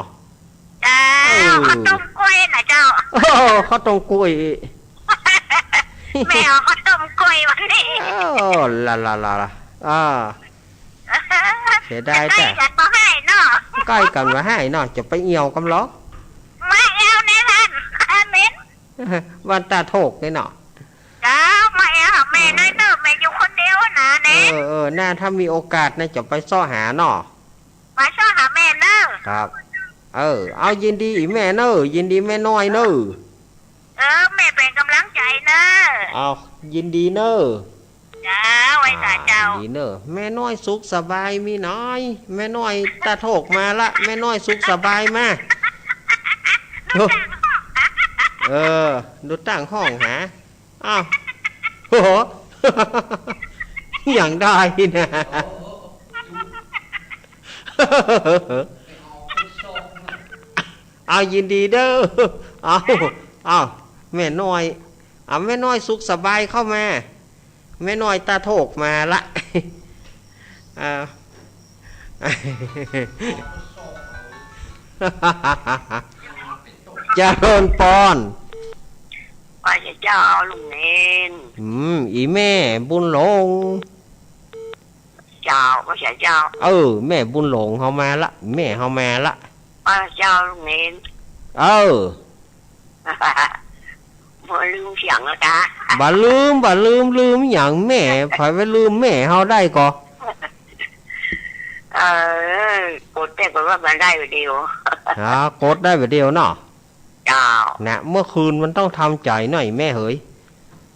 Speaker 3: เจ้าข้าวต้มกล้วยนะเจ้า
Speaker 1: ข้าวต้มกล้วย
Speaker 3: แม่เอาข้าวต้มกล้วยวันนี้
Speaker 1: ละเสียดายแต่
Speaker 3: ใกล้กันมาให้เนาะ
Speaker 1: ใกล้กันมาให้เนาะจะไปเอี่ยวกำล้อ
Speaker 3: มาเอวในท่านเม้น
Speaker 1: วันตาโถกนี่เนาะ
Speaker 3: เจ้ามาเอวแม่น้อยเนอะแม่อยู่คนเดียวนะเน้น
Speaker 1: น่าถ้ามีโอกาสนะจะไปซ้อหาเนาะ
Speaker 3: มาซ้อหาแม่เนอะ
Speaker 1: ครับเอายินดีแม่เนอะยินดีแม่น้อยเนอะ
Speaker 3: แม่เป็นกำลังใจเนอะ
Speaker 1: เอายินดีเนอะ
Speaker 3: จ้าไว้สาเจ้า
Speaker 1: ยินดีเนอะแม่น้อยสุขสบายมีน้อยแม่น้อยตาโถกมาละแม่น้อยสุขสบายมาดูตั้งห้องหาอ้าวโอ้โหอย่างได้นะเอายินดีเด้อเอาแม่น้อยแม่น้อยสุขสบายเข้ามาแม่น้อยตาโถกมาละเจริญพร
Speaker 3: ว่าจะเจ้าเอาลุงเน้น
Speaker 1: อีแม่บุญหลง
Speaker 3: เจ้าว่าจะเจ้า
Speaker 1: แม่บุญหลงเฮามาละแม่เฮามาละ
Speaker 3: ว่าเจ้าลุงเน้นบ่ลืมเสียงแล้วจ้ะ
Speaker 1: บ่ลืมอย่างแม่ไผไปลืมแม่เฮาได้ก็
Speaker 3: กดแต่ก็ว่ามันได้ไปเดียว
Speaker 1: กดได้ไปเดียวเนาะ
Speaker 3: เจ้า
Speaker 1: นะเมื่อคืนมันต้องทำใจหน่อยแม่เฮ้ย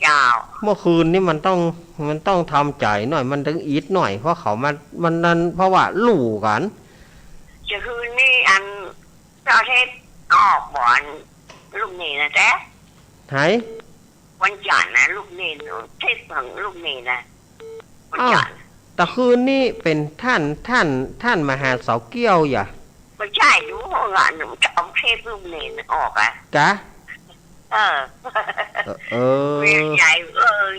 Speaker 3: เจ้า
Speaker 1: เมื่อคืนนี่มันต้องทำใจหน่อยมันถึงอีทหน่อยเพราะเขามันนั้นเพราะว่าลู่กัน
Speaker 3: จะคืนนี่อันเจ้าเทศออกบ่อนลูกนี่นะแจ๊
Speaker 1: ไหน
Speaker 3: วันจันทร์นะลูกนี่เทศของลูกนี่นะวันจันทร์
Speaker 1: แต่คืนนี่เป็นท่านมหาเสาเกี้ยวอย่า
Speaker 3: ไม่ใช่รู้งานหนูจะเอาเทศลูกนี่ออก
Speaker 1: จ๊ะ
Speaker 3: ใหญ่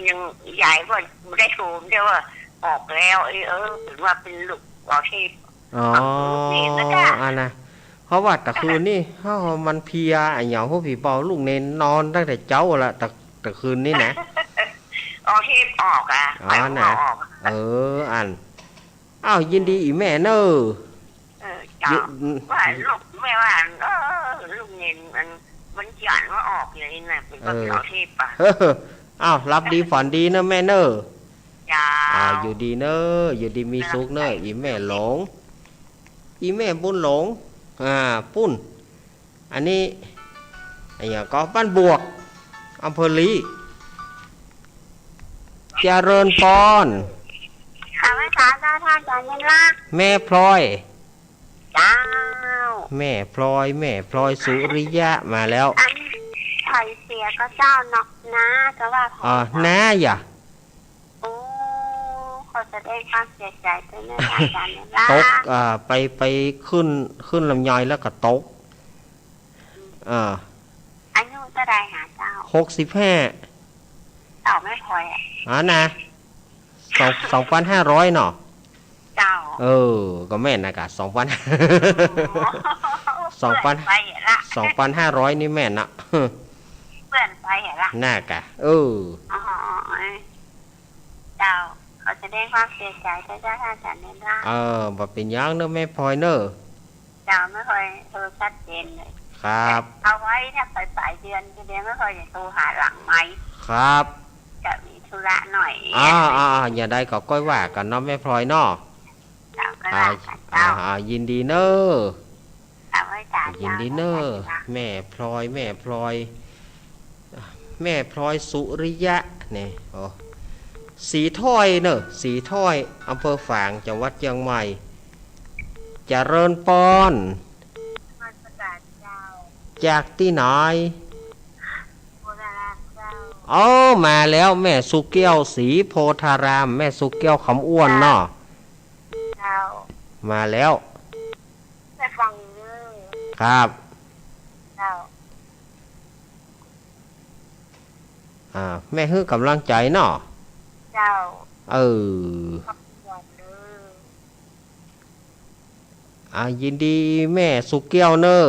Speaker 3: ยังใหญ่กว่าไม่ได้โฉมเดียวว่าออกแล้วถือว่าเป็นลูกเอาเทศ
Speaker 1: อันนะเพราะว่าแต่คืนนี่มันเพียไอ้เหยาพวกผีเบาลูกเน้นนอนตั้งแต่เจ้าละแต่คืนนี่นะ
Speaker 3: เอาเทปออก
Speaker 1: นะอันยินดีอีแม่เนอ
Speaker 3: ว่าลูกแม่ว่าลูกเน้นมันจันว่าออกเลยนะเป็นก็เอาเทป
Speaker 1: รับดีฝันดีเนอะแม่เนอ
Speaker 3: จ้า
Speaker 1: อยู่ดีเนออยู่ดีมีสุขเนออีแม่หลงอีแม่บุญหลงปุ้นอันนี้ไอ้เนี่ยก็บ้านบวกอำเภอลีเจริญพร
Speaker 3: ข้าพเจ้าท่านจันยันละ
Speaker 1: แม่พลอย
Speaker 3: เจ้า
Speaker 1: แม่พลอยสุริยะมาแล้ว
Speaker 3: ไทยเสียก็เจ้านอกนะก็ว่า
Speaker 1: น้าอย่า
Speaker 3: เขาจะได้ความเสียใจด้วยนะอาจารย์นะ
Speaker 1: ตกไปขึ้นลำไยแล้วก็ตก
Speaker 3: อายุเท่าไรหาเจ้า
Speaker 1: 65
Speaker 3: เจ้าไม่พอ
Speaker 1: นะ2,500เนาะ
Speaker 3: เจ้า
Speaker 1: ก็แม่นนะกะ2,500นี่แม่นนะ
Speaker 3: เพื่อนไปละ
Speaker 1: น่ากะ
Speaker 3: เจ้าเขาจะได้ความเสียใจถ้าอาจารย์เนี่ยนะ
Speaker 1: บ่เป็นยังเนอะแม่พลอยเนอะ
Speaker 3: เจ้าไม่ค่อยชัดเจนเลย
Speaker 1: ครับ
Speaker 3: เอาไว้ถ้าไปปลายเดือนจะเดือนไม่ค่อยจะโทรหาหลังไหม
Speaker 1: ครับ
Speaker 3: จะมีธุระหน่อย
Speaker 1: อย่าได้ก็ก้อยว่ากันเนาะแม่พลอยเนาะยินดีเนอะยินดีเนอะแม่พลอยสุริยะเนี่ยสีถ้อยเนอะสีถ้อยอำเภอฝางจังหวัดเชียงใหม่เจริญปอนจากที่ไหนมาแล้วแม่สุเกี้ยวสีโพธารามแม่สุเกี้ยวคำอ้วนเนาะมาแล้ว
Speaker 3: ฟัง
Speaker 1: ครับแม่ฮื้อกำลังใจเนาะยินดีแม่สุเกี้ยวเนอะ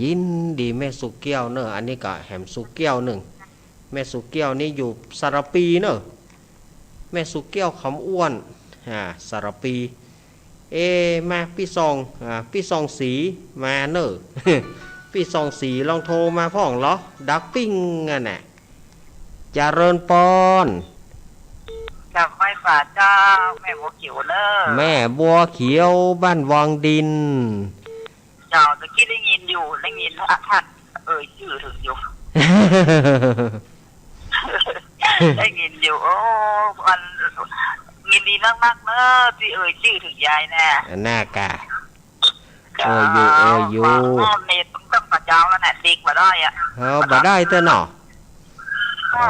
Speaker 1: ยินดีแม่สุเกี้ยวเนอะอันนี้ก็แหมสุเกี้ยวหนึ่งแม่สุเกี้ยวนี่อยู่สระปีเนอะแม่สุเกี้ยวคำอ้วนสระปีมาพี่ซองสีมาเนอะพี่ซองสีลองโทรมาพ่องเหรอดักปิ้งน่ะเจริญปอน
Speaker 3: จากไฟฟ้าเจ้าแม่บัวเขียวเนอะ
Speaker 1: แม่บัวเขียวบ้านวังดิน
Speaker 3: เจ้าตะกี้ได้ยินท่านชื่อถึงอยู่ ได้ยินอยู่อันยินดีมากๆเนอะที่ชื่อถึงยายแน่
Speaker 1: น่ากะ
Speaker 3: อยู่เน็ตต้องกระเจ้าแล้วเนี่ยดิกมาได้
Speaker 1: บ่ได้เต้นเนาะ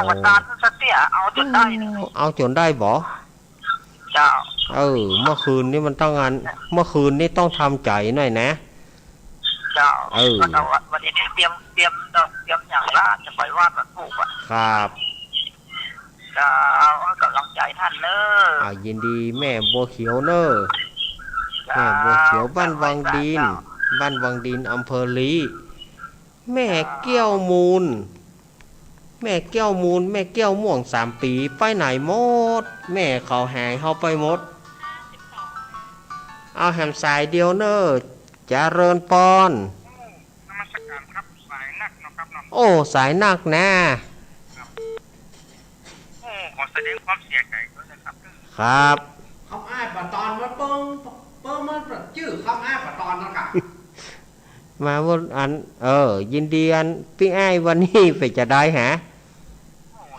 Speaker 3: วันตอนสักเตี้ยเอาจนได้
Speaker 1: เอาจนได้บ่
Speaker 3: เจ้า
Speaker 1: เมื่อคืนนี้มันต้องงานเมื่อคืนนี้ต้องทำใจหน่อยนะ
Speaker 3: เจ้าวันนี้เตรียมอย่างละจะไปวาดแบบถูก
Speaker 1: ครับ
Speaker 3: เจ้ากำลังใจท่านเนอะ
Speaker 1: ยินดีแม่บัวเขียวเนอะแม่บัวเขียวบ้านวังดินอำเภอลีแม่แก้วมูลแม่แก้วม่วง3 ปีไปไหนหมดแม่เขาหายเข้าไปหมดเอาแหมสายเดียวเนอะเจริญปอนสายนักนะ
Speaker 3: ขอแสดงความเสียใจด้วยนะครับ
Speaker 1: ครับ
Speaker 2: คำอ้ายปะตอนมันเปิ้งมันชื่อคำอ้ายปะตอนนั่นกะ
Speaker 1: มาวันอันยินดีอันพี่อ้ายวันนี้ไปจะได้ฮะ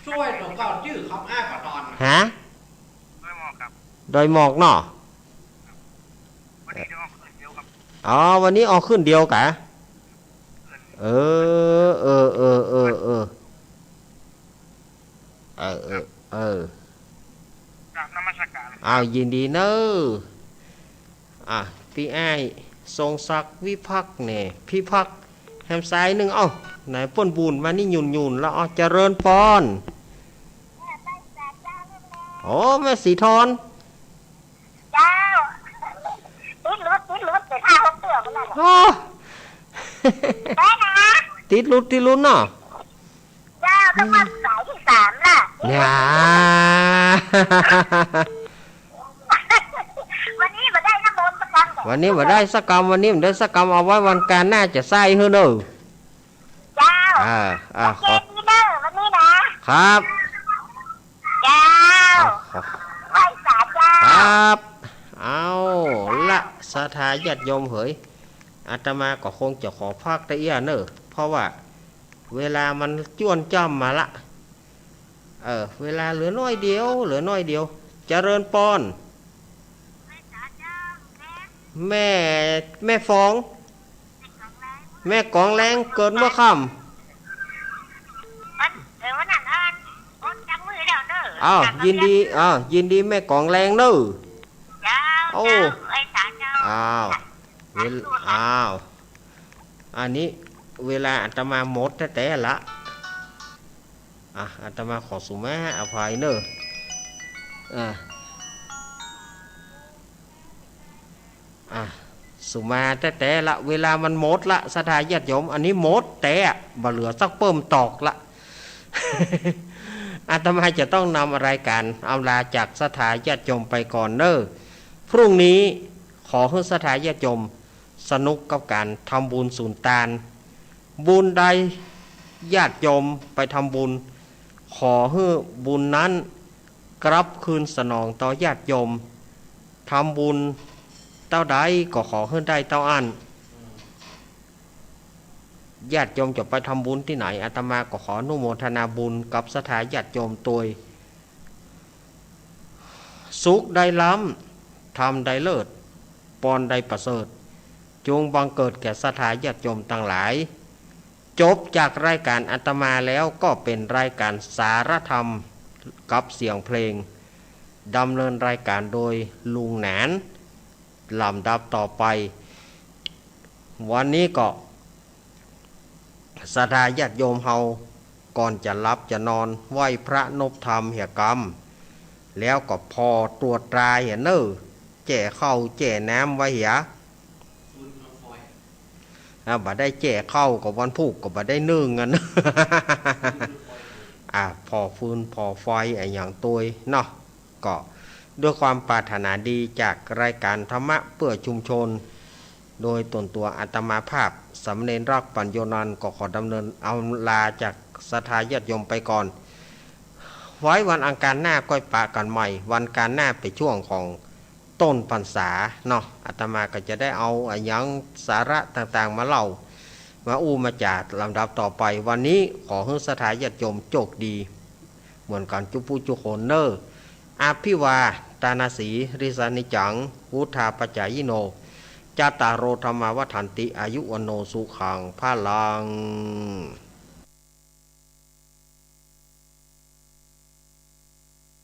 Speaker 2: ช่วยตรงก็ชื่อคำอ้ายปะตอน
Speaker 1: ฮะโดยหมอกเนาะวันนี้ออกขึ้นเดียวกะยินดีเนอะพี่อ้ายทรงศักดิ์วิพักเนี่ยพี่พักแฮมซ้ายหนึ่งไหนป้นบุญมานี่หยุ่นแล้วเจริญปอนแม่สีทอน
Speaker 3: เจ้าติดรถไปท่าห้องเตือมันน่ะได้นะ
Speaker 1: ติดรุดเนาะ
Speaker 3: เจ้าต้องมาสายที่3ล่ะวันนี้มาได้น้ำมนต์สักกรรม
Speaker 1: วันนี้มาได้สักกรรมเอาไว้วันการหน้าจะใส่เฮ้อเนอะ
Speaker 3: เจ้าขอดีเนอะวันนี้นะครับเจ้าไหว้สาเจ้า
Speaker 1: ครับเอาละสาธาญาติโยมเหยอาตมาก็คงจะขอพักได้เนอะเพราะว่าเวลามันจ้วนจ้ำมาละเวลาเหลือน้อยเดียวเจริญปอนแม่ฟองแม่กองแรงเกิดเมื่อค่ำ อ้าวยินดียินดีแม่กองแรงเนอะ
Speaker 3: เจ้า
Speaker 1: โอ้
Speaker 3: เจ้าไอ้สารเจ้า
Speaker 1: อ้าวอ้าวอันนี้เวลาอาตมาหมดแต่ละอาตมาขอสุมาอภัยเนอะสุมาแต่ละเวลามันหมดละสถานญาติโยมอันนี้หมดแต่บ่เหลือสักเพิ่มตอกละ อาตมาจะต้องนำรายการอำลาจากสถานญาติโยมไปก่อนเนอะพรุ่งนี้ขอให้สถานญาติโยมสนุกกับการทำบุญสุนทานบุญใดญาติโยมไปทำบุญขอให้บุญนั้นกลับคืนสนองต่อญาติโยมทำบุญเต้าใดก็ขอให้ได้เต้าอันญาติโยมจะไปทำบุญที่ไหนอาตมาก็ขออนุโมทนาบุญกับสถานญาติโยมตัวสุขได้ล้ำทำได้เลิศปอนได้ประเสริฐจงบังเกิดแก่สถานญาติโยมทั้งหลายจบจากรายการอาตมาแล้วก็เป็นรายการสารธรรมกับเสียงเพลงดำเนินรายการโดยลุงแหนนลำดับต่อไปวันนี้ก็ศรัทธาญาติโยมเฮาก่อนจะรับจะนอนไหว้พระนพธรรมเหียกรรมแล้วก็พอตรวจตราเหียเนอแจ่เข้าแจ่น้ำไว้เหียบ่ได้แจ่เข้ากับวันพุกก็บ่ได้นึ่งกัน พอฟืนพอไฟอย่างตัวเนาะก็ด้วยความปรารถนาดีจากรายการธรรมะเพื่อชุมชนโดยตนตัวอาตมาภาพสำเร็จรักปัญโยนันท์ก็ขอดำเนินเอาลาจากศรัทธาญาติโยมไปก่อนไว้วันอังคารหน้าก้อยปะกันใหม่วันการหน้าไปช่วงของต้นพรรษาเนาะอาตมาก็จะได้เอาอย่างสาระต่างๆมาเล่ามามาจากลำดับต่อไปวันนี้ขอให้ศรัทธาญาติโยมโชคดีเหมือนกันจุปูจุโคนเนอร์อาภิวาตานาสีริสานิจังวุธาปจายโนจาตารโรธรรมวัฏันติอายุวโนสุขังพลัง